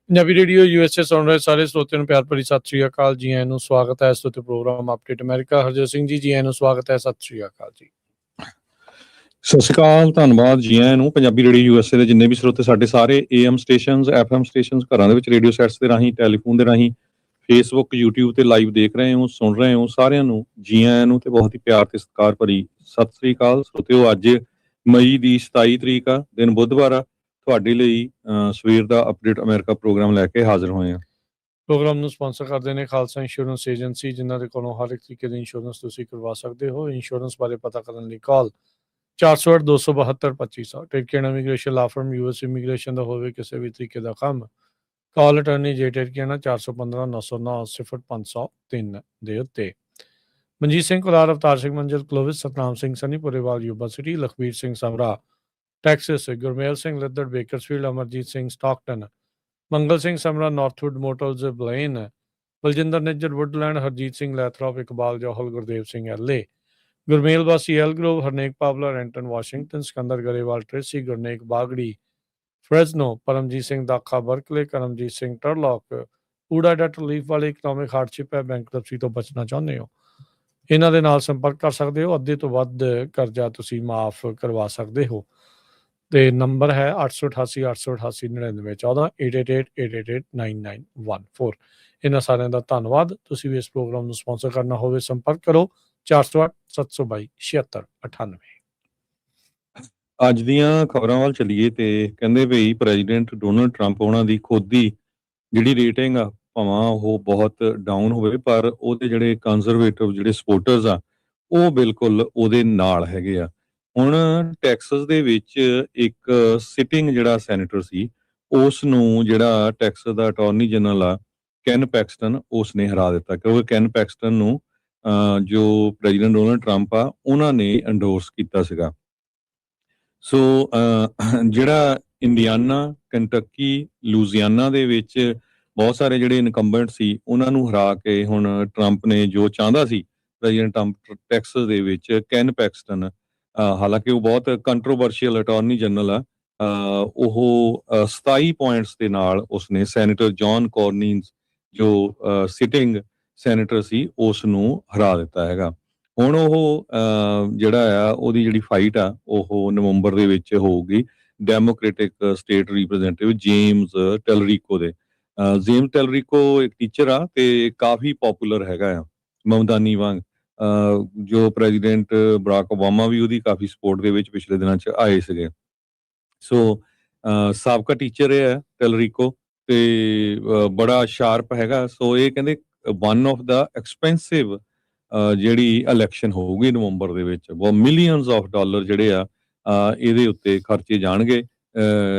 Punjabi radio USA ਸੁਣ ਰਹੇ ਸਾਰੇ ਸਰੋਤਿਆਂ ਨੂੰ ਪਿਆਰ ਭਰੀ ਸਤਿ ਸ਼੍ਰੀ ਅਕਾਲ। ਜੀ ਆਇਆਂ ਨੂੰ ਸਵਾਗਤ ਹੈ ਇਸ ਉੱਤੇ programme update America. Harjot Singh ji ਆਇਆਂ ਨੂੰ ਸਵਾਗਤ ਹੈ। ਸਤਿ ਸ਼੍ਰੀ ਅਕਾਲ ਜੀ। ਸਤਿ ਸ਼੍ਰੀ ਅਕਾਲ, ਧੰਨਵਾਦ ਜੀ ਆਇਆਂ ਨੂੰ। ਪੰਜਾਬੀ ਰੇਡੀਓ USA ਦੇ ਜਿੰਨੇ ਵੀ ਸਰੋਤੇ ਸਾਡੇ ਸਾਰੇ AM ਸਟੇਸ਼ਨਸ, FM ਸਟੇਸ਼ਨਸ, ਘਰਾਂ ਦੇ ਵਿੱਚ ਰੇਡੀਓ ਸੈਟਸ ਦੇ ਰਾਹੀਂ, ਟੈਲੀਫੋਨ ਦੇ ਰਾਹੀਂ, ਫੇਸਬੁੱਕ, YouTube ਤੇ ਲਾਈਵ ਦੇਖ ਰਹੇ ਹੋ, ਸੁਣ ਰਹੇ ਹੋ, ਸਾਰਿਆਂ ਨੂੰ ਜੀ ਆਇਆਂ ਨੂੰ ਤੇ ਬਹੁਤ ਹੀ ਪਿਆਰ ਤੇ ਸਤਿਕਾਰ ਭਰੀ ਸਤਿ ਸ਼੍ਰੀ ਅਕਾਲ। ਸਰੋਤਿਓ, ਅੱਜ ਮਈ ਦੀ 27 ਤਰੀਕ ਆ, ਦਿਨ ਬੁੱਧਵਾਰ ਆ। ਤੁਹਾਡੇ ਲਈ ਸਵੇਰ ਦਾ ਅਪਡੇਟ ਅਮਰੀਕਾ ਪ੍ਰੋਗਰਾਮ ਲੈ ਕੇ ਹਾਜ਼ਰ ਹੋਏ ਹਾਂ। ਪ੍ਰੋਗਰਾਮ ਨੂੰ ਸਪਾਂਸਰ ਕਰਦੇ ਨੇ ਖਾਲਸਾ ਇੰਸ਼ੋਰੈਂਸ ਏਜੰਸੀ, ਜਿਨ੍ਹਾਂ ਦੇ ਕੋਲੋਂ ਹਰ ਇੱਕ ਤਰੀਕੇ ਦੀ ਇੰਸ਼ੋਰੈਂਸ ਤੁਸੀਂ ਕਰਵਾ ਸਕਦੇ ਹੋ। ਇੰਸ਼ੋਰੈਂਸ ਬਾਰੇ ਪਤਾ ਕਰਨ ਲਈ ਕਾਲ 408-272-2500। ਟਿਕਟ ਇਮੀਗ੍ਰੇਸ਼ਨ ਲਾ ਫਰਮ US ਇਮੀਗ੍ਰੇਸ਼ਨ ਦਾ ਹੋਵੇ ਕਿਸੇ ਵੀ ਤਰੀਕੇ ਦਾ ਕੰਮ, ਕਾਲ ਅਟਰਨੀ ਜੇ ਟਿਕਟ 415-909-0503 ਦੇ ਉੱਤੇ। Manjit Singh Kular, Avtar Singh Manjal, Clovis, Satnam Singh Sunny, Purewal, Yuba City, Lakhbir Singh Samra taxis, Gurmel Singh Laddar, Bakersfield, Amarjit Singh Stockton, Mangal Singh Samra, Northwood Motors Blaine, Baljinder Nijjar Woodland, Harjit Singh Lathrop, Iqbal Johal, Gurdev Singh LA, Gurmel ਵਾਸੀ Elk Grove, Harnek Pawla, Renton Washington, Sikandar Grewal Tracy, Gurnek Bagri Fresno, Paramjit Singh Dakha Berkeley, Karamjit Singh Turlock, ਊੜਾ ਡਟ ਲੀਫ ਵਾਲੇ ਇਕਨੋਮਿਕ ਹਾਰਡਸ਼ਿਪ ਹੈ, ਬੈਂਕਰਪਸੀ ਤੋਂ ਬਚਣਾ ਚਾਹੁੰਦੇ ਹੋ, ਇਹਨਾਂ ਦੇ ਨਾਲ ਸੰਪਰਕ ਕਰ ਸਕਦੇ ਹੋ। ਅੱਧੇ ਤੋਂ ਵੱਧ ਕਰਜ਼ਾ ਤੁਸੀਂ ਮਾਫ ਕਰਵਾ ਸਕਦੇ ਹੋ। ਤੇ ਨੰਬਰ ਹੈ 888-888-9914, 888-888-9914। ਇਹਨਾਂ ਸਾਰਿਆਂ ਦਾ ਧੰਨਵਾਦ। ਤੁਸੀਂ ਵੀ ਇਸ ਪ੍ਰੋਗਰਾਮ ਨੂੰ ਸਪਾਂਸਰ ਕਰਨਾ ਹੋਵੇ, ਸੰਪਰਕ ਕਰੋ 408-722-7698। ਅੱਜ ਦੀਆਂ ਖਬਰਾਂ ਵੱਲ ਚੱਲੀਏ ਤੇ ਕਹਿੰਦੇ ਬਈ ਪ੍ਰੈਜ਼ੀਡੈਂਟ ਡੋਨਲਡ ਟਰੰਪ ਉਹਨਾਂ ਦੀ ਖੁਦ ਦੀ ਜਿਹੜੀ ਰੇਟਿੰਗ ਆ, ਭਾਵੇਂ ਉਹ ਬਹੁਤ ਡਾਊਨ ਹੋਵੇ, ਪਰ ਉਹਦੇ ਜਿਹੜੇ ਕੰਜ਼ਰਵੇਟਿਵ ਜਿਹੜੇ ਸਪੋਰਟਰਸ ਆ ਉਹ ਬਿਲਕੁਲ ਉਹਦੇ ਨਾਲ ਹੈਗੇ ਆ। ਹੁਣ ਟੈਕਸਸ ਦੇ ਵਿੱਚ ਇੱਕ ਸਿਟਿੰਗ ਜਿਹੜਾ ਸੈਨੇਟਰ ਸੀ, ਉਸ ਨੂੰ ਜਿਹੜਾ ਟੈਕਸਸ ਦਾ ਅਟਾਰਨੀ ਜਨਰਲ ਆ ਕੈਨ ਪੈਕਸਟਨ, ਉਸ ਨੇ ਹਰਾ ਦਿੱਤਾ, ਕਿਉਂਕਿ ਕੈਨ ਪੈਕਸਟਨ ਨੂੰ ਜੋ ਪ੍ਰੈਜ਼ੀਡੈਂਟ ਡੋਨਲਡ ਟਰੰਪ ਆ ਉਹਨਾਂ ਨੇ ਐਂਡੋਰਸ ਕੀਤਾ ਸੀਗਾ। ਸੋ ਜਿਹੜਾ ਇੰਡੀਆਨਾ, ਕੰਟੱਕੀ, ਲੂਜ਼ੀਆਨਾ ਦੇ ਵਿੱਚ ਬਹੁਤ ਸਾਰੇ ਜਿਹੜੇ ਇਨਕੰਬੈਂਟ ਸੀ ਉਹਨਾਂ ਨੂੰ ਹਰਾ ਕੇ ਹੁਣ ਟਰੰਪ ਨੇ ਜੋ ਚਾਹੁੰਦਾ ਸੀ, ਪ੍ਰੈਜ਼ੀਡੈਂਟ ਟਰੰਪ ਟੈਕਸਸ ਦੇ ਵਿੱਚ ਕੈਨ ਪੈਕਸਟਨ, ਹਾਲਾਂਕਿ ਉਹ ਬਹੁਤ ਕੰਟਰੋਵਰਸ਼ੀਅਲ ਅਟਾਰਨੀ ਜਨਰਲ ਆ, ਉਹ 27 ਪੁਆਇੰਟਸ ਦੇ ਨਾਲ ਉਸਨੇ ਸੈਨੇਟਰ ਜੌਨ ਕੋਰਨਿਨਸ ਜੋ ਸਿਟਿੰਗ ਸੈਨੇਟਰ ਸੀ ਉਸ ਨੂੰ ਹਰਾ ਦਿੱਤਾ ਹੈਗਾ। ਹੁਣ ਉਹ ਜਿਹੜਾ ਆ ਉਹਦੀ ਜਿਹੜੀ ਫਾਈਟ ਆ ਉਹ ਨਵੰਬਰ ਦੇ ਵਿੱਚ ਹੋਊਗੀ ਡੈਮੋਕ੍ਰੇਟਿਕ ਸਟੇਟ ਰਿਪਰੈਜ਼ੈਂਟੇਟਿਵ ਜੇਮਸ ਟੈਲਰੀਕੋ ਦੇ। ਜੇਮਸ ਟੈਲਰੀਕੋ ਇੱਕ ਟੀਚਰ ਆ ਤੇ ਕਾਫੀ ਪਪੂਲਰ ਹੈਗਾ ਆ, ਮਮਦਾਨੀ ਵਾਂਗ। ਜੋ ਪ੍ਰੈਜ਼ੀਡੈਂਟ ਬਰਾਕ ਓਬਾਮਾ ਵੀ ਉਹਦੀ ਕਾਫੀ ਸਪੋਰਟ ਦੇ ਵਿੱਚ ਪਿਛਲੇ ਦਿਨਾਂ 'ਚ ਆਏ ਸੀਗੇ। ਸੋ ਸਾਬਕਾ ਟੀਚਰ ਹੈ ਟੈਲਰੀਕੋ ਤੇ ਬੜਾ ਸ਼ਾਰਪ ਹੈਗਾ। ਸੋ ਇਹ ਕਹਿੰਦੇ ਵਨ ਆਫ ਦਾ ਐਕਸਪੈਂਸਿਵ ਜਿਹੜੀ ਇਲੈਕਸ਼ਨ ਹੋਊਗੀ ਨਵੰਬਰ ਦੇ ਵਿੱਚ, ਬਹੁਤ ਮਿਲੀਅਨਸ ਆਫ ਡਾਲਰ ਜਿਹੜੇ ਆ ਇਹਦੇ ਉੱਤੇ ਖਰਚੇ ਜਾਣਗੇ।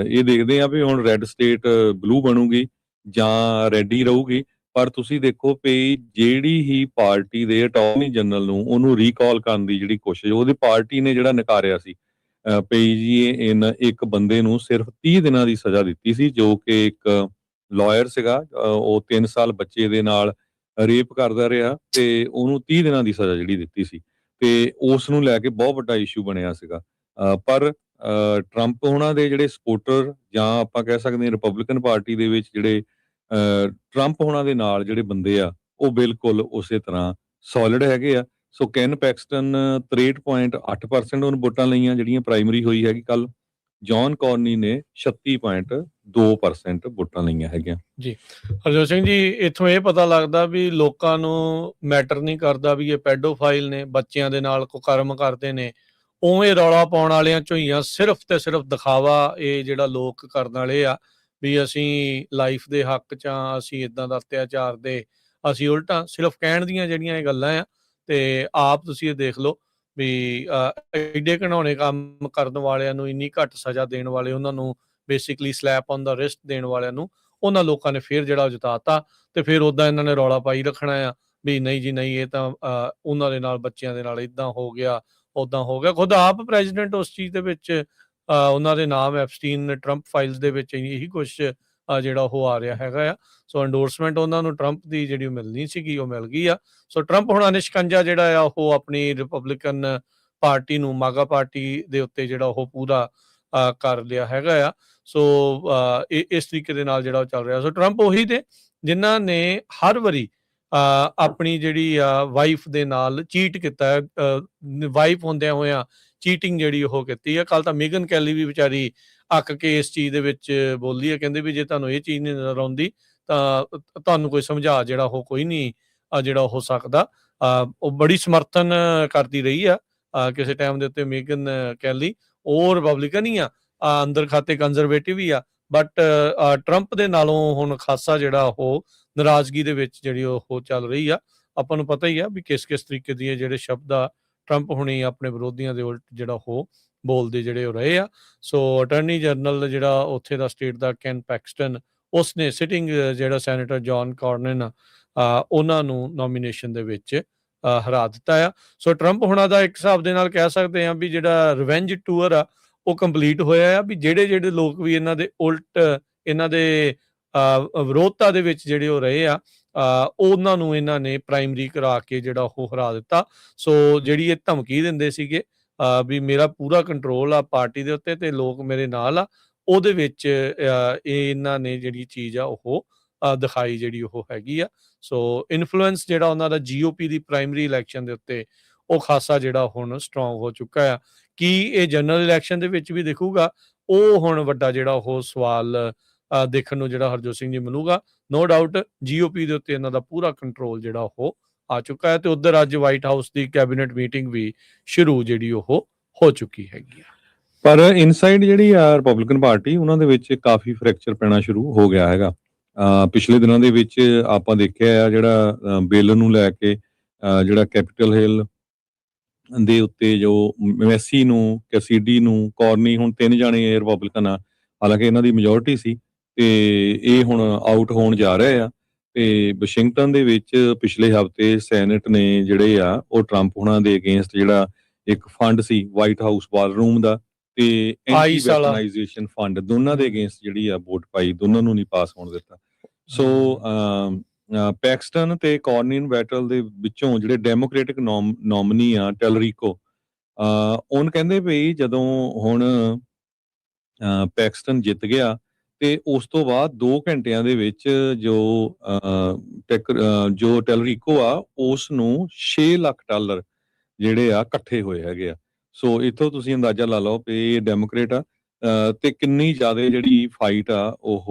ਇਹ ਦੇਖਦੇ ਆ ਵੀ ਹੁਣ ਰੈੱਡ ਸਟੇਟ ਬਲੂ ਬਣੂਗੀ ਜਾਂ ਰੈੱਡ ਹੀ ਰਹੂਗੀ। ਪਰ ਤੁਸੀਂ ਦੇਖੋ ਵੀ ਜਿਹੜੀ ਹੀ ਪਾਰਟੀ ਦੇ ਅਟਾਰਨੀ ਜਨਰਲ ਨੂੰ ਉਹਨੂੰ ਰੀਕਾਲ ਕਰਨ ਦੀ ਜਿਹੜੀ ਕੋਸ਼ਿਸ਼, ਉਹਦੀ ਪਾਰਟੀ ਨੇ ਜਿਹੜਾ ਨਕਾਰਿਆ ਸੀ ਪਈ ਜੀ, ਇੱਕ ਬੰਦੇ ਨੂੰ ਸਿਰਫ 30 ਦਿਨਾਂ ਦੀ ਸਜ਼ਾ ਦਿੱਤੀ ਸੀ, ਜੋ ਕਿ ਇੱਕ ਲਾਇਰ ਸੀਗਾ। ਉਹ 3 ਸਾਲ ਬੱਚੇ ਦੇ ਨਾਲ ਰੇਪ ਕਰਦਾ ਰਿਹਾ ਤੇ ਉਹਨੂੰ 30 ਦਿਨਾਂ ਦੀ ਸਜ਼ਾ ਜਿਹੜੀ ਦਿੱਤੀ ਸੀ, ਤੇ ਉਸ ਨੂੰ ਲੈ ਕੇ ਬਹੁਤ ਵੱਡਾ ਇਸ਼ੂ ਬਣਿਆ ਸੀਗਾ। ਪਰ ਟਰੰਪ ਉਹਨਾਂ ਦੇ ਜਿਹੜੇ ਸਪੋਰਟਰ, ਜਾਂ ਆਪਾਂ ਕਹਿ ਸਕਦੇ ਹਾਂ ਰਿਪਬਲਿਕਨ ਪਾਰਟੀ ਦੇ ਵਿੱਚ ਜਿਹੜੇ ਟਰੰਪ ਉਹਨਾਂ ਦੇ ਨਾਲ ਜਿਹੜੇ ਬੰਦੇ ਆ, ਉਹ ਬਿਲਕੁਲ ਉਸੇ ਤਰ੍ਹਾਂ ਸੋਲਿਡ ਹੈਗੇ ਆ। ਸੋ ਕੈਨ ਪੈਕਸਟਨ 63.8% ਉਹਨੂੰ ਵੋਟਾਂ ਲਈਆਂ ਜਿਹੜੀਆਂ ਪ੍ਰਾਇਮਰੀ ਹੋਈ ਹੈਗੀ ਕੱਲ। ਜੌਨ ਕੋਰਨੀ ਨੇ 36.2% ਵੋਟਾਂ ਲਈਆਂ ਹੈਗੀਆਂ। ਜੀ ਹਰਜੋਤ ਸਿੰਘ ਜੀ, ਇੱਥੋਂ ਇਹ ਪਤਾ ਲੱਗਦਾ ਵੀ ਲੋਕਾਂ ਨੂੰ ਮੈਟਰ ਨਹੀਂ ਕਰਦਾ ਵੀ ਇਹ ਪੈਡੋਫਾਈਲ ਨੇ, ਬੱਚਿਆਂ ਦੇ ਨਾਲ ਕੁਕਰਮ ਕਰਦੇ ਨੇ। ਉਵੇਂ ਰੌਲਾ ਪਾਉਣ ਵਾਲਿਆਂ ਚੋਂ ਹੀ ਆ, ਸਿਰਫ ਤੇ ਸਿਰਫ ਦਿਖਾਵਾ ਇਹ ਜਿਹੜਾ ਲੋਕ ਕਰਨ ਵਾਲੇ ਆ ਵੀ ਅਸੀਂ ਲਾਈਫ ਦੇ ਹੱਕ 'ਚ ਆ, ਅਸੀਂ ਇੱਦਾਂ ਦਾ ਅਤਿਆਚਾਰ ਦੇ, ਅਸੀਂ ਉਲਟਾ ਸਿਰਫ ਕਹਿਣ ਦੀਆਂ ਜਿਹੜੀਆਂ ਇਹ ਗੱਲਾਂ ਆ। ਤੇ ਆਪ ਤੁਸੀਂ ਇਹ ਦੇਖ ਲਓ ਵੀ ਐਡੇ ਘਿਨਾਉਣੇ ਕੰਮ ਕਰਨ ਵਾਲਿਆਂ ਨੂੰ ਇੰਨੀ ਘੱਟ ਸਜ਼ਾ ਦੇਣ ਵਾਲੇ, ਉਹਨਾਂ ਨੂੰ basically slap on the wrist ਦੇਣ ਵਾਲਿਆਂ ਨੂੰ ਉਹਨਾਂ ਲੋਕਾਂ ਨੇ ਫਿਰ ਜਿਹੜਾ ਜਿਤਾਤਾ। ਤੇ ਫਿਰ ਉੱਦਾਂ ਇਹਨਾਂ ਨੇ ਰੌਲਾ ਪਾਈ ਰੱਖਣਾ ਆ ਵੀ ਨਹੀਂ ਜੀ ਨਹੀਂ, ਇਹ ਤਾਂ ਉਹਨਾਂ ਦੇ ਨਾਲ ਬੱਚਿਆਂ ਦੇ ਨਾਲ ਇੱਦਾਂ ਹੋ ਗਿਆ, ਉੱਦਾਂ ਹੋ ਗਿਆ। ਖੁਦ ਆਪ ਪ੍ਰੈਜ਼ੀਡੈਂਟ ਉਸ ਚੀਜ਼ ਦੇ ਵਿੱਚ ਉਹਨਾਂ ਦੇ ਨਾਮ ਐਪਸਟੀਨ ਟਰੰਪ ਫਾਈਲਸ ਦੇ ਵਿੱਚ ਇਹੀ ਕੁਛ ਜਿਹੜਾ ਉਹ ਆ ਰਿਹਾ ਹੈਗਾ ਆ। ਸੋ ਐਂਡੋਰਸਮੈਂਟ ਉਹਨਾਂ ਨੂੰ ਟਰੰਪ ਦੀ ਜਿਹੜੀ ਉਹ ਮਿਲਣੀ ਸੀਗੀ ਉਹ ਮਿਲ ਗਈ ਆ। ਸੋ ਟਰੰਪ ਹੁਣ ਨਿਸ਼ਕੰਜਾ ਜਿਹੜਾ ਆ ਉਹ ਆਪਣੀ ਰਿਪਬਲਿਕਨ ਪਾਰਟੀ ਨੂੰ, ਮਾਗਾ ਪਾਰਟੀ ਦੇ ਉੱਤੇ ਜਿਹੜਾ ਉਹ ਪੂਰਾ ਕਰ ਲਿਆ ਹੈਗਾ ਆ। ਸੋ ਇਸ ਤਰੀਕੇ ਦੇ ਨਾਲ ਜਿਹੜਾ ਉਹ ਚੱਲ ਰਿਹਾ। ਸੋ ਟਰੰਪ ਉਹੀ ਨੇ ਜਿਨ੍ਹਾਂ ਨੇ ਹਰ ਵਾਰੀ ਆਪਣੀ ਜਿਹੜੀ ਆ ਵਾਈਫ ਦੇ ਨਾਲ ਚੀਟ ਕੀਤਾ, ਵਾਈਫ ਹੁੰਦਿਆਂ ਹੋਇਆਂ ਚੀਟਿੰਗ ਜਿਹੜੀ ਉਹ ਕੀਤੀ ਆ। ਕੱਲ ਤਾਂ ਮੇਗਨ ਕੈਲੀ ਵੀ ਵਿਚਾਰੀ ਅੱਕ ਕੇ ਇਸ ਚੀਜ਼ ਦੇ ਵਿੱਚ ਬੋਲੀ ਹੈ, ਕਹਿੰਦੇ ਵੀ ਜੇ ਤੁਹਾਨੂੰ ਇਹ ਚੀਜ਼ ਨਹੀਂ ਨਜ਼ਰ ਆਉਂਦੀ ਤਾਂ ਤੁਹਾਨੂੰ ਕੋਈ ਸਮਝਾ ਜਿਹੜਾ ਉਹ ਕੋਈ ਨਹੀਂ ਜਿਹੜਾ ਹੋ ਸਕਦਾ। ਉਹ ਬੜੀ ਸਮਰਥਨ ਕਰਦੀ ਰਹੀ ਆ ਕਿਸੇ ਟਾਈਮ ਦੇ ਉੱਤੇ ਮੇਗਨ ਕੈਲੀ। ਉਹ ਰਿਪਬਲਿਕਨ ਹੀ ਆ, ਅੰਦਰ ਖਾਤੇ ਕੰਜ਼ਰਵੇਟਿਵ ਹੀ ਆ, ਬਟ ਟਰੰਪ ਦੇ ਨਾਲੋਂ ਹੁਣ ਖਾਸਾ ਜਿਹੜਾ ਉਹ ਨਾਰਾਜ਼ਗੀ ਦੇ ਵਿੱਚ ਜਿਹੜੀ ਉਹ ਚੱਲ ਰਹੀ ਆ। ਆਪਾਂ ਨੂੰ ਪਤਾ ਹੀ ਆ ਵੀ ਕਿਸ ਕਿਸ ਤਰੀਕੇ ਦੀ ਜਿਹੜੇ ਸ਼ਬਦ ਆ ਟਰੰਪ ਹੁਣੀ ਆਪਣੇ ਵਿਰੋਧੀਆਂ ਦੇ ਉਲਟ ਜਿਹੜਾ ਉਹ ਬੋਲਦੇ ਜਿਹੜੇ ਉਹ ਰਹੇ ਆ। ਸੋ ਅਟਾਰਨੀ ਜਨਰਲ ਜਿਹੜਾ ਉੱਥੇ ਦਾ ਸਟੇਟ ਦਾ ਕੈਨ ਪੈਕਸਟਨ, ਉਸਨੇ ਸਿਟਿੰਗ ਜਿਹੜਾ ਸੈਨੇਟਰ ਜੌਨ ਕਾਰਨਨ ਉਹਨਾਂ ਨੂੰ ਨੋਮੀਨੇਸ਼ਨ ਦੇ ਵਿੱਚ ਹਰਾ ਦਿੱਤਾ ਆ। ਸੋ ਟਰੰਪ ਹੁਣਾਂ ਦਾ ਇੱਕ ਹਿਸਾਬ ਦੇ ਨਾਲ ਕਹਿ ਸਕਦੇ ਹਾਂ ਵੀ ਜਿਹੜਾ ਰਿਵੈਂਜ ਟੂਰ ਆ ਉਹ ਕੰਪਲੀਟ ਹੋਇਆ ਆ। ਵੀ ਜਿਹੜੇ ਲੋਕ ਵੀ ਇਹਨਾਂ ਦੇ ਉਲਟ ਇਹਨਾਂ ਦੇ ਵਿਰੋਧਤਾ ਦੇ ਵਿੱਚ ਜਿਹੜੇ ਉਹ ਰਹੇ ਆ ਉਹਨਾਂ ਨੂੰ ਇਹਨਾਂ ਨੇ ਪ੍ਰਾਇਮਰੀ ਕਰਾ ਕੇ ਜਿਹੜਾ ਉਹ ਹਰਾ ਦਿੱਤਾ। ਸੋ ਜਿਹੜੀ ਇਹ ਧਮਕੀ ਦਿੰਦੇ ਸੀਗੇ ਵੀ ਮੇਰਾ ਪੂਰਾ ਕੰਟਰੋਲ ਆ ਪਾਰਟੀ ਦੇ ਉੱਤੇ ਤੇ ਲੋਕ ਮੇਰੇ ਨਾਲ ਆ, ਉਹਦੇ ਵਿੱਚ ਇਹਨਾਂ ਨੇ ਜਿਹੜੀ ਚੀਜ਼ ਆ ਉਹ ਦਿਖਾਈ ਜਿਹੜੀ ਉਹ ਹੈਗੀ ਆ। ਸੋ ਇਨਫਲੂਐਂਸ ਜਿਹੜਾ ਉਹਨਾਂ ਦਾ GOP ਦੀ ਪ੍ਰਾਇਮਰੀ ਇਲੈਕਸ਼ਨ ਦੇ ਉੱਤੇ ਉਹ ਖਾਸਾ ਜਿਹੜਾ ਹੁਣ ਸਟਰੋਂਗ ਹੋ ਚੁੱਕਾ ਆ। ਕੀ ਇਹ ਜਨਰਲ ਇਲੈਕਸ਼ਨ ਦੇ ਵਿੱਚ ਵੀ ਦਿਖੂਗਾ? ਉਹ ਹੁਣ ਵੱਡਾ ਜਿਹੜਾ ਉਹ ਸਵਾਲ ਦੇਖਣ ਨੂੰ ਜਿਹੜਾ ਹਰਜੋਤ ਸਿੰਘ ਜੀ ਮਿਲੂਗਾ। ਨੋ ਡਾਊਟ GOP ਦੇ ਉੱਤੇ ਇਹਨਾਂ ਦਾ ਪੂਰਾ ਕੰਟਰੋਲ ਜਿਹੜਾ ਉਹ ਆ ਚੁੱਕਾ ਹੈ। ਤੇ ਉੱਧਰ ਅੱਜ ਵਾਈਟ ਹਾਊਸ ਦੀ ਕੈਬਨਿਟ ਮੀਟਿੰਗ ਵੀ ਸ਼ੁਰੂ ਜਿਹੜੀ ਉਹ ਹੋ ਚੁੱਕੀ ਹੈਗੀ ਆ। ਪਰ ਇਨਸਾਈਡ ਜਿਹੜੀ ਆ ਰਿਪਬਲਿਕਨ ਪਾਰਟੀ, ਉਹਨਾਂ ਦੇ ਵਿੱਚ ਕਾਫੀ ਫ੍ਰੈਕਚਰ ਪੈਣਾ ਸ਼ੁਰੂ ਹੋ ਗਿਆ ਹੈਗਾ। ਪਿਛਲੇ ਦਿਨਾਂ ਦੇ ਵਿੱਚ ਆਪਾਂ ਦੇਖਿਆ ਆ ਜਿਹੜਾ ਬਿੱਲ ਨੂੰ ਲੈ ਕੇ ਜਿਹੜਾ ਕੈਪੀਟਲ ਹਿੱਲ ਦੇ ਉੱਤੇ ਜੋ ਮੈਸੀ ਨੂੰ, ਕੈਸੀਡੀ ਨੂੰ, ਕਾਰਨੀ, ਹੁਣ 3 ਜਾਣੇ ਰਿਪਬਲਿਕਨ ਆ, ਹਾਲਾਂਕਿ ਇਹਨਾਂ ਦੀ ਮੈਜੋਰਿਟੀ ਸੀ ਤੇ ਇਹ ਹੁਣ ਆਊਟ ਹੋਣ ਜਾ ਰਹੇ ਆ। ਤੇ ਵਾਸ਼ਿੰਗਟਨ ਦੇ ਵਿੱਚ ਪਿਛਲੇ ਹਫ਼ਤੇ ਸੈਨੇਟ ਨੇ ਜਿਹੜੇ ਆ ਉਹ ਟਰੰਪ ਹੁਣਾਂ ਦੇ ਅਗੇਂਸਟ ਜਿਹੜਾ ਇੱਕ ਫੰਡ ਸੀ ਵਾਈਟ ਹਾਊਸ ਵਾਰ-ਰੂਮ ਦਾ ਤੇ ਐਂਟੀ ਵੈਪਨਾਈਜੇਸ਼ਨ ਫੰਡ, ਦੋਨਾਂ ਦੇ ਅਗੇਂਸਟ ਜਿਹੜੀ ਆ ਵੋਟ ਪਾਈ, ਦੋਨਾਂ ਨੂੰ ਨਹੀਂ ਪਾਸ ਹੋਣ ਦਿੱਤਾ। ਸੋ ਪੈਕਸਟਨ ਤੇ ਕਾਰਨਿਨ ਬੈਟਲ ਦੇ ਵਿੱਚੋਂ ਜਿਹੜੇ ਡੈਮੋਕ੍ਰੈਟਿਕ ਨੋਮਨੀ ਆ ਟੈਲਰੀਕੋ, ਉਹਨ ਕਹਿੰਦੇ ਵੀ ਜਦੋਂ ਹੁਣ ਪੈਕਸਟਨ ਜਿੱਤ ਗਿਆ ਤੇ ਉਸ ਤੋਂ ਬਾਅਦ 2 ਘੰਟਿਆਂ ਦੇ ਵਿੱਚ ਜੋ ਟੈਲਰੀਕੋ ਆ ਉਸ ਨੂੰ $6 ਲੱਖ ਜਿਹੜੇ ਆ ਇਕੱਠੇ ਹੋਏ ਹੈਗੇ ਆ। ਸੋ ਇੱਥੋਂ ਤੁਸੀਂ ਅੰਦਾਜ਼ਾ ਲਾ ਲਓ ਵੀ ਡੈਮੋਕ੍ਰੇਟ ਆ ਤੇ ਕਿੰਨੀ ਜ਼ਿਆਦਾ ਜਿਹੜੀ ਫਾਈਟ ਆ ਉਹ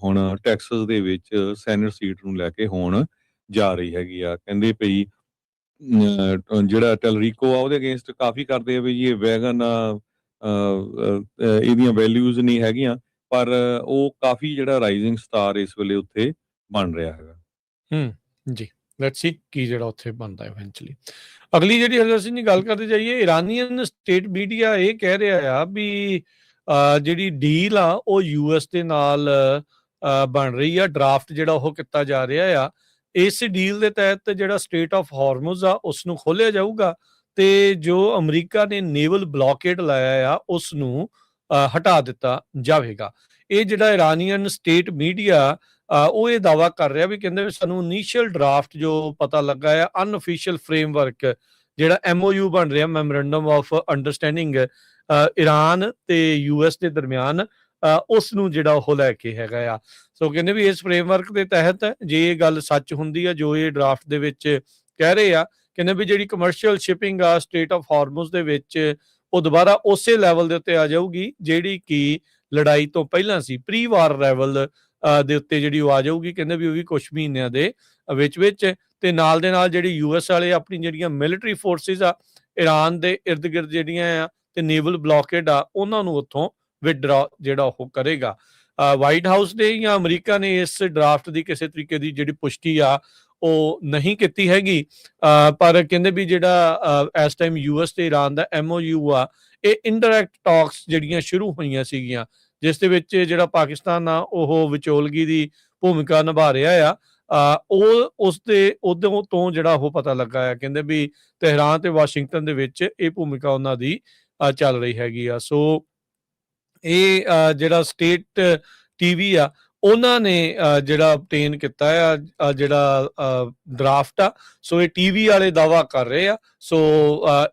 ਹੁਣ ਟੈਕਸਸ ਦੇ ਵਿੱਚ ਸੈਨੇਟ ਸੀਟ ਨੂੰ ਲੈ ਕੇ ਹੋਣ ਜਾ ਰਹੀ ਹੈਗੀ ਆ। ਕਹਿੰਦੇ ਪਈ ਜਿਹੜਾ ਟੈਲਰੀਕੋ ਆ ਉਹਦੇ ਅਗੇਂਸਟ ਕਾਫੀ ਕਰਦੇ ਆ ਵੀ ਇਹ ਵੈਗਨ ਆ, ਇਹਦੀਆਂ ਵੈਲਿਊਜ਼ ਨਹੀਂ ਹੈਗੀਆਂ, ਪਰ ਉਹ ਕਾਫੀ ਜਿਹੜਾ ਰਾਈਜ਼ਿੰਗ ਸਟਾਰ ਇਸ ਵੇਲੇ ਉੱਥੇ ਬਣ ਰਿਹਾ ਹੈਗਾ। ਜੀ ਲੈਟਸ ਸੀ ਕੀ ਜਿਹੜਾ ਉੱਥੇ ਬਣਦਾ ਇਵੈਂਚੁਅਲੀ। ਅਗਲੀ ਜਿਹੜੀ ਹਰਜੋਤ ਸਿੰਘ ਦੀ ਗੱਲ ਕਰਦੇ ਜਾਈਏ, ਇਰਾਨੀਅਨ ਸਟੇਟ ਮੀਡੀਆ ਇਹ ਕਹਿ ਰਿਹਾ ਆ ਵੀ ਜਿਹੜੀ ਡੀਲ ਆ ਉਹ US ਦੇ ਨਾਲ ਬਣ ਰਹੀ ਆ, ਡਰਾਫਟ ਜਿਹੜਾ ਉਹ ਕੀਤਾ ਜਾ ਰਿਹਾ ਆ। ਇਸ ਡੀਲ ਦੇ ਤਹਿਤ ਜਿਹੜਾ ਸਟੇਟ ਆਫ ਹਾਰਮੁਜ਼ ਆ ਉਸ ਨੂੰ ਖੋਲਿਆ ਜਾਊਗਾ ਤੇ ਜੋ ਅਮਰੀਕਾ ਨੇ ਨੇਵਲ ਬਲੌਕੇਡ ਲਾਇਆ ਆ ਉਸ ਨੂੰ ਹਟਾ ਦਿੱਤਾ ਜਾਵੇਗਾ। ਇਹ ਜਿਹੜਾ ਇਰਾਨੀਅਨ ਸਟੇਟ ਮੀਡੀਆ ਉਹ ਇਹ ਦਾਅਵਾ ਕਰ ਰਿਹਾ ਵੀ ਕਹਿੰਦੇ ਵੀ ਸਾਨੂੰ ਇਨੀਸ਼ੀਅਲ ਡਰਾਫਟ ਜੋ ਪਤਾ ਲੱਗਾ ਆ, ਅਨਅਫੀਸ਼ੀਅਲ ਫਰੇਮਵਰਕ ਜਿਹੜਾ MOU ਬਣ ਰਿਹਾ, ਮੈਮੋਰੈਂਡਮ ਆਫ ਅੰਡਰਸਟੈਂਡਿੰਗ ਇਰਾਨ ਤੇ US ਦੇ ਦਰਮਿਆਨ, ਉਸ ਨੂੰ ਜਿਹੜਾ ਉਹ ਲੈ ਕੇ ਹੈਗਾ ਆ। ਸੋ ਕਹਿੰਦੇ ਵੀ ਇਸ ਫਰੇਮਵਰਕ ਦੇ ਤਹਿਤ ਜੇ ਇਹ ਗੱਲ ਸੱਚ ਹੁੰਦੀ ਆ ਜੋ ਇਹ ਡਰਾਫਟ ਦੇ ਵਿੱਚ ਕਹਿ ਰਹੇ ਆ, ਕਹਿੰਦੇ ਵੀ ਜਿਹੜੀ ਕਮਰਸ਼ੀਅਲ ਸ਼ਿਪਿੰਗ ਆ ਸਟੇਟ ਆਫ ਹਾਰਮੁਜ਼ ਦੇ ਵਿੱਚ ਉਹ ਦੁਬਾਰਾ ਉਸੇ ਲੈਵਲ ਦੇ ਉੱਤੇ ਆ ਜਾਊਗੀ ਜਿਹੜੀ ਕਿ ਲੜਾਈ ਤੋਂ ਪਹਿਲਾਂ ਸੀ, ਪ੍ਰੀ ਵਾਰ ਲੈਵਲ ਦੇ ਉੱਤੇ ਜਿਹੜੀ ਉਹ ਆ ਜਾਊਗੀ। ਕਹਿੰਦੇ ਵੀ ਉਹ ਵੀ ਕੁਝ ਮਹੀਨਿਆਂ ਦੇ ਵਿੱਚ ਤੇ ਨਾਲ ਦੇ ਨਾਲ ਜਿਹੜੀ US ਵਾਲੇ ਆਪਣੀ ਜਿਹੜੀਆਂ ਮਿਲਟਰੀ ਫੋਰਸਿਸ ਆ ਇਰਾਨ ਦੇ ਇਰਦ ਗਿਰਦ ਜਿਹੜੀਆਂ ਆ ਤੇ ਨੇਵਲ ਬਲੌਕੇਡ ਆ ਉਹਨਾਂ ਨੂੰ ਉੱਥੋਂ ਵਿਦਡਰਾ ਜਿਹੜਾ ਉਹ ਕਰੇਗਾ। ਵਾਈਟ ਹਾਊਸ ਨੇ ਜਾਂ ਅਮਰੀਕਾ ਨੇ ਇਸ ਡਰਾਫਟ ਦੀ ਕਿਸੇ ਤਰੀਕੇ ਦੀ ਜਿਹੜੀ ਪੁਸ਼ਟੀ ਆ ਉਹ ਨਹੀਂ ਕੀਤੀ ਹੈਗੀ, ਪਰ ਕਹਿੰਦੇ ਵੀ ਜਿਹੜਾ ਇਸ ਟਾਈਮ US ਤੇ ਇਰਾਨ ਦਾ MOU ਆ ਇਹ ਇਨਡਾਇਰੈਕਟ ਟਾਕਸ ਜਿਹੜੀਆਂ ਸ਼ੁਰੂ ਹੋਈਆਂ ਸੀਗੀਆਂ, ਜਿਸ ਦੇ ਵਿੱਚ ਜਿਹੜਾ ਪਾਕਿਸਤਾਨ ਆ ਉਹ ਵਿਚੋਲਗੀ ਦੀ ਭੂਮਿਕਾ ਨਿਭਾ ਰਿਹਾ ਆ। ਉਹ ਉਦੋਂ ਤੋਂ ਜਿਹੜਾ ਉਹ ਪਤਾ ਲੱਗਾ ਆ, ਕਹਿੰਦੇ ਵੀ ਤਹਿਰਾਨ ਤੇ ਵਾਸ਼ਿੰਗਟਨ ਦੇ ਵਿੱਚ ਇਹ ਭੂਮਿਕਾ ਉਹਨਾਂ ਦੀ ਚੱਲ ਰਹੀ ਹੈਗੀ ਆ। ਸੋ ਇਹ ਜਿਹੜਾ ਸਟੇਟ TV ਆ ਉਹਨਾਂ ਨੇ ਜਿਹੜਾ obtain ਕੀਤਾ ਆ ਜਿਹੜਾ ਡਰਾਫਟ ਆ, ਸੋ ਇਹ ਟੀਵੀ ਵਾਲੇ ਦਾਅਵਾ ਕਰ ਰਹੇ ਆ। ਸੋ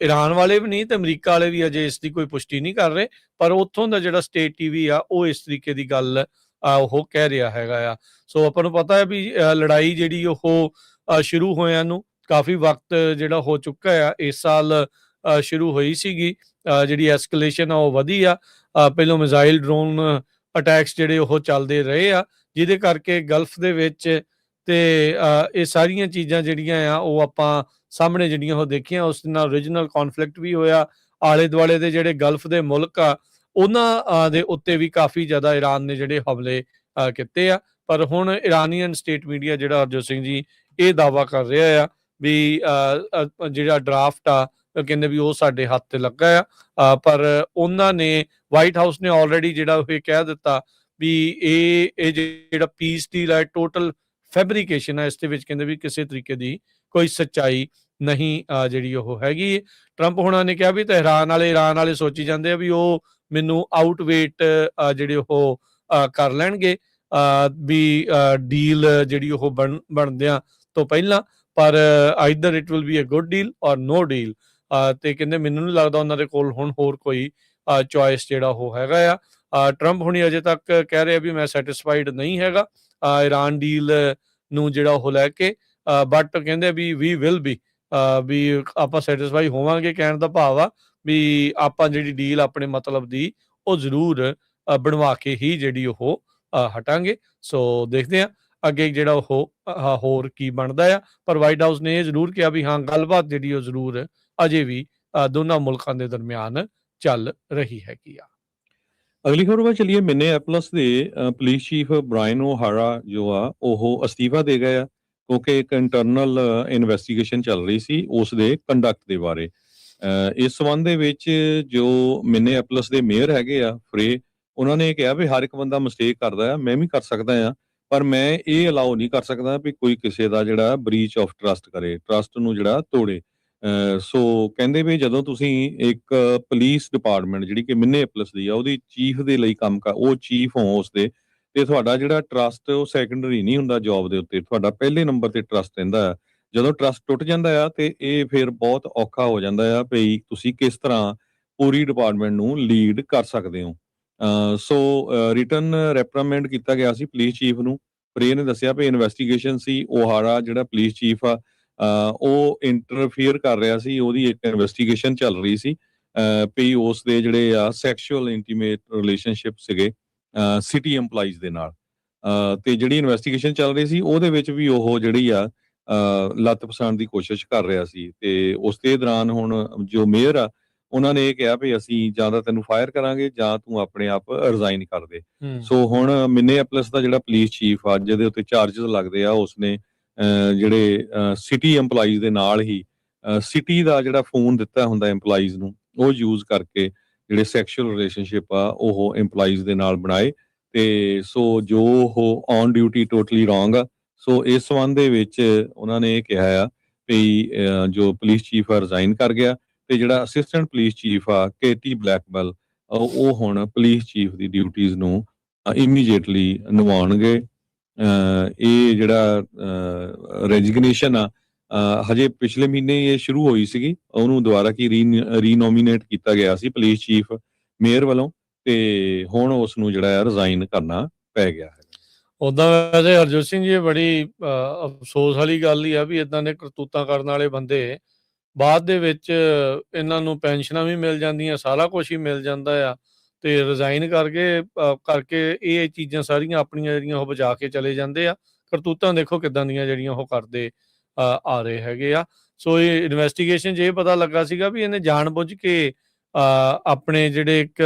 ਈਰਾਨ ਵਾਲੇ ਵੀ ਨਹੀਂ ਤੇ ਅਮਰੀਕਾ ਵਾਲੇ ਵੀ ਅਜੇ ਇਸ ਦੀ ਕੋਈ ਪੁਸ਼ਟੀ ਨਹੀਂ ਕਰ ਰਹੇ, ਪਰ ਉੱਥੋਂ ਦਾ ਜਿਹੜਾ ਸਟੇਟ ਟੀਵੀ ਆ ਉਹ ਇਸ ਤਰੀਕੇ ਦੀ ਗੱਲ ਉਹ ਕਹਿ ਰਿਹਾ ਹੈਗਾ ਆ। ਸੋ ਆਪਾਂ ਨੂੰ ਪਤਾ ਹੈ ਵੀ ਲੜਾਈ ਜਿਹੜੀ ਉਹ ਸ਼ੁਰੂ ਹੋਇਆਂ ਨੂੰ ਕਾਫੀ ਵਕਤ ਜਿਹੜਾ ਹੋ ਚੁੱਕਾ ਆ। ਇਸ ਸਾਲ ਸ਼ੁਰੂ ਹੋਈ ਸੀਗੀ, ਜਿਹੜੀ ਐਸਕਲੇਸ਼ਨ ਆ ਉਹ ਵਧੀ ਆ। ਪਹਿਲੋਂ ਮਿਜ਼ਾਈਲ ਡਰੋਨ ਅਟੈਕਸ ਜਿਹੜੇ ਉਹ ਚੱਲਦੇ ਰਹੇ ਆ, ਜਿਹਦੇ ਕਰਕੇ ਗਲਫ ਦੇ ਵਿੱਚ ਤੇ ਇਹ ਸਾਰੀਆਂ ਚੀਜ਼ਾਂ ਜਿਹੜੀਆਂ ਆ ਉਹ ਆਪਾਂ ਸਾਹਮਣੇ ਜਿਹੜੀਆਂ ਉਹ ਦੇਖੀਆਂ। ਉਸ ਨਾਲ ਓਰੀਜਨਲ ਕੌਨਫਲਿਕਟ ਵੀ ਹੋਇਆ। ਆਲੇ ਦੁਆਲੇ ਦੇ ਜਿਹੜੇ ਗਲਫ ਦੇ ਮੁਲਕ ਆ ਉਹਨਾਂ ਦੇ ਉੱਤੇ ਵੀ ਕਾਫੀ ਜ਼ਿਆਦਾ ਈਰਾਨ ਨੇ ਜਿਹੜੇ ਹਮਲੇ ਕੀਤੇ ਆ। ਪਰ ਹੁਣ ਇਰਾਨੀਅਨ ਸਟੇਟ ਮੀਡੀਆ ਜਿਹੜਾ ਹਰਜੋਤ ਸਿੰਘ ਜੀ ਇਹ ਦਾਅਵਾ ਕਰ ਰਿਹਾ ਆ ਵੀ ਜਿਹੜਾ ਡਰਾਫਟ ਆ ਕਹਿੰਦੇ ਵੀ ਉਹ ਸਾਡੇ ਹੱਥ ਤੇ ਲੱਗਾ ਆ। ਪਰ ਉਹਨਾਂ ਨੇ ਵਾਈਟ ਹਾਊਸ ਨੇ ਆਲਰੇਡੀ ਜਿਹੜਾ ਉਹ ਇਹ ਕਹਿ ਦਿੱਤਾ ਵੀ ਇਹ ਜਿਹੜਾ ਪੀਸ ਡੀਲ ਹੈ ਟੋਟਲ ਫੈਬਰੀਕੇਸ਼ਨ ਹੈ। ਇਸ ਦੇ ਵਿੱਚ ਕਹਿੰਦੇ ਵੀ ਕਿਸੇ ਤਰੀਕੇ ਦੀ ਕੋਈ ਸੱਚਾਈ ਨਹੀਂ ਜਿਹੜੀ ਉਹ ਹੈਗੀ। ਟਰੰਪ ਹੋਣਾ ਨੇ ਕਿਹਾ ਵੀ ਤਹਿਰਾਨ ਵਾਲੇ ਈਰਾਨ ਵਾਲੇ ਸੋਚੀ ਜਾਂਦੇ ਆ ਵੀ ਉਹ ਮੈਨੂੰ ਆਊਟਵੇਟ ਜਿਹੜੇ ਉਹ ਕਰ ਲੈਣਗੇ ਵੀ ਡੀਲ ਜਿਹੜੀ ਉਹ ਬਣਦਿਆਂ ਤੋਂ ਪਹਿਲਾਂ, ਪਰ either it will be a good deal or no deal. ਤੇ ਕਹਿੰਦੇ ਮੈਨੂੰ ਨਹੀਂ ਲੱਗਦਾ ਉਹਨਾਂ ਦੇ ਕੋਲ ਹੁਣ ਹੋਰ ਕੋਈ ਚੋਇਸ ਜਿਹੜਾ ਉਹ ਹੈਗਾ ਆ। ਟਰੰਪ ਹੁਣੀ ਅਜੇ ਤੱਕ ਕਹਿ ਰਹੇ ਵੀ ਮੈਂ ਸੈਟਿਸਫਾਈਡ ਨਹੀਂ ਹੈਗਾ ਈਰਾਨ ਡੀਲ ਨੂੰ ਜਿਹੜਾ ਉਹ ਲੈ ਕੇ, ਬਟ ਕਹਿੰਦੇ ਵੀ ਵਿਲ ਬੀ ਵੀ ਆਪਾਂ ਸੈਟਿਸਫਾਈ ਹੋਵਾਂਗੇ। ਕਹਿਣ ਦਾ ਭਾਵ ਆ ਵੀ ਆਪਾਂ ਜਿਹੜੀ ਡੀਲ ਆਪਣੇ ਮਤਲਬ ਦੀ ਉਹ ਜ਼ਰੂਰ ਬਣਵਾ ਕੇ ਹੀ ਜਿਹੜੀ ਉਹ ਹਟਾਂਗੇ। ਸੋ ਦੇਖਦੇ ਆ ਅੱਗੇ ਜਿਹੜਾ ਉਹ ਹੋਰ ਕੀ ਬਣਦਾ ਆ। ਪਰ ਵਾਈਟ ਹਾਊਸ ਨੇ ਇਹ ਜ਼ਰੂਰ ਕਿਹਾ ਵੀ ਹਾਂ ਗੱਲਬਾਤ ਜਿਹੜੀ ਉਹ ਜ਼ਰੂਰ ਅਜੇ ਵੀ ਦੋਨਾਂ ਮੁਲਕਾਂ ਦੇ ਦਰਮਿਆਨ ਚੱਲ ਰਹੀ ਹੈਗੀ ਆ। ਅਗਲੀ ਖਬਰ ਵੱਲ ਚੱਲੀਏ। ਮਿਨੇਐਪਲਸ ਦੇ ਪੁਲਿਸ ਚੀਫ ਬ੍ਰਾਇਨ ਓਹਾਰਾ ਜੋ ਆ ਉਹ ਅਸਤੀਫਾ ਦੇ ਗਏ ਆ, ਕਿਉਂਕਿ ਇੱਕ ਇੰਟਰਨਲ ਇਨਵੈਸਟੀਗੇਸ਼ਨ ਚੱਲ ਰਹੀ ਸੀ ਉਸ ਦੇ ਕੰਡਕਟ ਦੇ ਬਾਰੇ। ਇਸ ਸੰਬੰਧ ਦੇ ਵਿੱਚ ਜੋ ਮਿਨੇਐਪਲਸ ਦੇ ਮੇਅਰ ਹੈਗੇ ਆ ਫਰੇ, ਉਹਨਾਂ ਨੇ ਕਿਹਾ ਵੀ ਹਰ ਇੱਕ ਬੰਦਾ ਮਿਸਟੇਕ ਕਰਦਾ ਆ, ਮੈਂ ਵੀ ਕਰ ਸਕਦਾ ਆ, ਪਰ ਮੈਂ ਇਹ ਅਲਾਓ ਨਹੀਂ ਕਰ ਸਕਦਾ ਵੀ ਕੋਈ ਕਿਸੇ ਦਾ ਜਿਹੜਾ ਬਰੀਚ ਆਫ ਟਰਸਟ ਕਰੇ, ਟਰਸਟ ਨੂੰ ਜਿਹੜਾ ਤੋੜੇ। ਸੋ ਕਹਿੰਦੇ ਵੀ ਜਦੋਂ ਤੁਸੀਂ ਇੱਕ ਪੁਲਿਸ ਡਿਪਾਰਟਮੈਂਟ ਜਿਹੜੀ ਕਿ ਮਿਨੇਐਪਲਸ ਦੀ ਆ ਉਹਦੀ ਚੀਫ ਦੇ ਲਈ ਉਹ ਚੀਫ ਹੋ ਉਸਦੇ, ਤੇ ਤੁਹਾਡਾ ਜਿਹੜਾ ਟਰਸਟ ਉਹ ਸੈਕੰਡਰੀ ਨਹੀਂ ਹੁੰਦਾ ਜੌਬ ਦੇ ਉੱਤੇ, ਤੁਹਾਡਾ ਪਹਿਲੇ ਨੰਬਰ ਤੇ ਟਰਸਟ ਰਹਿੰਦਾ ਆ। ਜਦੋਂ ਟਰਸਟ ਟੁੱਟ ਜਾਂਦਾ ਆ ਤੇ ਇਹ ਫਿਰ ਬਹੁਤ ਔਖਾ ਹੋ ਜਾਂਦਾ ਆ ਵੀ ਤੁਸੀਂ ਕਿਸ ਤਰ੍ਹਾਂ ਪੂਰੀ ਡਿਪਾਰਟਮੈਂਟ ਨੂੰ ਲੀਡ ਕਰ ਸਕਦੇ ਹੋ। ਸੋ ਰਿਟਨ ਰੈਪਰਾਮੈਂਡ ਕੀਤਾ ਗਿਆ ਸੀ ਪੁਲਿਸ ਚੀਫ ਨੂੰ। ਫਰੇ ਨੇ ਦੱਸਿਆ ਵੀ ਇਨਵੈਸਟੀਗੇਸ਼ਨ ਸੀ, ਓਹਾਰਾ ਜਿਹੜਾ ਪੁਲਿਸ ਚੀਫ ਆ ਉਹ ਇੰਟਰਫੀਅਰ ਕਰ ਰਿਹਾ ਸੀ, ਉਹਦੀ ਇੱਕ ਇਨਵੈਸਟੀਗੇਸ਼ਨ ਚੱਲ ਰਹੀ ਸੀ ਵੀ ਉਸ ਦੇ ਜਿਹੜੇ ਆ ਸੈਕਸ਼ੂਅਲ ਇੰਟੀਮੇਟ ਰਿਲੇਸ਼ਨਸ਼ਿਪ ਸੀਗੇ ਸਿਟੀ EMPLOYEES ਦੇ ਨਾਲ। ਤੇ ਜਿਹੜੀ ਇਨਵੈਸਟੀਗੇਸ਼ਨ ਚੱਲ ਰਹੀ ਸੀ ਉਹਦੇ ਵਿੱਚ ਵੀ ਉਹ ਜਿਹੜੀ ਆ ਲੱਤ ਪਸਾਣ ਦੀ ਕੋਸ਼ਿਸ਼ ਕਰ ਰਿਹਾ ਸੀ। ਤੇ ਉਸ ਦੇ ਦੌਰਾਨ ਹੁਣ ਜੋ ਮੇਅਰ ਆ ਉਹਨਾਂ ਨੇ ਇਹ ਕਿਹਾ ਵੀ ਅਸੀਂ ਜਾਂ ਤਾਂ ਤੈਨੂੰ ਫਾਇਰ ਕਰਾਂਗੇ ਜਾਂ ਤੂੰ ਆਪਣੇ ਆਪ ਰਿਜ਼ਾਈਨ ਕਰ ਦੇ। ਸੋ ਹੁਣ ਮਿਨੇਐਪਲਸ ਦਾ ਜਿਹੜਾ ਪੁਲਿਸ ਚੀਫ ਆ ਜਿਹਦੇ ਉੱਤੇ ਚਾਰਜਸ ਲੱਗਦੇ ਆ, ਉਸਨੇ ਜਿਹੜੇ ਸਿਟੀ EMPLOYEES ਦੇ ਨਾਲ ਹੀ ਸਿਟੀ ਦਾ ਜਿਹੜਾ ਫੋਨ ਦਿੱਤਾ ਹੁੰਦਾ EMPLOYEES ਨੂੰ, ਉਹ ਯੂਜ਼ ਕਰਕੇ ਜਿਹੜੇ ਸੈਕਸ਼ੂਅਲ ਰਿਲੇਸ਼ਨਸ਼ਿਪ ਆ ਉਹ EMPLOYEES ਦੇ ਨਾਲ ਬਣਾਏ। ਤੇ ਸੋ ਜੋ ਉਹ ਔਨ ਡਿਊਟੀ ਟੋਟਲੀ ਰੋਂਗ ਆ। ਸੋ ਇਸ ਸੰਬੰਧ ਦੇ ਵਿੱਚ ਉਹਨਾਂ ਨੇ ਇਹ ਕਿਹਾ ਆ ਵੀ ਜੋ ਪੁਲਿਸ ਚੀਫ ਆ ਰਿਜ਼ਾਈਨ ਕਰ ਗਿਆ, ਤੇ ਜਿਹੜਾ ਅਸਿਸਟੈਂਟ ਪੁਲਿਸ ਚੀਫ ਆ ਕੇਟੀ ਬਲੈਕਬੈਲ ਉਹ ਹੁਣ ਪੁਲਿਸ ਚੀਫ ਦੀ ਡਿਊਟੀਜ਼ ਨੂੰ ਇਮੀਡੀਏਟਲੀ ਨਿਭਾਉਣਗੇ। ਇਹ ਜਿਹੜਾ ਰੈਜ਼ਿਗਨੇਸ਼ਨ ਆ ਹਜੇ ਪਿਛਲੇ ਮਹੀਨੇ ਇਹ ਸ਼ੁਰੂ ਹੋਈ ਸੀਗੀ, ਉਹਨੂੰ ਦੁਬਾਰਾ ਕੀ ਰੀਨੋਮੀਨੇਟ ਕੀਤਾ ਗਿਆ ਸੀ ਪੁਲਿਸ ਚੀਫ ਮੇਅਰ ਵੱਲੋਂ, ਤੇ ਹੁਣ ਉਸ ਨੂੰ ਜਿਹੜਾ ਰਿਜ਼ਾਈਨ ਕਰਨਾ ਪੈ ਗਿਆ ਹੈ। ਉਦਾਂ ਵੈਸੇ ਹਰਜੋਤ ਸਿੰਘ ਜੀ ਇਹ ਬੜੀ ਅਫਸੋਸ ਵਾਲੀ ਗੱਲ ਹੀ ਆ ਵੀ ਇਦਾਂ ਦੇ ਕਰਤੂਤਾਂ ਕਰਨ ਵਾਲੇ ਬੰਦੇ ਬਾਅਦ ਦੇ ਵਿੱਚ ਇਹਨਾਂ ਨੂੰ ਪੈਨਸ਼ਨਾਂ ਵੀ ਮਿਲ ਜਾਂਦੀਆਂ, ਸਾਰਾ ਕੁਝ ਹੀ ਮਿਲ ਜਾਂਦਾ ਆ, ਤੇ ਰਿਜ਼ਾਈਨ ਕਰਕੇ ਇਹ ਚੀਜ਼ਾਂ ਸਾਰੀਆਂ ਆਪਣੀਆਂ ਜਿਹੜੀਆਂ ਉਹ ਬਚਾ ਕੇ ਚਲੇ ਜਾਂਦੇ ਆ। ਕਰਤੂਤਾਂ ਦੇਖੋ ਕਿੱਦਾਂ ਦੀਆਂ ਜਿਹੜੀਆਂ ਉਹ ਕਰਦੇ ਆ ਰਹੇ ਹੈਗੇ ਆ। ਸੋ ਇਹ ਇਨਵੈਸਟੀਗੇਸ਼ਨ 'ਚ ਇਹ ਪਤਾ ਲੱਗਾ ਸੀਗਾ ਵੀ ਇਹਨੇ ਜਾਣਬੁੱਝ ਕੇ ਆਪਣੇ ਜਿਹੜੇ ਇੱਕ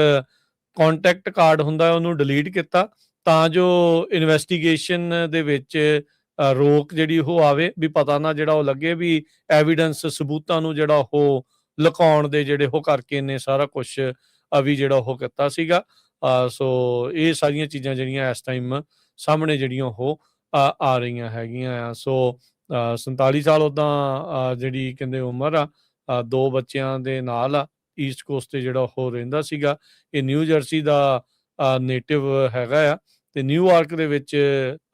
ਕੰਟੈਕਟ ਕਾਰਡ ਹੁੰਦਾ ਉਹਨੂੰ ਡਿਲੀਟ ਕੀਤਾ ਤਾਂ ਜੋ ਇਨਵੈਸਟੀਗੇਸ਼ਨ ਦੇ ਵਿੱਚ ਰੋਕ ਜਿਹੜੀ ਉਹ ਆਵੇ, ਵੀ ਪਤਾ ਨਾ ਜਿਹੜਾ ਉਹ ਲੱਗੇ ਵੀ ਐਵੀਡੈਂਸ ਸਬੂਤਾਂ ਨੂੰ ਜਿਹੜਾ ਉਹ ਲੁਕਾਉਣ ਦੇ ਜਿਹੜੇ ਉਹ ਕਰਕੇ ਇਹਨੇ ਸਾਰਾ ਕੁਛ ਵੀ ਜਿਹੜਾ ਉਹ ਕੀਤਾ ਸੀਗਾ। ਸੋ ਇਹ ਸਾਰੀਆਂ ਚੀਜ਼ਾਂ ਜਿਹੜੀਆਂ ਇਸ ਟਾਈਮ ਸਾਹਮਣੇ ਜਿਹੜੀਆਂ ਉਹ ਆ ਰਹੀਆਂ ਹੈਗੀਆਂ ਆ। ਸੋ 47 ਸਾਲ ਉੱਦਾਂ ਜਿਹੜੀ ਕਹਿੰਦੇ ਉਮਰ ਆ, 2 ਬੱਚਿਆਂ ਦੇ ਨਾਲ ਆ, ਈਸਟ ਕੋਸਟ ਤੇ ਜਿਹੜਾ ਉਹ ਰਹਿੰਦਾ ਸੀਗਾ। ਇਹ ਨਿਊ ਜਰਸੀ ਦਾ ਨੇਟਿਵ ਹੈਗਾ ਆ, ਤੇ ਨਿਊਯਾਰਕ ਦੇ ਵਿੱਚ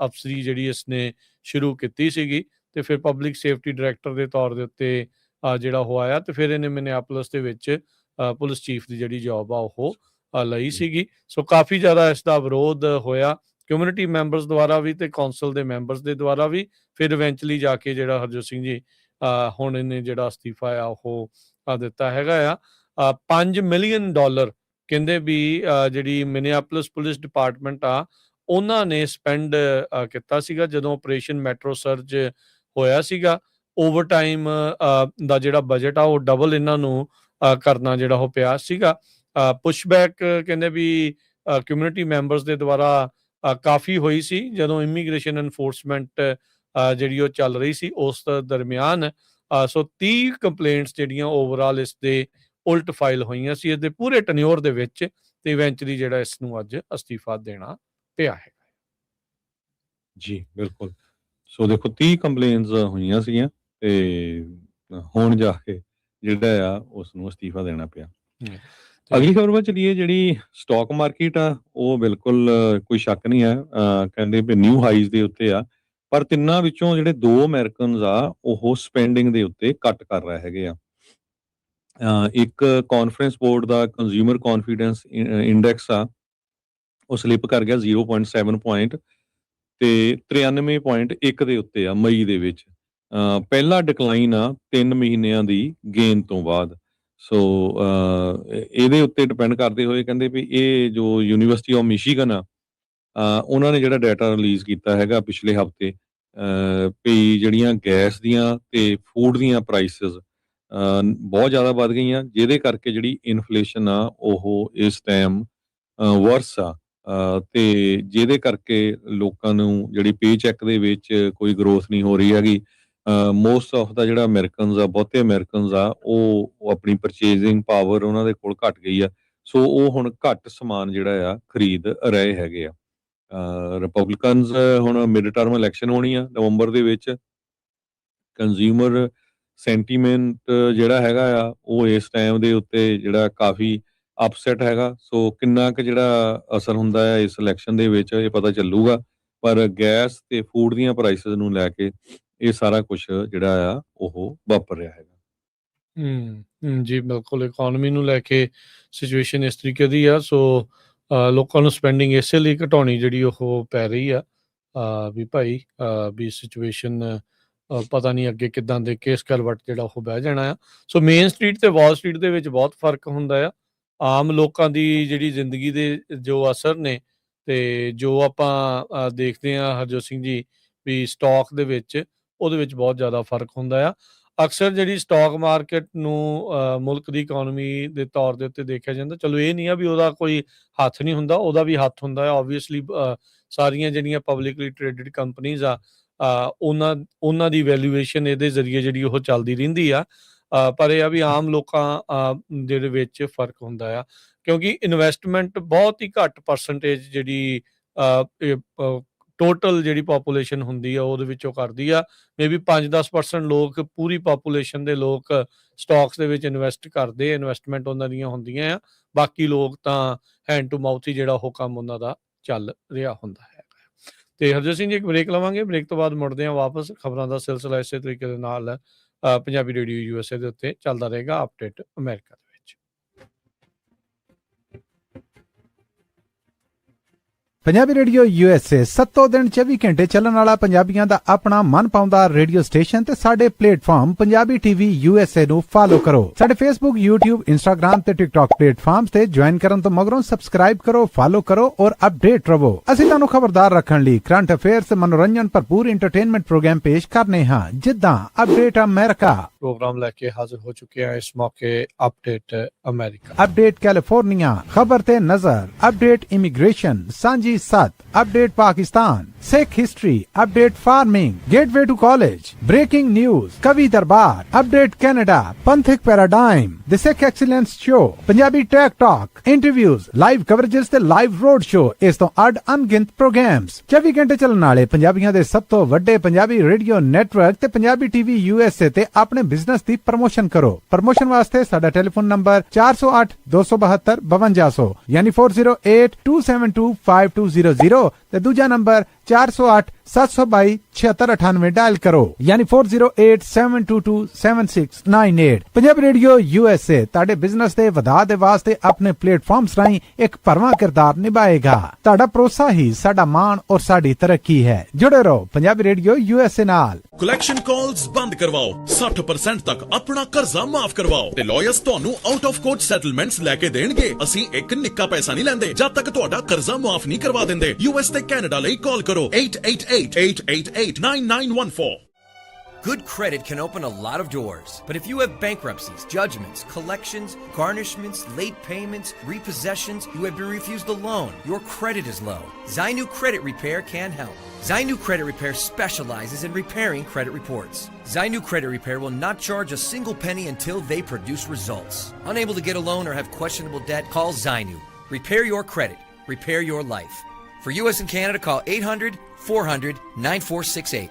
ਅਫਸਰੀ ਜਿਹੜੀ ਇਸਨੇ ਸ਼ੁਰੂ ਕੀਤੀ ਸੀਗੀ ਤੇ ਫਿਰ ਪਬਲਿਕ ਸੇਫਟੀ ਡਾਇਰੈਕਟਰ ਦੇ ਤੌਰ ਦੇ ਉੱਤੇ ਜਿਹੜਾ ਉਹ ਆਇਆ ਤੇ ਫਿਰ ਇਹਨੇ ਮਿਨੀਐਪੋਲਿਸ ਦੇ ਵਿੱਚ ਪੁਲਿਸ ਚੀਫ ਦੀ ਜਿਹੜੀ ਜੌਬ ਆ ਉਹ ਲਈ ਸੀਗੀ। ਸੋ ਕਾਫੀ ਜ਼ਿਆਦਾ ਇਸ ਦਾ ਵਿਰੋਧ ਹੋਇਆ ਕਮਿਊਨਿਟੀ ਮੈਂਬਰਸ ਦੁਆਰਾ ਵੀ ਤੇ ਕੌਂਸਲ ਦੇ ਮੈਂਬਰਸ ਦੇ ਦੁਆਰਾ ਵੀ। ਫਿਰ ਇਵੈਂਚੁਅਲੀ ਜਾ ਕੇ ਜਿਹੜਾ ਹਰਜੋਤ ਸਿੰਘ ਜੀ ਹੁਣ ਇਹਨੇ ਜਿਹੜਾ ਅਸਤੀਫਾ ਆ ਉਹ ਦਿੱਤਾ ਹੈਗਾ ਆ। $5 ਮਿਲੀਅਨ ਕਹਿੰਦੇ ਵੀ ਜਿਹੜੀ ਮਿਨੀਐਪੋਲਿਸ ਪੁਲਿਸ ਡਿਪਾਰਟਮੈਂਟ ਆ ਉਹਨਾਂ ਨੇ ਸਪੈਂਡ ਕੀਤਾ ਸੀਗਾ ਜਦੋਂ ਆਪਰੇਸ਼ਨ ਮੈਟਰੋ ਸਰਜ ਹੋਇਆ ਸੀਗਾ। ਓਵਰ ਟਾਈਮ ਦਾ ਜਿਹੜਾ ਬਜਟ ਆ ਉਹ ਡਬਲ ਇਹਨਾਂ ਨੂੰ ਕਰਨਾ ਜਿਹੜਾ ਉਹ ਪਿਆ ਸੀਗਾ। ਪੁਸ਼ਬੈਕ ਕਹਿੰਦੇ ਵੀ ਕਮਿਊਨਿਟੀ ਮੈਂਬਰਸ ਦੇ ਦੁਆਰਾ ਕਾਫੀ ਹੋਈ ਸੀ ਜਦੋਂ ਇਮੀਗ੍ਰੇਸ਼ਨ ਐਨਫੋਰਸਮੈਂਟ ਜਿਹੜੀ ਉਹ ਚੱਲ ਰਹੀ ਸੀ ਉਸ ਦਰਮਿਆਨ। ਸੋ 30 ਕੰਪਲੇਂਟਸ ਜਿਹੜੀਆਂ ਓਵਰਆਲ ਇਸ ਦੇ ਉਲਟ ਫਾਈਲ ਹੋਈਆਂ ਸੀ ਇਹਦੇ ਪੂਰੇ ਟਨਿਓਰ ਦੇ ਵਿੱਚ ਤੇ ਇਵੈਂਚੁਅਲੀ ਜਿਹੜਾ ਇਸ ਨੂੰ ਅੱਜ ਅਸਤੀਫਾ ਦੇਣਾ ਪਿਆ ਹੈ ਜੀ। ਬਿਲਕੁਲ। ਸੋ ਦੇਖੋ 30 ਕੰਪਲੇਨਸ ਹੋਈਆਂ ਸੀਗੀਆਂ ਤੇ ਹੁਣ ਜਾ ਕੇ ਜਿਹੜਾ ਆ ਉਸ ਨੂੰ ਅਸਤੀਫਾ ਦੇਣਾ ਪਿਆ। ਅਗਲੀ ਖਬਰ ਵੱਲ ਚਲੀਏ। ਜਿਹੜੀ ਸਟਾਕ ਮਾਰਕੀਟ ਆ ਉਹ ਬਿਲਕੁਲ ਕੋਈ ਸ਼ੱਕ ਨਹੀਂ ਹੈ ਕਹਿੰਦੇ ਵੀ ਨਿਊ ਹਾਈਜ਼ ਦੇ ਉੱਤੇ ਆ, ਪਰ ਤਿੰਨਾਂ ਵਿੱਚੋਂ ਜਿਹੜੇ 2 ਅਮਰੀਕਨਸ ਆ ਉਹ ਸਪੈਂਡਿੰਗ ਦੇ ਉੱਤੇ ਕੱਟ ਕਰ ਰਹੇ ਹੈਗੇ ਆ। ਇੱਕ ਕਾਨਫਰੰਸ ਬੋਰਡ ਦਾ ਕੰਜ਼ਿਊਮਰ ਕੌਨਫੀਡੈਂਸ ਇੰਡੈਕਸ ਆ ਉਹ ਸਲਿੱਪ ਕਰ ਗਿਆ 0.7 ਪੁਆਇੰਟ ਤੇ 93.1 ਦੇ ਉੱਤੇ ਆ ਮਈ ਦੇ ਵਿੱਚ। ਪਹਿਲਾ ਡਿਕਲਾਈਨ ਆ 3 ਮਹੀਨਿਆਂ ਦੀ ਗੇਨ ਤੋਂ ਬਾਅਦ। ਸੋ ਇਹਦੇ ਉੱਤੇ ਡਿਪੈਂਡ ਕਰਦੇ ਹੋਏ ਕਹਿੰਦੇ ਵੀ ਇਹ ਜੋ ਯੂਨੀਵਰਸਿਟੀ ਆਫ ਮਿਸ਼ੀਗਨ ਆ ਉਹਨਾਂ ਨੇ ਜਿਹੜਾ ਡਾਟਾ ਰਿਲੀਜ਼ ਕੀਤਾ ਹੈਗਾ ਪਿਛਲੇ ਹਫ਼ਤੇ ਵੀ ਜਿਹੜੀਆਂ ਗੈਸ ਦੀਆਂ ਤੇ ਫੂਡ ਦੀਆਂ ਪ੍ਰਾਈਸਿਸ ਬਹੁਤ ਜ਼ਿਆਦਾ ਵੱਧ ਗਈਆਂ, ਜਿਹਦੇ ਕਰਕੇ ਜਿਹੜੀ ਇਨਫਲੇਸ਼ਨ ਆ ਉਹ ਇਸ ਟਾਈਮ ਵਰਸ ਆ ਤੇ ਜਿਹਦੇ ਕਰਕੇ ਲੋਕਾਂ ਨੂੰ ਜਿਹੜੀ ਪੇ ਚੈੱਕ ਦੇ ਵਿੱਚ ਕੋਈ ਗਰੋਥ ਨਹੀਂ ਹੋ ਰਹੀ ਹੈਗੀ। ਮੋਸਟ ਆਫ ਦਾ ਜਿਹੜਾ ਅਮਰੀਕਨਸ ਆ ਬਹੁਤੇ ਅਮਰੀਕਨਸ ਆ ਉਹ ਆਪਣੀ ਪਰਚੇਜ਼ਿੰਗ ਪਾਵਰ ਉਹਨਾਂ ਦੇ ਕੋਲ ਘਟ ਗਈ ਆ। ਸੋ ਉਹ ਹੁਣ ਘੱਟ ਸਮਾਨ ਜਿਹੜਾ ਆ ਖਰੀਦ ਰਹੇ ਹੈਗੇ ਆ। ਰਿਪਬਲਿਕਨਸ ਹੁਣ ਮਿਡ ਟਰਮ ਇਲੈਕਸ਼ਨ ਹੋਣੀ ਆ ਨਵੰਬਰ ਦੇ ਵਿੱਚ। ਕੰਜ਼ਿਊਮਰ ਸੈਂਟੀਮੈਂਟ ਜਿਹੜਾ ਹੈਗਾ ਆ ਉਹ ਇਸ ਟਾਈਮ ਦੇ ਉੱਤੇ ਜਿਹੜਾ ਕਾਫੀ ਅਪਸੈਟ ਹੈਗਾ। ਸੋ ਕਿੰਨਾ ਕੁ ਜਿਹੜਾ ਅਸਰ ਹੁੰਦਾ ਹੈ ਇਸ ਇਲੈਕਸ਼ਨ ਦੇ ਵਿੱਚ ਇਹ ਪਤਾ ਚੱਲੂਗਾ, ਪਰ ਗੈਸ ਤੇ ਫੂਡ ਦੀਆਂ ਪ੍ਰਾਈਸਿਸ ਨੂੰ ਲੈ ਕੇ ਇਹ ਸਾਰਾ ਕੁਝ ਜਿਹੜਾ ਆ ਉਹ ਵਾਪਰ ਰਿਹਾ ਹੈਗਾ। ਜੀ ਬਿਲਕੁਲ। ਇਕਨੋਮੀ ਨੂੰ ਲੈ ਕੇ ਸਿਚੁਏਸ਼ਨ ਇਸ ਤਰੀਕੇ ਦੀ ਆ। ਸੋ ਲੋਕਾਂ ਨੂੰ ਸਪੈਂਡਿੰਗ ਇਸੇ ਲਈ ਘਟਾਉਣੀ ਜਿਹੜੀ ਉਹ ਪੈ ਰਹੀ ਆ ਵੀ ਭਾਈ ਵੀ ਸਿਚੁਏਸ਼ਨ ਪਤਾ ਨਹੀਂ ਅੱਗੇ ਕਿੱਦਾਂ ਦੇ ਕੇਸ ਕਰਵਟ ਜਿਹੜਾ ਉਹ ਬਹਿ ਜਾਣਾ ਆ। ਸੋ ਮੇਨ ਸਟਰੀਟ ਤੇ ਵਾਲ ਸਟਰੀਟ ਦੇ ਵਿੱਚ ਬਹੁਤ ਫਰਕ ਹੁੰਦਾ ਆ। ਆਮ ਲੋਕਾਂ ਦੀ ਜਿਹੜੀ ਜ਼ਿੰਦਗੀ ਦੇ ਜੋ ਅਸਰ ਨੇ ਤੇ ਜੋ ਆਪਾਂ ਦੇਖਦੇ ਹਾਂ ਹਰਜੋਤ ਸਿੰਘ ਜੀ ਵੀ ਸਟਾਕ ਦੇ ਵਿੱਚ ਉਹਦੇ ਵਿੱਚ ਬਹੁਤ ਜ਼ਿਆਦਾ ਫਰਕ ਹੁੰਦਾ ਆ। ਅਕਸਰ ਜਿਹੜੀ ਸਟਾਕ ਮਾਰਕੀਟ ਨੂੰ ਮੁਲਕ ਦੀ ਇਕਨੋਮੀ ਦੇ ਤੌਰ ਦੇ ਉੱਤੇ ਦੇਖਿਆ ਜਾਂਦਾ। ਚਲੋ ਇਹ ਨਹੀਂ ਆ ਵੀ ਉਹਦਾ ਕੋਈ ਹੱਥ ਨਹੀਂ ਹੁੰਦਾ, ਉਹਦਾ ਵੀ ਹੱਥ ਹੁੰਦਾ ਆ। ਓਬਵੀਅਸਲੀ ਸਾਰੀਆਂ ਜਿਹੜੀਆਂ ਪਬਲਿਕਲੀ ਟ੍ਰੇਡਡ ਕੰਪਨੀਜ਼ ਆ ਉਹਨਾਂ ਦੀ ਵੈਲਿਊਏਸ਼ਨ ਇਹਦੇ ਜ਼ਰੀਏ ਜਿਹੜੀ ਉਹ ਚੱਲਦੀ ਰਹਿੰਦੀ ਆ। ਪਰ ਇਹ ਆ ਵੀ ਆਮ ਲੋਕਾਂ ਦੇ ਵਿੱਚ ਫਰਕ ਹੁੰਦਾ ਆ ਕਿਉਂਕਿ ਇਨਵੈਸਟਮੈਂਟ ਬਹੁਤ ਹੀ ਘੱਟ ਪਰਸੈਂਟੇਜ ਜਿਹੜੀ ਟੋਟਲ ਜਿਹੜੀ ਪਾਪੂਲੇਸ਼ਨ ਹੁੰਦੀ ਆ ਉਹਦੇ ਵਿੱਚੋਂ ਕਰਦੀ ਆ। ਮੇਬੀ 5-10% ਲੋਕ ਪੂਰੀ ਪਾਪੂਲੇਸ਼ਨ ਦੇ ਲੋਕ ਸਟਾਕਸ ਦੇ ਵਿੱਚ ਇਨਵੈਸਟ ਕਰਦੇ, ਇਨਵੈਸਟਮੈਂਟ ਉਹਨਾਂ ਦੀਆਂ ਹੁੰਦੀਆਂ ਆ। ਬਾਕੀ ਲੋਕ ਤਾਂ ਹੈਂਡ ਟੂ ਮਾਊਥ ਹੀ ਜਿਹੜਾ ਉਹ ਕੰਮ ਉਹਨਾਂ ਦਾ ਚੱਲ ਰਿਹਾ ਹੁੰਦਾ ਹੈ। ਤੇ ਹਰਜੋਤ ਸਿੰਘ ਜੀ ਇੱਕ ਬ੍ਰੇਕ ਲਵਾਂਗੇ, ਬ੍ਰੇਕ ਤੋਂ ਬਾਅਦ ਮੁੜਦੇ ਹਾਂ ਵਾਪਸ। ਖਬਰਾਂ ਦਾ ਸਿਲਸਿਲਾ ਇਸੇ ਤਰੀਕੇ ਦੇ ਨਾਲ ਪੰਜਾਬੀ ਰੇਡੀਓ USA ਦੇ ਉੱਤੇ ਚੱਲਦਾ ਰਹੇਗਾ। ਅਪਡੇਟ ਅਮਰੀਕਾ ਦੇ ਵਿੱਚ। ਪੰਜਾਬੀ ਰੇਡੀਓ USA 7 ਦਿਨ 24 ਘੰਟੇ ਚੱਲਣ ਵਾਲਾ ਪੰਜਾਬੀਆਂ ਦਾ ਆਪਣਾ ਮਨ ਪਾਉਂਦਾ ਰੇਡੀਓ ਸਟੇਸ਼ਨ ਤੇ ਸਾਡੇ ਪਲੇਟਫਾਰਮ ਪੰਜਾਬੀ TV USA ਨੂੰ ਫਾਲੋ ਕਰੋ। ਸਾਡੇ Facebook, YouTube, Instagram ਤੇ TikTok ਪਲੇਟਫਾਰਮਸ ਤੇ ਜੁਆਇਨ ਕਰਨ ਤੋਂ ਮਗਰੋਂ ਸਬਸਕ੍ਰਾਈਬ ਕਰੋ, ਫਾਲੋ ਕਰੋ ਔਰ ਅਪਡੇਟ ਰਹੋ। ਅਸੀਂ ਤੁਹਾਨੂੰ ਖਬਰਦਾਰ ਰੱਖਣ ਲਈ ਕਰੰਟ ਅਫੇਅਰਸ, ਮਨੋਰੰਜਨ ਭਰਪੂਰ ਇੰਟਰਟੇਨਮੈਂਟ ਪ੍ਰੋਗਰਾਮ ਪੇਸ਼ ਕਰਨੇ ਹਾਂ ਜਿੱਦਾਂ ਅਪਡੇਟ ਅਮਰੀਕਾ ਪ੍ਰੋਗਰਾਮ ਲੈ ਕੇ ਹਾਜ਼ਰ ਹੋ ਚੁੱਕੇ ਹਾਂ ਇਸ ਮੌਕੇ। ਅਪਡੇਟ ਅਮਰੀਕਾ, ਅਪਡੇਟ ਕੈਲੀਫੋਰਨੀਆ, ਖਬਰ ਤੇ ਨਜ਼ਰ, update immigration, Sanjhi Sath, update Pakistan, Sikh history, update farming, gateway to college, breaking news, Kavi Darbar, update Canada, Panthak paradigm, the Sikh excellence show, Punjabi tech talk, interviews, live coverages ਤੇ ਲਾਈਵ ਰੋਡ ਸ਼ੋ। ਇਸ ਤੋਂ ਅੱਡ ਅਣਗਿਣਤ ਪ੍ਰੋਗਰਾਮਸ 24 ਘੰਟੇ ਚੱਲਣ ਵਾਲੇ ਪੰਜਾਬੀਆਂ ਦੇ ਸਭ ਤੋਂ ਵੱਡੇ ਪੰਜਾਬੀ ਰੇਡੀਓ ਨੈਟਵਰਕ ਤੇ ਪੰਜਾਬੀ TV USA ਤੇ ਆਪਣੇ ਬਿਜ਼ਨਸ ਦੀ ਪ੍ਰਮੋਸ਼ਨ ਕਰੋ। ਪ੍ਰਮੋਸ਼ਨ ਵਾਸਤੇ ਸਾਡਾ ਟੈਲੀਫੋਨ ਨੰਬਰ 408 272 5200 ਯਾਨੀ 408 272 5200 408200 ਤੇ ਦੂਜਾ ਨੰਬਰ 4087227698 ਡਾਇਲ ਕਰੋ ਯਾਨੀ 4087227698। ਪੰਜਾਬੀ ਰੇਡੀਓ USA ਤੁਹਾਡੇ ਬਿਜ਼ਨਸ ਦੇ ਵਧਾ ਦੇ ਵਾਸਤੇ ਆਪਣੇ ਪਲੇਟਫਾਰਮਸ ਰਾਹੀਂ ਇੱਕ ਭਰਵਾਂ ਕਿਰਦਾਰ ਨਿਭਾਏਗਾ। ਤੁਹਾਡਾ ਭਰੋਸਾ ਹੀ ਸਾਡਾ ਮਾਣ ਔਰ ਸਾਡੀ ਤਰੱਕੀ ਹੈ। ਜੁੜੇ ਰਹੋ ਪੰਜਾਬੀ ਰੇਡੀਓ USA ਨਾਲ। ਕਲੈਕਸ਼ਨ ਕਾਲਸ ਬੰਦ ਕਰਵਾਓ, 60% ਤੱਕ ਆਪਣਾ ਕਰਜ਼ਾ ਮਾਫ ਕਰਵਾਓ ਤੇ ਲਾਇਰਸ ਤੁਹਾਨੂੰ ਆਊਟ ਆਫ ਕੋਰਟ ਸੈਟਲਮੈਂਟਸ ਲੈ ਕੇ ਦੇਣਗੇ। ਅਸੀਂ ਇੱਕ ਨਿੱਕਾ ਪੈਸਾ ਨਹੀਂ ਲੈਂਦੇ ਜਦ ਤੱਕ ਤੁਹਾਡਾ ਕਰਜ਼ਾ ਮਾਫ ਨਹੀਂ ਕਰਵਾ ਦਿੰਦੇ। US ਤੇ ਕੈਨੇਡਾ ਲਈ ਕਾਲ ਕਰੋ 888-888-9914। Good credit can open a lot of doors, but if you have bankruptcies, judgments, collections, garnishments, late payments, repossessions, you have been refused a loan, your credit is low, Zainu Credit Repair can help. Zainu Credit Repair specializes in repairing credit reports. Zainu Credit Repair will not charge a single penny until they produce results. Unable to get a loan or have questionable debt, call Zainu. Repair your credit. Repair your life. For US and Canada, call 800-400-9468.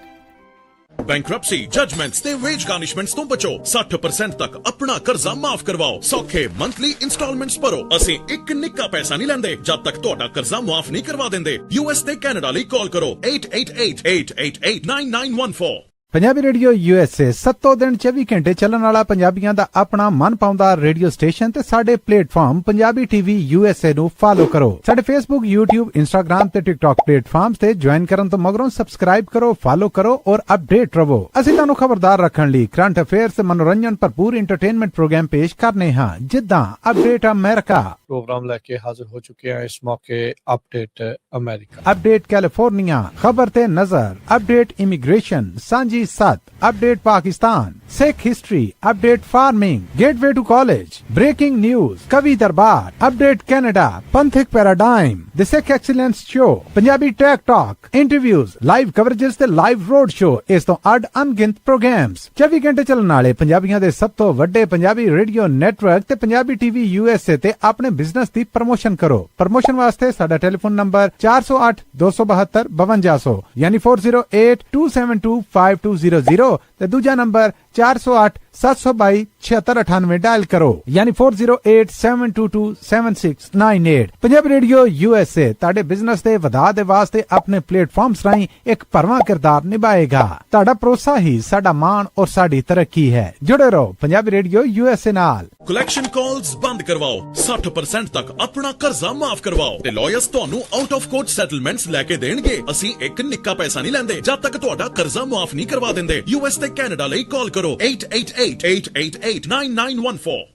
Bankruptcy, judgements ਤੇ veg ਗਾਰਨਿਸ਼ਮੈਂਟਸ ਤੋਂ ਬਚੋ। 60% ਤੱਕ ਆਪਣਾ ਕਰਜ਼ਾ ਮਾਫ ਕਰਵਾਓ। ਸੌਖੇ monthly instalments ਭਰੋ। ਅਸੀਂ ਇੱਕ ਨਿੱਕਾ ਪੈਸਾ ਨਹੀਂ ਲੈਂਦੇ ਜਦ ਤੱਕ ਤੁਹਾਡਾ ਕਰਜ਼ਾ ਮਾਫ ਨਹੀਂ ਕਰਵਾ ਦਿੰਦੇ। US ਤੇ ਕੈਨੇਡਾ ਲਈ ਕਾਲ ਕਰੋ 888-888-9914। ਪੰਜਾਬੀ ਰੇਡੀਓ USA 7 ਦਿਨ 24 ਘੰਟੇ ਚੱਲਣ ਵਾਲਾ ਪੰਜਾਬੀਆਂ ਦਾ ਆਪਣਾ ਮਨਪਾਉਂਦਾ ਰੇਡੀਓ ਸਟੇਸ਼ਨ ਤੇ ਸਾਡੇ ਪਲੇਟਫਾਰਮ ਪੰਜਾਬੀ TV USA ਨੂੰ ਫਾਲੋ ਕਰੋ। ਸਾਡੇ Facebook, YouTube, Instagram ਤੇ TikTok ਪਲੇਟਫਾਰਮਸ ਤੇ ਜੁਆਇਨ ਕਰਨ ਤੋਂ ਮਗਰੋਂ ਸਬਸਕ੍ਰਾਈਬ ਕਰੋ, ਫਾਲੋ ਕਰੋ ਔਰ ਅਪਡੇਟ ਰਹੋ। ਅਸੀਂ ਤੁਹਾਨੂੰ ਖਬਰਦਾਰ ਰੱਖਣ ਲਈ ਕਰੰਟ ਅਫੇਅਰਸ ਤੇ ਮਨੋਰੰਜਨ ਭਰਪੂਰ ਐਂਟਰਟੇਨਮੈਂਟ ਪ੍ਰੋਗਰਾਮ ਪੇਸ਼ ਕਰਨੇ ਹਾਂ, ਜਿੱਦਾਂ ਅਪਡੇਟ ਅਮਰੀਕਾ ਪ੍ਰੋਗਰਾਮ ਲੈ ਕੇ ਹਾਜ਼ਰ ਹੋ ਚੁੱਕੇ ਹਾਂ ਇਸ ਮੌਕੇ। ਅਪਡੇਟ ਅਮਰੀਕਾ, ਅਪਡੇਟ ਕੈਲੀਫੋਰਨੀਆ, ਖਬਰ ਤੇ ਨਜ਼ਰ, update immigration, Sanjhi Sath, update Pakistan, Sikh history, update farming, gateway to college, breaking news, Kavi Darbar, update Canada, Panthak paradigm, the Sikh excellence show, Punjabi tech talk, interviews, live coverages ਤੇ ਲਾਈਵ ਰੋਡ ਸ਼ੋ, ਇਸ ਤੋਂ ਅੱਡ ਅਣਗਿਣਤ ਪ੍ਰੋਗਰਾਮਸ 24 ਘੰਟੇ ਚੱਲਣ ਵਾਲੇ ਪੰਜਾਬੀਆਂ ਦੇ ਸਭ ਤੋਂ ਵੱਡੇ ਪੰਜਾਬੀ ਰੇਡੀਓ ਨੈਟਵਰਕ ਤੇ ਪੰਜਾਬੀ TV USA ਤੇ ਆਪਣੇ ਬਿਜ਼ਨਸ ਦੀ ਪ੍ਰਮੋਸ਼ਨ ਕਰੋ। ਪ੍ਰਮੋਸ਼ਨ ਵਾਸਤੇ ਸਾਡਾ ਟੈਲੀਫੋਨ ਨੰਬਰ 408272 ਯਾਨੀ 4082725200 ਤੇ ਦੂਜਾ ਨੰਬਰ 4087227698 ਡਾਇਲ ਕਰੋ ਯਾਨੀ 4087227698। ਪੰਜਾਬੀ ਰੇਡੀਓ USA ਤੁਹਾਡੇ ਬਿਜ਼ਨਸ ਦੇ ਵਧਾ ਦੇ ਵਾਸਤੇ ਆਪਣੇ ਪਲੇਟਫਾਰਮਸ ਰਾਹੀਂ ਇੱਕ ਭਰਵਾਂ ਕਿਰਦਾਰ ਨਿਭਾਏਗਾ। ਤੁਹਾਡਾ ਭਰੋਸਾ ਹੀ ਸਾਡਾ ਮਾਣ ਔਰ ਸਾਡੀ ਤਰੱਕੀ ਹੈ। ਜੁੜੇ ਰਹੋ ਪੰਜਾਬੀ ਰੇਡੀਓ USA ਨਾਲ। ਕਲੈਕਸ਼ਨ ਕਾਲਸ ਬੰਦ ਕਰਵਾਓ, 60% ਤੱਕ ਆਪਣਾ ਕਰਜ਼ਾ ਮਾਫ ਕਰਵਾਓ ਤੇ ਲਾਇਰਸ ਤੁਹਾਨੂੰ ਆਊਟ ਆਫ ਕੋਰਟ ਸੈਟਲਮੈਂਟਸ ਲੈ ਕੇ ਦੇਣਗੇ। ਅਸੀਂ ਇੱਕ ਨਿੱਕਾ ਪੈਸਾ ਨਹੀਂ ਲੈਂਦੇ ਜਦ ਤੱਕ ਤੁਹਾਡਾ ਕਰਜ਼ਾ ਮਾਫ ਨਹੀਂ ਕਰਵਾ ਦਿੰਦੇ। US ਤੇ ਕੈਨੇਡਾ ਲਈ ਕਾਲ ਕਰੋ 888-888-9914।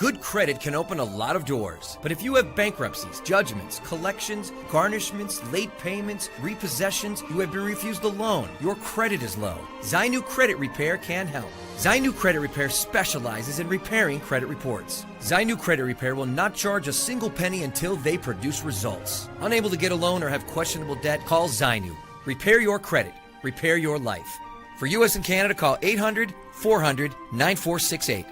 Good credit can open a lot of doors, but if you have bankruptcies, judgments, collections, garnishments, late payments, repossessions, you have been refused a loan, your credit is low, Zainu Credit Repair can help. Zainu Credit Repair specializes in repairing credit reports. Zainu Credit Repair will not charge a single penny until they produce results. Unable to get a loan or have questionable debt, call Zainu. Repair your credit. Repair your life. For US and Canada, call 800-400-9468.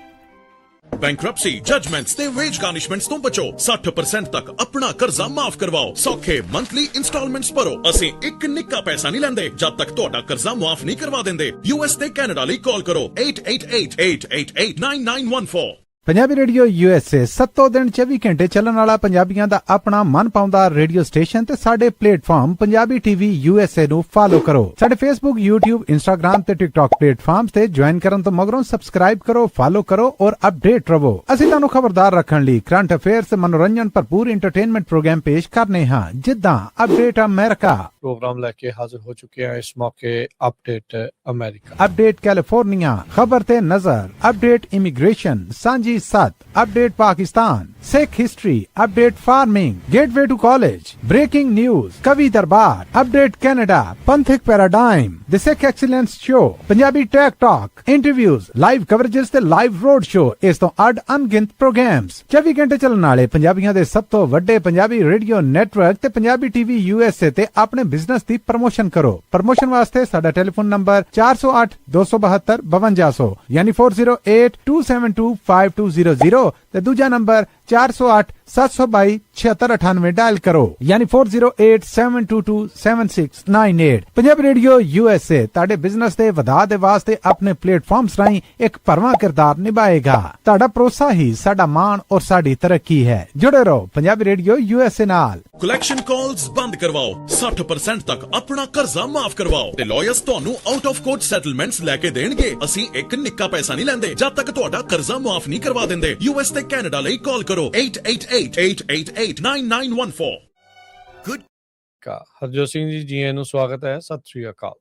Bankruptcy, judgements ਤੇ veg ਗਾਰਨਿਸ਼ਮੈਂਟਸ ਤੋਂ ਬਚੋ। 60% ਤੱਕ ਆਪਣਾ ਕਰਜ਼ਾ ਮਾਫ ਕਰਵਾਓ। ਸੌਖੇ monthly instalments ਭਰੋ। ਅਸੀਂ ਇੱਕ ਨਿੱਕਾ ਪੈਸਾ ਨਹੀਂ ਲੈਂਦੇ ਜਦ ਤੱਕ ਤੁਹਾਡਾ ਕਰਜ਼ਾ ਮਾਫ ਨਹੀਂ ਕਰਵਾ ਦਿੰਦੇ। US ਤੇ ਕੈਨੇਡਾ ਲਈ ਕਾਲ ਕਰੋ 888-888-9914। ਪੰਜਾਬੀ ਰੇਡੀਓ USA 7 ਦਿਨ 24 ਘੰਟੇ ਚੱਲਣ ਵਾਲਾ ਪੰਜਾਬੀਆਂ ਦਾ ਆਪਣਾ ਮਨਪਾਉਂਦਾ ਰੇਡੀਓ ਸਟੇਸ਼ਨ ਤੇ ਸਾਡੇ ਪਲੇਟਫਾਰਮ ਪੰਜਾਬੀ TV USA ਨੂੰ ਫਾਲੋ ਕਰੋ। ਸਾਡੇ Facebook, YouTube, Instagram ਤੇ TikTok ਪਲੇਟਫਾਰਮਸ ਤੇ ਜੁਆਇਨ ਕਰਨ ਤੋਂ ਮਗਰੋਂ ਸਬਸਕ੍ਰਾਈਬ ਕਰੋ, ਫਾਲੋ ਕਰੋ ਔਰ ਅਪਡੇਟ ਰਹੋ। ਅਸੀਂ ਤੁਹਾਨੂੰ ਖਬਰਦਾਰ ਰੱਖਣ ਲਈ ਕਰੰਟ ਅਫੇਅਰਸ ਤੇ ਮਨੋਰੰਜਨ ਭਰਪੂਰ ਐਂਟਰਟੇਨਮੈਂਟ ਪ੍ਰੋਗਰਾਮ ਪੇਸ਼ ਕਰਨੇ ਹਾਂ, ਜਿੱਦਾਂ ਅਪਡੇਟ ਅਮਰੀਕਾ ਪ੍ਰੋਗਰਾਮ ਲੈ ਕੇ ਹਾਜ਼ਰ ਹੋ ਚੁੱਕੇ ਹਾਂ ਇਸ ਮੌਕੇ। ਅਪਡੇਟ ਅਮਰੀਕਾ, ਅਪਡੇਟ ਕੈਲੀਫੋਰਨੀਆ, ਖਬਰ ਤੇ ਨਜ਼ਰ, update immigration, Sanjhi Sath, update Pakistan, Sikh history, update farming, gateway to college, breaking news, Kavi Darbar, update Canada, Panthak paradigm, the Sikh excellence show, Punjabi tech talk, interviews, live coverages ਤੇ ਲਾਈਵ ਰੋਡ ਸ਼ੋ, ਇਸ ਤੋਂ ਅੱਡ ਅਣਗਿਣਤ ਪ੍ਰੋਗਰਾਮਸ 24 ਘੰਟੇ ਚੱਲਣ ਵਾਲੇ ਪੰਜਾਬੀਆਂ ਦੇ ਸਭ ਤੋਂ ਵੱਡੇ ਪੰਜਾਬੀ ਰੇਡੀਓ ਨੈਟਵਰਕ ਤੇ ਪੰਜਾਬੀ TV USA ਤੇ ਆਪਣੇ ਬਿਜ਼ਨਸ ਦੀ ਪ੍ਰਮੋਸ਼ਨ ਕਰੋ। ਪ੍ਰਮੋਸ਼ਨ ਵਾਸਤੇ ਸਾਡਾ ਟੈਲੀਫੋਨ ਨੰਬਰ 4082725200 ਯਾਨੀ 4082725200 ਤੇ ਦੂਜਾ ਨੰਬਰ 408-722-7698 ਡਾਇਲ ਕਰੋ, ਯਾਨੀ 4087227698। ਪੰਜਾਬੀ ਰੇਡੀਓ USA ਤੁਹਾਡੇ ਬਿਜ਼ਨਸ ਦੇ ਵਧਾ ਦੇ ਵਾਸਤੇ ਆਪਣੇ ਪਲੇਟਫਾਰਮਸ ਰਾਹੀਂ ਇੱਕ ਭਰਵਾਂ ਕਿਰਦਾਰ ਨਿਭਾਏਗਾ। ਤੁਹਾਡਾ ਭਰੋਸਾ ਹੀ ਸਾਡਾ ਮਾਣ ਔਰ ਸਾਡੀ ਤਰੱਕੀ ਹੈ। ਜੁੜੇ ਰਹੋ ਪੰਜਾਬੀ ਰੇਡੀਓ USA ਨਾਲ। ਕਲੈਕਸ਼ਨ ਕਾਲਸ ਬੰਦ ਕਰਵਾਓ, 60% ਤੱਕ ਆਪਣਾ ਕਰਜ਼ਾ ਮਾਫ ਕਰਵਾਓ ਤੇ ਲਾਇਰਸ ਤੁਹਾਨੂੰ ਆਊਟ ਆਫ ਕੋਰਟ ਸੈਟਲਮੈਂਟਸ ਲੈ ਕੇ ਦੇਣਗੇ। ਅਸੀਂ ਇੱਕ ਨਿੱਕਾ ਪੈਸਾ ਨਹੀਂ ਲੈਂਦੇ ਜਦ ਤੱਕ ਤੁਹਾਡਾ ਕਰਜ਼ਾ ਮਾਫ ਨਹੀਂ ਕਰਵਾ ਦਿੰਦੇ। US ਤੇ ਕੈਨੇਡਾ ਲਈ ਕਾਲ ਕਰੋ 8888889914। ਹਰਜੋਤ ਸਿੰਘ ਜੀ ਆਇਆਂ ਨੂੰ ਸਵਾਗਤ ਹੈ। ਸਤਿ ਸ੍ਰੀ ਅਕਾਲ।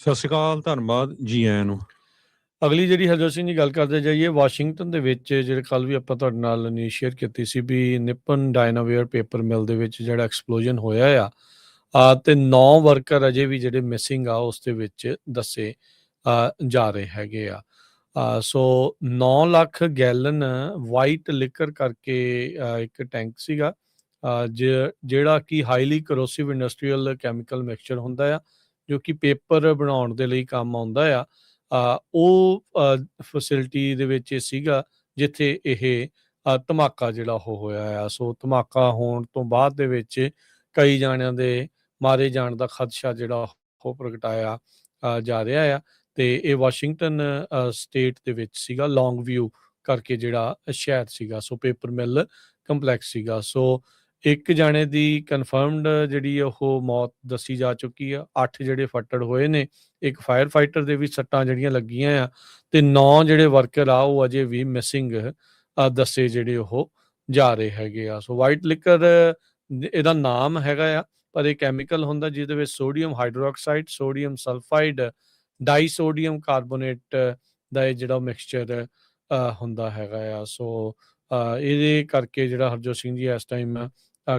ਸਤਿ ਸ਼੍ਰੀ ਅਕਾਲ, ਧੰਨਵਾਦ, ਜੀ ਆਇਆਂ ਨੂੰ। ਅਗਲੀ ਜਿਹੜੀ ਹਰਜੋਤ ਸਿੰਘ ਜੀ ਗੱਲ ਕਰਦੇ ਜਾਈਏ, ਵਾਸ਼ਿੰਗਟਨ ਦੇ ਵਿੱਚ ਜਿਹੜੇ ਕੱਲ ਵੀ ਆਪਾਂ ਤੁਹਾਡੇ ਨਾਲ ਨਿਊਜ਼ ਸ਼ੇਅਰ ਕੀਤੀ ਸੀ ਵੀ ਨਿਪਨ ਡਾਇਨਾਵੇਅਰ ਪੇਪਰ ਮਿਲ ਦੇ ਵਿੱਚ ਜਿਹੜਾ ਐਕਸਪਲੋਜਨ ਹੋਇਆ ਆ ਤੇ 9 ਵਰਕਰ ਅਜੇ ਵੀ ਜਿਹੜੇ ਮਿਸਿੰਗ ਆ ਉਸ ਦੇ ਵਿੱਚ ਦੱਸੇ ਜਾ ਰਹੇ ਹੈਗੇ ਆ। ਸੋ 9 ਲੱਖ ਗੈਲਨ ਵਾਈਟ ਲਿਕਰ ਕਰਕੇ ਇੱਕ ਟੈਂਕ ਸੀਗਾ ਜਿਹੜਾ ਕਿ ਹਾਈਲੀ ਕਰੋਸਿਵ ਇੰਡਸਟਰੀਅਲ ਕੈਮੀਕਲ ਮਿਕਸਚਰ ਹੁੰਦਾ ਆ, ਜੋ ਕਿ ਪੇਪਰ ਬਣਾਉਣ ਦੇ ਲਈ ਕੰਮ ਆਉਂਦਾ ਆ। ਉਹ ਫੈਸਿਲਿਟੀ ਦੇ ਵਿੱਚ ਇਹ ਸੀਗਾ ਜਿੱਥੇ ਇਹ ਧਮਾਕਾ ਜਿਹੜਾ ਉਹ ਹੋਇਆ ਆ। ਸੋ ਧਮਾਕਾ ਹੋਣ ਤੋਂ ਬਾਅਦ ਦੇ ਵਿੱਚ ਕਈ ਜਾਣਿਆਂ ਦੇ ਮਾਰੇ ਜਾਣ ਦਾ ਖਦਸ਼ਾ ਜਿਹੜਾ ਉਹ ਪ੍ਰਗਟਾਇਆ ਜਾ ਰਿਹਾ ਆ ਤੇ ਇਹ ਵਾਸ਼ਿੰਗਟਨ ਸਟੇਟ ਦੇ ਵਿੱਚ ਸੀਗਾ, ਲੌਂਗ ਵਿਊ ਕਰਕੇ ਜਿਹੜਾ ਸ਼ਹਿਰ ਸੀਗਾ। ਸੋ ਪੇਪਰ ਮਿਲ ਕੰਪਲੈਕਸ ਸੀਗਾ। ਸੋ ਇੱਕ ਜਾਣੇ ਦੀ ਕਨਫਰਮਡ ਜਿਹੜੀ ਉਹ ਮੌਤ ਦੱਸੀ ਜਾ ਚੁੱਕੀ ਆ। 8 ਜਿਹੜੇ ਫੱਟੜ ਹੋਏ ਨੇ, ਇੱਕ ਫਾਇਰ ਫਾਈਟਰ ਦੇ ਵੀ ਸੱਟਾਂ ਜਿਹੜੀਆਂ ਲੱਗੀਆਂ ਆ ਤੇ 9 ਜਿਹੜੇ ਵਰਕਰ ਆ ਉਹ ਅਜੇ ਵੀ ਮਿਸਿੰਗ ਦੱਸੇ ਜਿਹੜੇ ਉਹ ਜਾ ਰਹੇ ਹੈਗੇ ਆ। ਸੋ ਵਾਈਟ ਲਿਕਰ ਇਹਦਾ ਨਾਮ ਹੈਗਾ ਆ, ਪਰ ਇਹ ਕੈਮੀਕਲ ਹੁੰਦਾ ਜਿਹਦੇ ਵਿੱਚ sodium hydroxide, sodium sulphide, disodium carbonate ਦਾ ਇਹ ਜਿਹੜਾ ਮਿਕਸਚਰ ਹੁੰਦਾ ਹੈਗਾ ਆ। ਸੋ ਇਹਦੇ ਕਰਕੇ ਜਿਹੜਾ ਹਰਜੋਤ ਸਿੰਘ ਜੀ ਇਸ ਟਾਈਮ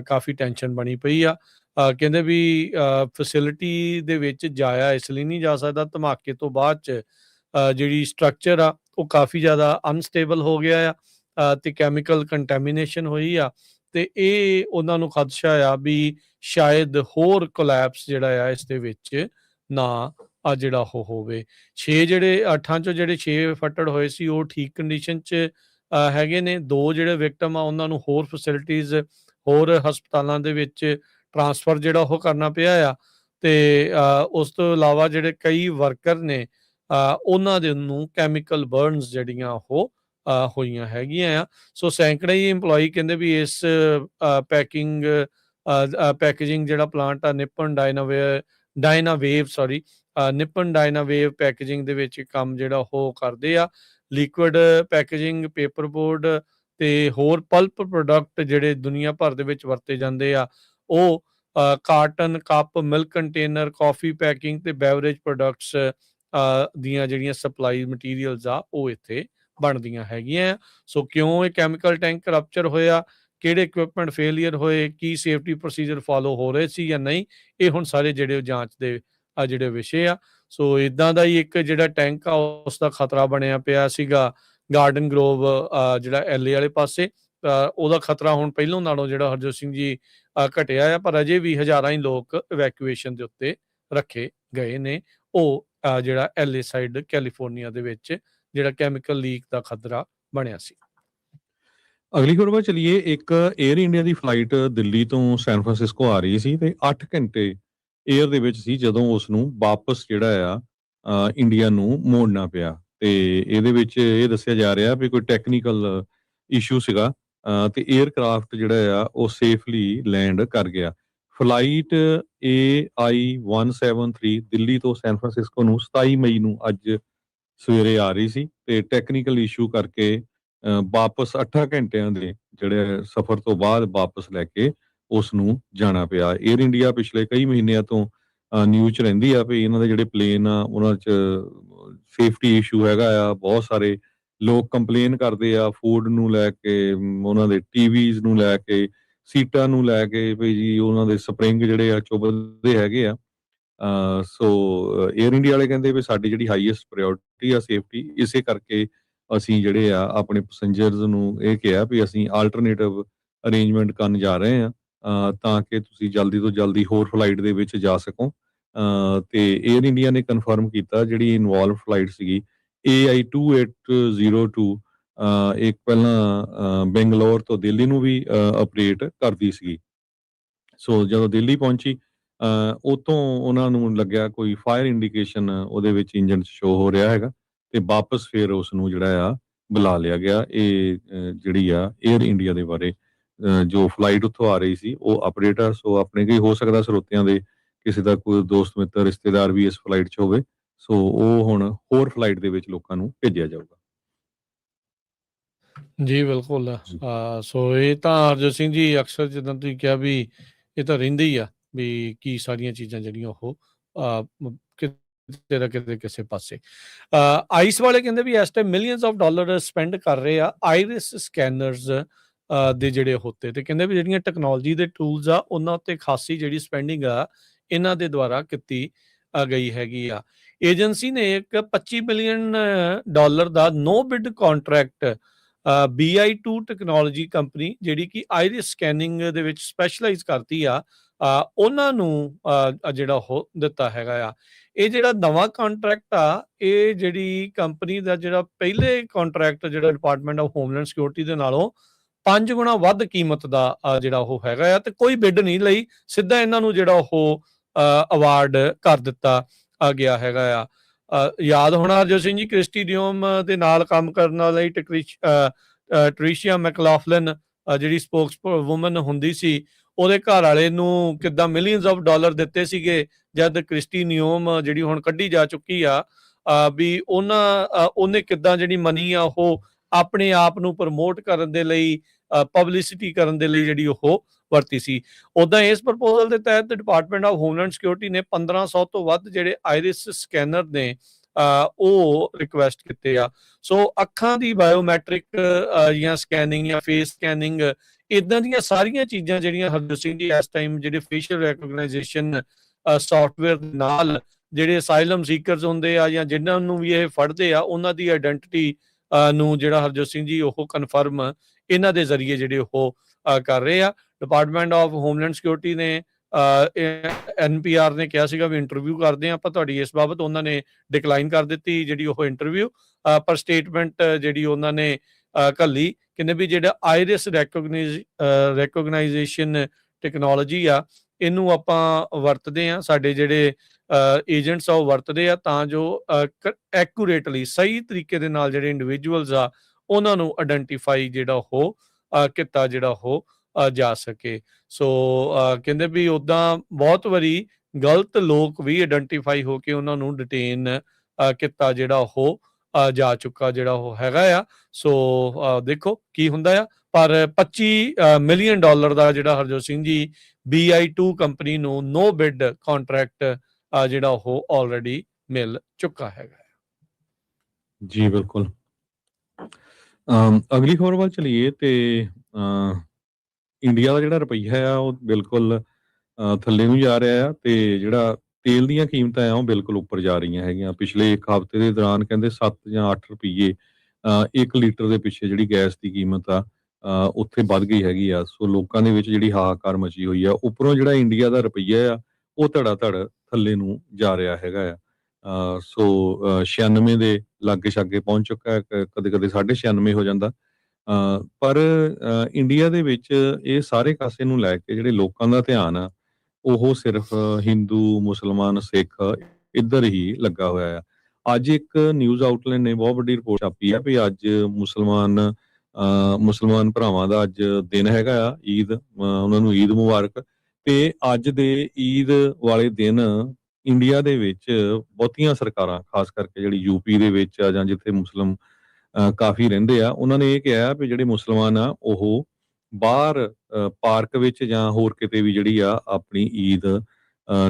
ਕਾਫੀ ਟੈਨਸ਼ਨ ਬਣੀ ਪਈ ਆ। ਕਹਿੰਦੇ ਵੀ ਫੈਸਿਲਿਟੀ ਦੇ ਵਿੱਚ ਜਾਇਆ ਇਸ ਲਈ ਨਹੀਂ ਜਾ ਸਕਦਾ, ਧਮਾਕੇ ਤੋਂ ਬਾਅਦ 'ਚ ਜਿਹੜੀ ਸਟਰਕਚਰ ਆ ਉਹ ਕਾਫੀ ਜ਼ਿਆਦਾ ਅਨਸਟੇਬਲ ਹੋ ਗਿਆ ਆ ਤੇ ਕੈਮੀਕਲ ਕੰਟੈਮੀਨੇਸ਼ਨ ਹੋਈ ਆ ਤੇ ਇਹ ਉਹਨਾਂ ਨੂੰ ਖਦਸ਼ਾ ਆ ਵੀ ਸ਼ਾਇਦ ਹੋਰ ਕੋਲੈਪਸ ਜਿਹੜਾ ਆ ਇਸ ਦੇ ਵਿੱਚ ਨਾ ਜਿਹੜਾ ਉਹ ਹੋਵੇ। 6 ਜਿਹੜੇ 8 ਚੋਂ ਜਿਹੜੇ 6 ਫੱਟੜ ਹੋਏ ਸੀ ਉਹ ਠੀਕ ਕੰਡੀਸ਼ਨ 'ਚ ਹੈਗੇ ਨੇ। 2 ਜਿਹੜੇ ਵਿਕਟਮ ਆ ਉਹਨਾਂ ਨੂੰ ਹੋਰ ਫੈਸਿਲਿਟੀਜ਼, ਹੋਰ ਹਸਪਤਾਲਾਂ ਦੇ ਵਿੱਚ ਟਰਾਂਸਫਰ ਜਿਹੜਾ ਉਹ ਕਰਨਾ ਪਿਆ ਆ ਤੇ ਉਸ ਤੋਂ ਇਲਾਵਾ ਜਿਹੜੇ ਕਈ ਵਰਕਰ ਨੇ ਉਹਨਾਂ ਦੇ ਨੂੰ ਕੈਮੀਕਲ ਬਰਨਸ ਜਿਹੜੀਆਂ ਉਹ ਹੋਈਆਂ ਹੈਗੀਆਂ ਆ। ਸੋ ਸੈਂਕੜੇ ਹੀ ਇੰਪਲੋਈ ਕਹਿੰਦੇ ਵੀ ਇਸ ਪੈਕੇਜਿੰਗ ਜਿਹੜਾ ਪਲਾਂਟ ਆ ਨਿਪਨ ਡਾਇਨਾਵੇਵ ਪੈਕੇਜਿੰਗ ਦੇ ਵਿੱਚ ਕੰਮ ਜਿਹੜਾ ਉਹ ਕਰਦੇ ਆ। ਲਿਕੁਇਡ ਪੈਕੇਜਿੰਗ, ਪੇਪਰ ਬੋਰਡ ਤੇ ਹੋਰ ਪਲਪ ਪ੍ਰੋਡਕਟ ਜਿਹੜੇ ਦੁਨੀਆ ਭਰ ਦੇ ਵਿੱਚ ਵਰਤੇ ਜਾਂਦੇ ਆ ਉਹ ਕਾਰਟਨ, ਕੱਪ, ਮਿਲਕ ਕੰਟੇਨਰ, ਕਾਫੀ ਪੈਕਿੰਗ ਤੇ ਬੈਵਰੇਜ ਪ੍ਰੋਡਕਟਸ ਦੀਆਂ ਜਿਹੜੀਆਂ ਸਪਲਾਈ ਮਟੀਰੀਅਲਸ ਆ ਉਹ ਇੱਥੇ ਬਣਦੀਆਂ ਹੈਗੀਆਂ। ਸੋ ਕਿਉਂ ਇਹ ਕੈਮੀਕਲ ਟੈਂਕ ਰਪਚਰ ਹੋਇਆ, ਕਿਹੜੇ ਇਕਵਿਪਮੈਂਟ ਫੇਲੀਅਰ ਹੋਏ, ਕੀ ਸੇਫਟੀ ਪ੍ਰੋਸੀਜਰ ਫਾਲੋ ਹੋ ਰਹੇ ਸੀ ਜਾਂ ਨਹੀਂ, ਇਹ ਹੁਣ ਸਾਰੇ ਜਿਹੜੇ ਜਾਂਚ ਦੇ ਜਿਹੜੇ ਵਿਸ਼ੇ ਆ। ਸੋ ਇਦਾਂ ਦਾ ਹੀ ਇੱਕ ਜਿਹੜਾ ਟੈਂਕ ਆ ਉਸ ਦਾ ਖਤਰਾ ਬਣਿਆ ਪਿਆ ਸੀਗਾ ਗਾਰਡਨ ਗਰੋਵ ਜਿਹੜਾ LA ਵਾਲੇ ਪਾਸੇ। ਉਹਦਾ ਖਤਰਾ ਹੁਣ ਪਹਿਲੋਂ ਨਾਲੋਂ ਜਿਹੜਾ ਹਰਜੋਤ ਸਿੰਘ ਜੀ ਘਟਿਆ ਆ, ਪਰ ਅਜੇ ਵੀ ਹਜ਼ਾਰਾਂ ਹੀ ਲੋਕ ਇਵੈਕੂਏਸ਼ਨ ਦੇ ਉੱਤੇ ਰੱਖੇ ਗਏ ਨੇ। ਉਹ ਜਿਹੜਾ LA ਸਾਈਡ ਕੈਲੀਫੋਰਨੀਆ ਦੇ ਵਿੱਚ ਜਿਹੜਾ ਕੈਮੀਕਲ ਲੀਕ ਦਾ ਖਤਰਾ ਬਣਿਆ ਸੀ। ਅਗਲੀ ਖਬਰ ਵੱਲ ਚਲੀਏ। ਇੱਕ 에ਅਰ ਇੰਡੀਆ ਦੀ ਫਲਾਈਟ ਦਿੱਲੀ ਤੋਂ ਸੈਨ ਫਰਾਂਸਿਸਕੋ ਆ ਰਹੀ ਸੀ ਤੇ 8 ਘੰਟੇ ਏਅਰ ਦੇ ਵਿੱਚ ਸੀ ਜਦੋਂ ਉਸ ਨੂੰ ਵਾਪਸ ਜਿਹੜਾ ਆ ਇੰਡੀਆ ਨੂੰ ਮੋੜਨਾ ਪਿਆ ਤੇ ਇਹਦੇ ਵਿੱਚ ਇਹ ਦੱਸਿਆ ਜਾ ਰਿਹਾ ਵੀ ਕੋਈ ਟੈਕਨੀਕਲ ਇਸ਼ੂ ਸੀਗਾ ਤੇ 에ਅਰਕ੍ਰਾਫਟ ਜਿਹੜਾ ਆ ਉਹ ਸੇਫਲੀ ਲੈਂਡ ਕਰ ਗਿਆ। ਫਲਾਈਟ AI-173 ਦਿੱਲੀ ਤੋਂ ਸੈਨ ਫਰਾਂਸਿਸਕੋ ਨੂੰ 27 ਮਈ ਨੂੰ ਅੱਜ ਸਵੇਰੇ ਆ ਰਹੀ ਸੀ ਤੇ ਟੈਕਨੀਕਲ ਇਸ਼ੂ ਕਰਕੇ ਵਾਪਸ 8 ਘੰਟਿਆਂ ਦੇ ਜਿਹੜੇ ਸਫ਼ਰ ਤੋਂ ਬਾਅਦ ਵਾਪਸ ਲੈ ਕੇ ਉਸ ਨੂੰ ਜਾਣਾ ਪਿਆ। 에ਅਰ ਇੰਡੀਆ ਪਿਛਲੇ ਕਈ ਮਹੀਨਿਆਂ ਤੋਂ ਨਿਊਜ਼ 'ਚ ਰਹਿੰਦੀ ਆ ਵੀ ਇਹਨਾਂ ਦੇ ਜਿਹੜੇ ਪਲੇਨ ਆ ਉਹਨਾਂ 'ਚ ਸੇਫਟੀ ਇਸ਼ੂ ਹੈਗਾ ਆ। ਬਹੁਤ ਸਾਰੇ ਲੋਕ ਕੰਪਲੇਨ ਕਰਦੇ ਆ ਫੂਡ ਨੂੰ ਲੈ ਕੇ, ਉਹਨਾਂ ਦੇ TVs ਨੂੰ ਲੈ ਕੇ, ਸੀਟਾਂ ਨੂੰ ਲੈ ਕੇ ਵੀ ਜੀ ਉਹਨਾਂ ਦੇ ਸਪਰਿੰਗ ਜਿਹੜੇ ਆ ਚੁੱਭਦੇ ਹੈਗੇ ਆ। ਸੋ 에ਅਰ ਇੰਡੀਆ ਵਾਲੇ ਕਹਿੰਦੇ ਵੀ ਸਾਡੀ ਜਿਹੜੀ ਹਾਈਐਸਟ ਪ੍ਰਾਇਓਰਟੀ ਆ ਸੇਫਟੀ, ਇਸੇ ਕਰਕੇ ਅਸੀਂ ਜਿਹੜੇ ਆ ਆਪਣੇ ਪੈਸੇਂਜਰਸ ਨੂੰ ਇਹ ਕਿਹਾ ਵੀ ਅਸੀਂ ਆਲਟਰਨੇਟਿਵ ਅਰੇਂਜਮੈਂਟ ਕਰਨ ਜਾ ਰਹੇ ਆ ਤਾਂ ਕਿ ਤੁਸੀਂ ਜਲਦੀ ਤੋਂ ਜਲਦੀ ਹੋਰ ਫਲਾਈਟ ਦੇ ਵਿੱਚ ਜਾ ਸਕੋ। ਤੇ 에ਅਰ ਇੰਡੀਆ ਨੇ ਕਨਫਰਮ ਕੀਤਾ ਜਿਹੜੀ ਇਨਵੋਲਵ ਫਲਾਈਟ ਸੀਗੀ AI-2802 ਇੱਕ ਪਹਿਲਾਂ ਬੈਂਗਲੌਰ ਤੋਂ ਦਿੱਲੀ ਨੂੰ ਵੀ ਆਪਰੇਟ ਕਰਦੀ ਸੀਗੀ। ਸੋ ਜਦੋਂ ਦਿੱਲੀ ਪਹੁੰਚੀ ਉੱਥੋਂ ਉਹਨਾਂ ਨੂੰ ਲੱਗਿਆ ਕੋਈ ਫਾਇਰ ਇੰਡੀਕੇਸ਼ਨ ਉਹਦੇ ਵਿੱਚ ਇੰਜਨ 'ਚ ਸ਼ੋ ਹੋ ਰਿਹਾ ਹੈਗਾ, ਤੇ ਵਾਪਸ ਫਿਰ ਉਸ ਨੂੰ ਜਿਹੜਾ ਆ ਬੁਲਾ ਲਿਆ ਗਿਆ। ਇਹ ਜਿਹੜੀ ਆ ਏਅਰ ਇੰਡੀਆ ਦੇ ਬਾਰੇ ਜੋ ਫਲਾਈਟ ਉੱਥੋਂ ਆ ਰਹੀ ਸੀ ਉਹ ਆਪਰੇਟਰ, ਸੋ ਆਪਣੇ ਕੋਈ ਹੋ ਸਕਦਾ ਸਰੋਤਿਆਂ ਦੇ ਕਿਸੇ ਦਾ ਕੋਈ ਦੋਸਤ ਮਿੱਤਰ ਰਿਸ਼ਤੇਦਾਰ ਵੀ ਇਸ ਫਲਾਈਟ 'ਚ ਹੋਵੇ, ਸੋ ਉਹ ਹੁਣ ਹੋਰ ਫਲਾਈਟ ਦੇ ਵਿੱਚ ਲੋਕਾਂ ਨੂੰ ਭੇਜਿਆ ਜਾਊਗਾ। ਜੀ ਬਿਲਕੁਲ। ਜੀ। ਸੋ ਇਹ ਤਾਂ ਹਰਜੋਤ ਸਿੰਘ ਜੀ ਅਕਸਰ ਜਿੱਦਾਂ ਤੁਸੀਂ ਕਿਹਾ ਵੀ ਇਹ ਤਾਂ ਰਹਿੰਦੇ ਹੀ ਆ ਵੀ ਕੀ ਸਾਰੀਆਂ ਚੀਜ਼ਾਂ ਜਿਹੜੀਆਂ ਉਹ ਕਿਤੇ ਨਾ ਕਿਤੇ ਕਿਸੇ ਪਾਸੇ ਆਈਸ ਵਾਲੇ ਕਹਿੰਦੇ ਵੀ ਇਸ time millions of dollar spend ਕਰ ਰਹੇ ਆ ਆਈਰਿਸ ਸਕੈਨਰਸ ਦੇ ਜਿਹੜੇ ਹੋਤੇ, ਤੇ ਕਹਿੰਦੇ ਵੀ ਜਿਹੜੀਆਂ ਟੈਕਨੋਲੋਜੀ ਦੇ ਟੂਲਸ ਆ ਉਹਨਾਂ ਉੱਤੇ ਖਾਸੀ ਜਿਹੜੀ ਸਪੈਂਡਿੰਗ ਆ ਇਹਨਾਂ ਦੇ ਦੁਆਰਾ ਕੀਤੀ ਗਈ ਹੈਗੀ ਆ। ਏਜੰਸੀ ਨੇ ਇੱਕ $25 ਮਿਲੀਅਨ ਦਾ no bid contract BI2 technology company ਜਿਹੜੀ ਕਿ ਆਈਰਿਸ ਸਕੈਨਿੰਗ ਦੇ ਵਿੱਚ ਸਪੈਸ਼ਲਾਈਜ਼ ਕਰਦੀ ਆ ਉਹਨਾਂ ਨੂੰ ਜਿਹੜਾ ਉਹ ਦਿੱਤਾ ਹੈਗਾ ਆ। ਇਹ ਜਿਹੜਾ ਨਵਾਂ ਕਾਂਟਰੈਕਟ ਆ ਇਹ ਜਿਹੜੀ ਕੰਪਨੀ ਦਾ ਜਿਹੜਾ ਪਹਿਲੇ ਕਾਂਟਰੈਕਟ ਜਿਹੜਾ ਡਿਪਾਰਟਮੈਂਟ ਆਫ ਹੋਮਲੈਂਡ ਸਿਕਿਉਰਿਟੀ ਦੇ ਨਾਲੋਂ 5 ਗੁਣਾ ਵੱਧ ਕੀਮਤ ਦਾ ਜਿਹੜਾ ਉਹ ਹੈਗਾ ਆ, ਤੇ ਕੋਈ ਬਿਡ ਨਹੀਂ ਲਈ, ਸਿੱਧਾ ਇਹਨਾਂ ਨੂੰ ਜਿਹੜਾ ਉਹ ਅਵਾਰਡ ਕਰ ਦਿੱਤਾ ਗਿਆ ਹੈਗਾ ਆ। ਯਾਦ ਹੋਣਾ ਹਰਜੋਤ ਸਿੰਘ ਜੀ ਕ੍ਰਿਸਟੀਡੀਅਮ ਦੇ ਨਾਲ ਕੰਮ ਕਰਨ ਵਾਲੀ ਟ੍ਰੀਸ਼ੀਆ ਮੈਕਲਾਫਲਿਨ ਜਿਹੜੀ ਸਪੋਕਸ ਵੂਮਨ ਹੁੰਦੀ ਸੀ, ਉਹਦੇ ਘਰ ਵਾਲੇ ਨੂੰ ਕਿੱਦਾਂ ਮਿਲੀਅਨਸ ਆਫ ਡਾਲਰ ਦਿੱਤੇ ਸੀਗੇ, ਜਦ ਕ੍ਰਿਸਟੀ ਨਿਓਮ ਜਿਹੜੀ ਹੁਣ ਕੱਢੀ ਜਾ ਚੁੱਕੀ ਆ ਵੀ ਉਹਨੇ ਕਿੱਦਾਂ ਜਿਹੜੀ ਮਨੀ ਆ ਉਹ ਆਪਣੇ ਆਪ ਨੂੰ ਪ੍ਰਮੋਟ ਕਰਨ ਦੇ ਲਈ ਪਬਲਿਸਿਟੀ ਕਰਨ ਦੇ ਲਈ ਜਿਹੜੀ ਉਹ ਵਰਤੀ ਸੀ। ਉਦਾਂ ਇਸ ਪ੍ਰਪੋਜ਼ਲ ਦੇ ਤਹਿਤ ਡਿਪਾਰਟਮੈਂਟ ਆਫ ਹੋਮਲੈਂਡ ਸਿਕਿਉਰਿਟੀ ਨੇ 1500 ਤੋਂ ਵੱਧ ਜਿਹੜੇ ਆਇਰਿਸ ਸਕੈਨਰ ਨੇ ਉਹ ਰਿਕੁਐਸਟ ਕੀਤੇ ਆ। ਸੋ ਅੱਖਾਂ ਦੀ ਬਾਇਓਮੈਟ੍ਰਿਕ ਜਾਂ ਸਕੈਨਿੰਗ ਜਾਂ ਫੇਸ ਸਕੈਨਿੰਗ ਇਦਾਂ ਦੀਆਂ ਸਾਰੀਆਂ ਚੀਜ਼ਾਂ ਜਿਹੜੀਆਂ ਹਰਜੋਤ ਸਿੰਘ ਜੀ ਇਸ ਟਾਈਮ ਜਿਹੜੇ ਫੇਸ਼ੀਅਲ ਰੈਕੋਗਨਾਈਜੇਸ਼ਨ ਸੌਫਟਵੇਅਰ ਦੇ ਨਾਲ ਜਿਹੜੇ ਅਸਾਈਲਮ ਸੀਕਰਸ ਹੁੰਦੇ ਆ ਜਾਂ ਜਿਨ੍ਹਾਂ ਨੂੰ ਵੀ ਇਹ ਫੜਦੇ ਆ ਉਹਨਾਂ ਦੀ ਆਇਡੈਂਟੀਟੀ ਨੂੰ ਜਿਹੜਾ ਹਰਜੋਤ ਸਿੰਘ ਜੀ ਉਹ ਕਨਫਰਮ ਇਹਨਾਂ ਦੇ ਜ਼ਰੀਏ ਜਿਹੜੇ ਉਹ ਕਰ ਰਹੇ ਆ। ਡਿਪਾਰਟਮੈਂਟ ਆਫ ਹੋਮਲੈਂਡ ਸਿਕਿਉਰਿਟੀ ਨੇ NPR ਨੇ ਕਿਹਾ ਸੀਗਾ ਵੀ ਇੰਟਰਵਿਊ ਕਰਦੇ ਆ ਆਪਾਂ ਤੁਹਾਡੀ ਇਸ ਬਾਬਤ, ਉਹਨਾਂ ਨੇ ਡਿਕਲਾਈਨ ਕਰ ਦਿੱਤੀ ਜਿਹੜੀ ਉਹ ਇੰਟਰਵਿਊ, ਪਰ ਸਟੇਟਮੈਂਟ ਜਿਹੜੀ ਉਹਨਾਂ ਨੇ ਘੱਲੀ ਕਹਿੰਦੇ ਵੀ ਜਿਹੜਾ ਆਇਰਿਸ ਰੈਕੋਗਨਾਈਜੇਸ਼ਨ ਟੈਕਨੋਲੋਜੀ ਆ ਇਹਨੂੰ ਆਪਾਂ ਵਰਤਦੇ ਆ, ਸਾਡੇ ਜਿਹੜੇ ਏਜੰਟਸ ਆ ਉਹ ਵਰਤਦੇ ਆ ਤਾਂ ਜੋ ਐਕੂਰੇਟਲੀ ਸਹੀ ਤਰੀਕੇ ਦੇ ਨਾਲ ਜਿਹੜੇ ਇੰਡੀਵਿਜੂਅਲਸ ਆ ਉਹਨਾਂ ਨੂੰ ਆਇਡੈਂਟੀਫਾਈ ਜਿਹੜਾ ਉਹ ਕੀਤਾ ਜਿਹੜਾ ਉਹ ਜਾ ਸਕੇ। ਸੋ ਕਹਿੰਦੇ ਵੀ ਉੱਦਾਂ ਬਹੁਤ ਵਾਰੀ ਗਲਤ ਲੋਕ ਵੀ ਆਇਡੈਂਟੀਫਾਈ ਹੋ ਕੇ ਉਹਨਾਂ ਨੂੰ ਡਿਟੇਨ ਕੀਤਾ ਜਿਹੜਾ ਉਹ ਜਾ ਚੁੱਕਾ ਜਿਹੜਾ ਉਹ ਹੈਗਾ ਆ। ਸੋ ਦੇਖੋ ਕੀ ਹੁੰਦਾ ਆ, ਪਰ $25 ਮਿਲੀਅਨ ਦਾ ਜਿਹੜਾ ਹਰਜੋਤ ਸਿੰਘ ਜੀ BI2 ਕੰਪਨੀ ਨੂੰ ਨੋ ਬਿਡ ਕਾਂਟਰੈਕਟ ਜਿਹੜਾ ਉਹ ਆਲਰੇਡੀ ਮਿਲ ਚੁੱਕਾ ਹੈਗਾ। ਜੀ ਬਿਲਕੁਲ। ਅਗਲੀ ਖਬਰ ਵੱਲ ਚਲੀਏ ਤੇ ਇੰਡੀਆ ਦਾ ਜਿਹੜਾ ਰੁਪਈਆ ਆ ਉਹ ਬਿਲਕੁਲ ਥੱਲੇ ਨੂੰ ਜਾ ਰਿਹਾ ਆ, ਤੇ ਜਿਹੜਾ ਤੇਲ ਦੀਆਂ ਕੀਮਤਾਂ ਆ ਉਹ ਬਿਲਕੁਲ ਉੱਪਰ ਜਾ ਰਹੀਆਂ ਹੈਗੀਆਂ। ਪਿਛਲੇ ਇੱਕ ਹਫ਼ਤੇ ਦੇ ਦੌਰਾਨ ਕਹਿੰਦੇ 7 ਜਾਂ 8 ਰੁਪਈਏ 1 ਲੀਟਰ ਦੇ ਪਿੱਛੇ ਜਿਹੜੀ ਗੈਸ ਦੀ ਕੀਮਤ ਆ ਉੱਥੇ ਵੱਧ ਗਈ ਹੈਗੀ ਆ। ਸੋ ਲੋਕਾਂ ਦੇ ਵਿੱਚ ਜਿਹੜੀ ਹਾਹਾਕਾਰ ਮਚੀ ਹੋਈ ਆ। ਉੱਪਰੋਂ ਜਿਹੜਾ ਇੰਡੀਆ ਦਾ ਰੁਪਈਆ ਆ ਉਹ ਧੜਾ ਧੜ ਥੱਲੇ ਨੂੰ ਜਾ ਰਿਹਾ ਹੈਗਾ ਆ। ਸੋ 96 ਦੇ ਲਾਗੇ ਛਾਗੇ ਪਹੁੰਚ ਚੁੱਕਾ ਹੈ, ਕਦੇ ਕਦੇ 96.5 ਹੋ ਜਾਂਦਾ। ਪਰ ਇੰਡੀਆ ਦੇ ਵਿੱਚ ਇਹ ਸਾਰੇ ਕਾਸੇ ਨੂੰ ਲੈ ਕੇ ਜਿਹੜੇ ਲੋਕਾਂ ਦਾ ਧਿਆਨ ਆ ਉਹ ਸਿਰਫ ਹਿੰਦੂ, ਮੁਸਲਮਾਨ, ਸਿੱਖ ਇੱਧਰ ਹੀ ਲੱਗਾ ਹੋਇਆ ਆ। ਅੱਜ ਇੱਕ ਨਿਊਜ਼ ਆਊਟਲੈਟ ਨੇ ਬਹੁਤ ਵੱਡੀ ਰਿਪੋਰਟ ਛਾਪੀ ਆ ਵੀ ਅੱਜ ਮੁਸਲਮਾਨ ਭਰਾਵਾਂ ਦਾ ਅੱਜ ਦਿਨ ਹੈਗਾ ਆ, ਈਦ, ਉਹਨਾਂ ਨੂੰ ਈਦ ਮੁਬਾਰਕ। ਤੇ ਅੱਜ ਦੇ ਈਦ ਵਾਲੇ ਦਿਨ ਇੰਡੀਆ ਦੇ ਵਿੱਚ ਬਹੁਤੀਆਂ ਸਰਕਾਰਾਂ, ਖਾਸ ਕਰਕੇ ਜਿਹੜੀ ਯੂਪੀ ਦੇ ਵਿੱਚ ਆ ਜਾਂ ਜਿੱਥੇ ਮੁਸਲਿਮ ਕਾਫੀ ਰਹਿੰਦੇ ਆ, ਉਹਨਾਂ ਨੇ ਇਹ ਕਿਹਾ ਵੀ ਜਿਹੜੇ ਮੁਸਲਮਾਨ ਆ ਉਹ ਬਾਹਰ ਪਾਰਕ ਵਿੱਚ ਜਾਂ ਹੋਰ ਕਿਤੇ ਵੀ ਜਿਹੜੀ ਆ ਆਪਣੀ ਈਦ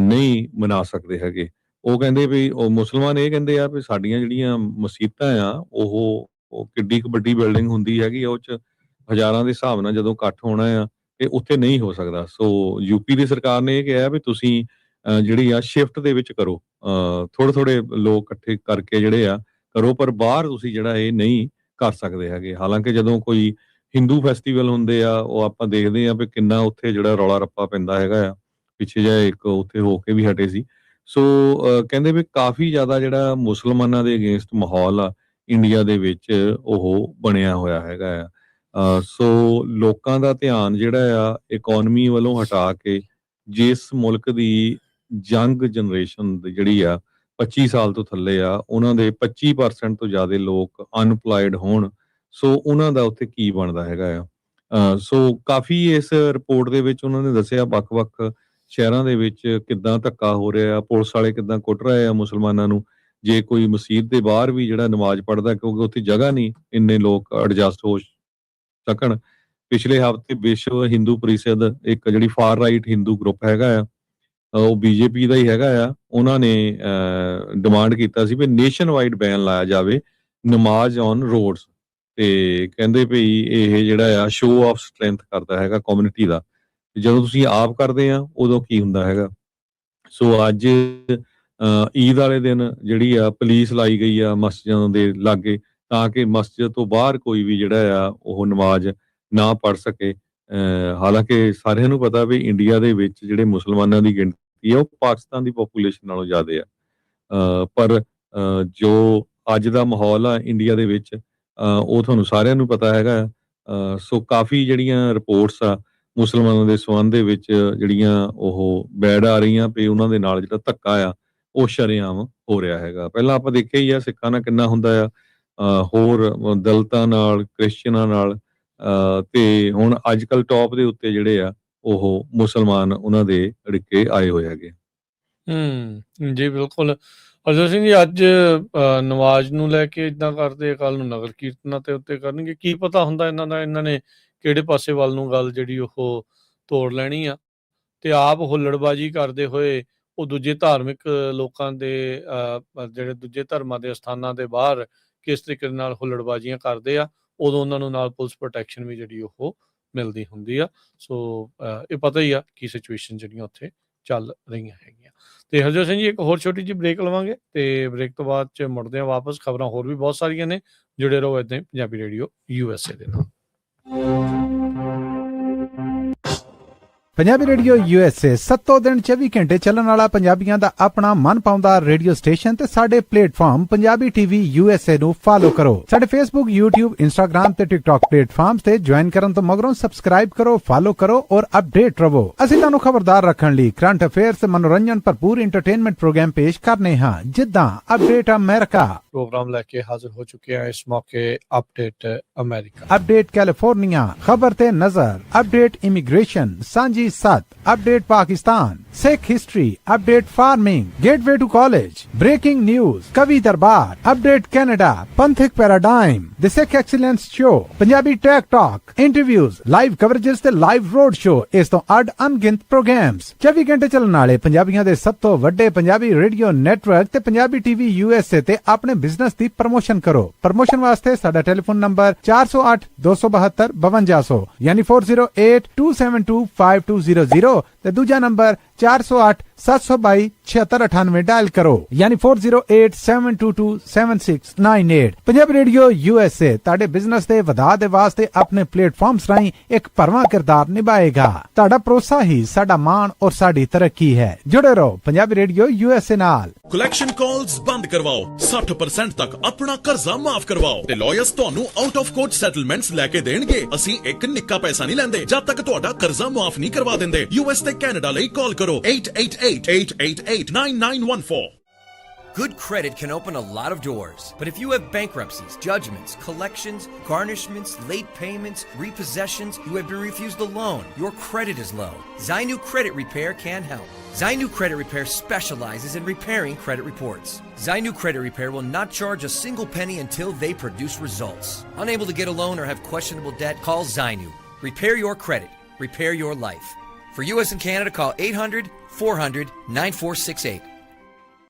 ਨਹੀਂ ਮਨਾ ਸਕਦੇ ਹੈਗੇ। ਉਹ ਕਹਿੰਦੇ ਵੀ ਉਹ ਮੁਸਲਮਾਨ ਇਹ ਕਹਿੰਦੇ ਆ ਵੀ ਸਾਡੀਆਂ ਜਿਹੜੀਆਂ ਮਸੀਤਾਂ ਆ ਉਹ ਕਿੱਡੀ ਕੁ ਵੱਡੀ ਬਿਲਡਿੰਗ ਹੁੰਦੀ ਹੈਗੀ, ਉਹ 'ਚ ਹਜ਼ਾਰਾਂ ਦੇ ਹਿਸਾਬ ਨਾਲ ਜਦੋਂ ਇਕੱਠ ਹੋਣਾ ਆ ਤੇ ਉੱਥੇ ਨਹੀਂ ਹੋ ਸਕਦਾ। ਸੋ ਯੂਪੀ ਦੀ ਸਰਕਾਰ ਨੇ ਇਹ ਕਿਹਾ ਵੀ ਤੁਸੀਂ ਜਿਹੜੀ ਆ ਸ਼ਿਫਟ ਦੇ ਵਿੱਚ ਕਰੋ, ਥੋੜ੍ਹੇ ਲੋਕ ਇਕੱਠੇ ਕਰਕੇ ਜਿਹੜੇ ਆ ਕਰੋ, ਪਰ ਬਾਹਰ ਤੁਸੀਂ ਜਿਹੜਾ ਇਹ ਨਹੀਂ ਕਰ ਸਕਦੇ ਹੈਗੇ। ਹਾਲਾਂਕਿ ਜਦੋਂ ਕੋਈ ਹਿੰਦੂ ਫੈਸਟੀਵਲ ਹੁੰਦੇ ਆ ਉਹ ਆਪਾਂ ਦੇਖਦੇ ਆ ਵੀ ਕਿੰਨਾ ਉੱਥੇ ਜਿਹੜਾ ਰੌਲਾ ਰੱਪਾ ਪੈਂਦਾ ਹੈਗਾ ਆ। ਪਿੱਛੇ ਜਿਹਾ ਇੱਕ ਉੱਥੇ ਹੋ ਕੇ ਵੀ ਹਟੇ ਸੀ। ਸੋ ਕਹਿੰਦੇ ਵੀ ਕਾਫੀ ਜ਼ਿਆਦਾ ਜਿਹੜਾ ਮੁਸਲਮਾਨਾਂ ਦੇ ਅਗੇਂਸਟ ਮਾਹੌਲ ਆ ਇੰਡੀਆ ਦੇ ਵਿੱਚ ਉਹ ਬਣਿਆ ਹੋਇਆ ਹੈਗਾ ਆ। ਸੋ ਲੋਕਾਂ ਦਾ ਧਿਆਨ ਜਿਹੜਾ ਆ ਇਕੋਨਮੀ ਵੱਲੋਂ ਹਟਾ ਕੇ ਜਿਸ ਮੁਲਕ ਦੀ ਯੰਗ ਜਨਰੇਸ਼ਨ ਜਿਹੜੀ ਆ 25 ਸਾਲ ਤੋਂ ਥੱਲੇ ਆ, ਉਹਨਾਂ ਦੇ 25% ਤੋਂ ਜ਼ਿਆਦਾ ਲੋਕ ਅਨਪਲਾਇਡ ਹੋਣ, ਸੋ ਉਹਨਾਂ ਦਾ ਉੱਥੇ ਕੀ ਬਣਦਾ ਹੈਗਾ ਆ। ਸੋ ਕਾਫੀ ਇਸ ਰਿਪੋਰਟ ਦੇ ਵਿੱਚ ਉਹਨਾਂ ਨੇ ਦੱਸਿਆ ਵੱਖ-ਵੱਖ ਸ਼ਹਿਰਾਂ ਦੇ ਵਿੱਚ ਕਿੱਦਾਂ ਧੱਕਾ ਹੋ ਰਿਹਾ ਆ, ਪੁਲਿਸ ਵਾਲੇ ਕਿੱਦਾਂ ਕੁੱਟ ਰਹੇ ਆ ਮੁਸਲਮਾਨਾਂ ਨੂੰ। ਜੇ ਕੋਈ ਮਸਜਿਦ ਦੇ ਬਾਹਰ ਵੀ ਜਿਹੜਾ ਨਮਾਜ਼ ਪੜ੍ਹਦਾ, ਕਿਉਂਕਿ ਉੱਥੇ ਜਗ੍ਹਾ ਨਹੀਂ ਇੰਨੇ ਲੋਕ ਐਡਜਸਟ ਹੋ ਸਕਣ। ਪਿਛਲੇ ਹਫ਼ਤੇ ਵਿਸ਼ਵ ਹਿੰਦੂ ਪਰਿਸ਼ਦ, ਇੱਕ ਜਿਹੜੀ ਫਾਰ ਰਾਈਟ ਹਿੰਦੂ ਗਰੁੱਪ ਹੈਗਾ ਆ, ਉਹ ਬੀਜੇਪੀ ਦਾ ਹੀ ਹੈਗਾ ਆ, ਉਹਨਾਂ ਨੇ ਡਿਮਾਂਡ ਕੀਤਾ ਸੀ ਵੀ ਨੇਸ਼ਨ ਵਾਈਡ ਬੈਨ ਲਾਇਆ ਜਾਵੇ ਨਮਾਜ਼ ਔਨ ਰੋਡਸ, ਤੇ ਕਹਿੰਦੇ ਭਈ ਇਹ ਜਿਹੜਾ ਆ ਸ਼ੋਅ ਆਫ ਸਟਰੈਂਥ ਕਰਦਾ ਹੈਗਾ ਕਮਿਊਨਿਟੀ ਦਾ। ਜਦੋਂ ਤੁਸੀਂ ਆਪ ਕਰਦੇ ਆ ਉਦੋਂ ਕੀ ਹੁੰਦਾ ਹੈਗਾ। ਸੋ ਅੱਜ ਈਦ ਵਾਲੇ ਦਿਨ ਜਿਹੜੀ ਆ ਪੁਲਿਸ ਲਾਈ ਗਈ ਆ ਮਸਜਿਦਾਂ ਦੇ ਲਾਗੇ, ਤਾਂ ਕਿ ਮਸਜਿਦ ਤੋਂ ਬਾਹਰ ਕੋਈ ਵੀ ਜਿਹੜਾ ਆ ਉਹ ਨਮਾਜ਼ ਨਾ ਪੜ੍ਹ ਸਕੇ। ਹਾਲਾਂਕਿ ਸਾਰਿਆਂ ਨੂੰ ਪਤਾ ਵੀ ਇੰਡੀਆ ਦੇ ਵਿੱਚ ਜਿਹੜੇ ਮੁਸਲਮਾਨਾਂ ਦੀ ਗਿਣਤੀ ਆ ਉਹ ਪਾਕਿਸਤਾਨ ਦੀ ਪੋਪੂਲੇਸ਼ਨ ਨਾਲੋਂ ਜ਼ਿਆਦਾ ਆ, ਪਰ ਜੋ ਅੱਜ ਦਾ ਮਾਹੌਲ ਆ ਇੰਡੀਆ ਦੇ ਵਿੱਚ ਉਹ ਤੁਹਾਨੂੰ ਸਾਰਿਆਂ ਨੂੰ ਪਤਾ ਹੈਗਾ। ਸੋ ਕਾਫੀ ਜਿਹੜੀਆਂ ਰਿਪੋਰਟਸ ਆ ਮੁਸਲਮਾਨਾਂ ਦੇ ਸੰਬੰਧ ਦੇ ਵਿੱਚ ਜਿਹੜੀਆਂ ਉਹ ਬੈਡ ਆ ਰਹੀਆਂ ਵੀ ਉਹਨਾਂ ਦੇ ਨਾਲ ਜਿਹੜਾ ਧੱਕਾ ਆ ਉਹ ਸ਼ਰੇਆਮ ਹੋ ਰਿਹਾ ਹੈਗਾ। ਪਹਿਲਾਂ ਆਪਾਂ ਦੇਖਿਆ ਹੀ ਆ ਸਿੱਖਾਂ ਨਾਲ ਕਿੰਨਾ ਹੁੰਦਾ ਆ, ਹੋਰ ਦਲਿਤਾਂ ਨਾਲ, ਕ੍ਰਿਸਚਨਾਂ ਨਾਲ, ਤੇ ਹੁਣ ਅੱਜ ਕੱਲ੍ਹ ਟੌਪ ਦੇ ਉੱਤੇ ਜਿਹੜੇ ਆ ਉਹ ਮੁਸਲਮਾਨ ਉਹਨਾਂ ਦੇ ਅੜਿੱਕੇ ਆਏ ਹੋਏ ਹੈਗੇ। ਜੀ ਬਿਲਕੁਲ। ਅਜੇ ਸਿੰਘ ਜੀ, ਅੱਜ ਨਮਾਜ਼ ਨੂੰ ਲੈ ਕੇ ਇੱਦਾਂ ਕਰਦੇ, ਕੱਲ ਨੂੰ ਨਗਰ ਕੀਰਤਨਾਂ ਤੇ ਉੱਤੇ ਕਰਨਗੇ, ਕੀ ਪਤਾ ਹੁੰਦਾ ਇਹਨਾਂ ਦਾ, ਇਹਨਾਂ ਨੇ ਕਿਹੜੇ ਪਾਸੇ ਵੱਲ ਨੂੰ ਗੱਲ ਜਿਹੜੀ ਉਹ ਤੋੜ ਲੈਣੀ ਆ, ਤੇ ਆਪ ਹੁੱਲੜਬਾਜ਼ੀ ਕਰਦੇ ਹੋਏ ਉਹ ਦੂਜੇ ਧਾਰਮਿਕ ਲੋਕਾਂ ਦੇ ਜਿਹੜੇ ਦੂਜੇ ਧਰਮਾਂ ਦੇ ਸਥਾਨਾਂ ਦੇ ਬਾਹਰ ਕਿਸ ਤਰੀਕੇ ਨਾਲ ਹੁੱਲੜਬਾਜ਼ੀਆਂ ਕਰਦੇ ਆ, ਉਦੋਂ ਉਹਨਾਂ ਨੂੰ ਨਾਲ ਪੁਲਿਸ ਪ੍ਰੋਟੈਕਸ਼ਨ ਵੀ ਜਿਹੜੀ ਉਹ ਮਿਲਦੀ ਹੁੰਦੀ ਆ। ਸੋ ਇਹ ਪਤਾ ਹੀ ਆ ਕੀ ਸਿਚੁਏਸ਼ਨ ਜਿਹੜੀਆਂ ਉੱਥੇ ਚੱਲ ਰਹੀਆਂ ਹੈਗੀਆਂ। ਤੇ ਹਰਜੋਤ ਸਿੰਘ ਜੀ, ਇੱਕ ਹੋਰ ਛੋਟੀ ਜਿਹੀ ਬ੍ਰੇਕ ਲਵਾਂਗੇ, ਤੇ ਬ੍ਰੇਕ ਤੋਂ ਬਾਅਦ ਚ ਮੁੜਦੇ ਆ ਵਾਪਸ। ਖਬਰਾਂ ਹੋਰ ਵੀ ਬਹੁਤ ਸਾਰੀਆਂ ਨੇ, ਜੁੜੇ ਰਹੋ ਏਦਾਂ ਹੀ ਪੰਜਾਬੀ ਰੇਡੀਓ USA ਦੇ ਨਾਲ। ਪੰਜਾਬੀ ਰੇਡੀਓ USA 7 ਦਿਨ 24 ਘੰਟੇ ਚੱਲਣ ਵਾਲਾ ਪੰਜਾਬੀਆਂ ਦਾ ਆਪਣਾ ਮਨ ਪਾਉਂਦਾ ਰੇਡੀਓ ਸਟੇਸ਼ਨ, ਤੇ ਸਾਡੇ ਪਲੇਟਫਾਰਮ ਪੰਜਾਬੀ TV USA ਨੂੰ ਫਾਲੋ ਕਰੋ। ਸਾਡੇ Facebook, YouTube, Instagram ਤੇ TikTok ਪਲੇਟਫਾਰਮਸ ਤੇ ਜੁਆਇਨ ਕਰਨ ਤੋਂ ਮਗਰੋਂ ਸਬਸਕ੍ਰਾਈਬ ਕਰੋ, ਫਾਲੋ ਕਰੋ ਔਰ ਅਪਡੇਟ ਰਹੋ। ਅਸੀਂ ਤੁਹਾਨੂੰ ਖਬਰਦਾਰ ਰੱਖਣ ਲਈ ਕਰੰਟ ਅਫੇਅਰਸ ਤੇ ਮਨੋਰੰਜਨ ਭਰਪੂਰ ਐਂਟਰਟੇਨਮੈਂਟ ਪ੍ਰੋਗਰਾਮ ਪੇਸ਼ ਕਰਨੇ ਹਾਂ, ਜਿੱਦਾਂ ਅਪਡੇਟ ਅਮਰੀਕਾ ਪ੍ਰੋਗਰਾਮ ਲੈ ਕੇ ਹਾਜ਼ਰ ਹੋ ਚੁੱਕੇ ਆ ਇਸ ਮੌਕੇ। ਅਪਡੇਟ ਅਮਰੀਕਾ, ਅਪਡੇਟ ਕੈਲੀਫੋਰਨੀਆ, ਖਬਰ ਤੇ ਨਜ਼ਰ, update immigration, Sanjhi 7, update Pakistan, Sikh history, update farming, gateway to college, breaking news, Kavi Darbar, update Canada, Panthak paradigm, the Sikh excellence show, Punjabi tech talk, interviews, live coverages ਤੇ ਲਾਈਵ ਰੋਡ ਸ਼ੋ, ਇਸ ਤੋਂ ਅੱਡ ਅਣਗਿਣਤ ਪ੍ਰੋਗਰਾਮਸ। 24 ਘੰਟੇ ਚੱਲਣ ਵਾਲੇ ਪੰਜਾਬੀਆਂ ਦੇ ਸਭ ਤੋਂ ਵੱਡੇ ਪੰਜਾਬੀ ਰੇਡੀਓ ਨੈਟਵਰਕ ਤੇ ਪੰਜਾਬੀ TV USA ਤੇ ਆਪਣੇ ਬਿਜ਼ਨਸ ਦੀ ਪ੍ਰਮੋਸ਼ਨ ਕਰੋ। ਪ੍ਰਮੋਸ਼ਨ ਵਾਸਤੇ ਸਾਡਾ ਟੈਲੀਫੋਨ ਨੰਬਰ 408 272 5200 ਯਾਨੀ 4082725200 ਤੇ ਦੂਜਾ ਨੰਬਰ 408 722 7698 ਡਾਇਲ ਕਰੋ, ਯਾਨੀ 4087227698। ਪੰਜਾਬੀ ਰੇਡੀਓ USA ਤੁਹਾਡੇ ਬਿਜ਼ਨਸ ਦੇ ਵਧਾ ਦੇ ਵਾਸਤੇ ਆਪਣੇ ਪਲੇਟਫਾਰਮਸ ਰਾਹੀਂ ਇੱਕ ਭਰਵਾਂ ਕਿਰਦਾਰ ਨਿਭਾਏਗਾ। ਤੁਹਾਡਾ ਭਰੋਸਾ ਹੀ ਸਾਡਾ ਮਾਣ ਔਰ ਸਾਡੀ ਤਰੱਕੀ ਹੈ। ਜੁੜੇ ਰਹੋ ਪੰਜਾਬੀ ਰੇਡੀਓ USA ਨਾਲ। ਕਲੈਕਸ਼ਨ ਕਾਲਸ ਬੰਦ ਕਰਵਾਓ, 60% ਤੱਕ ਆਪਣਾ ਕਰਜ਼ਾ ਮਾਫ ਕਰਵਾਓ, ਤੇ ਲਾਇਰਸ ਤੁਹਾਨੂੰ ਆਊਟ ਆਫ ਕੋਰਟ ਸੈਟਲਮੈਂਟਸ ਲੈ ਕੇ ਦੇਣਗੇ। ਅਸੀਂ ਇੱਕ ਨਿੱਕਾ ਪੈਸਾ ਨਹੀਂ ਲੈਂਦੇ ਜਦ ਤੱਕ ਤੁਹਾਡਾ ਕਰਜ਼ਾ ਮਾਫ ਨਹੀਂ ਕਰਵਾ ਦਿੰਦੇ। US ਤੇ ਕੈਨੇਡਾ ਲਈ ਕਾਲ ਕਰੋ 888-888-9914। Good credit can open a lot of doors, but if you have bankruptcies, judgments, collections, garnishments, late payments, repossessions, you have been refused a loan, your credit is low, Zainu Credit Repair can help. Zainu Credit Repair specializes in repairing credit reports. Zainu Credit Repair will not charge a single penny until they produce results. Unable to get a loan or have questionable debt? Call Zainu. Repair your credit. Repair your life. For US and Canada, call 800-400-9468.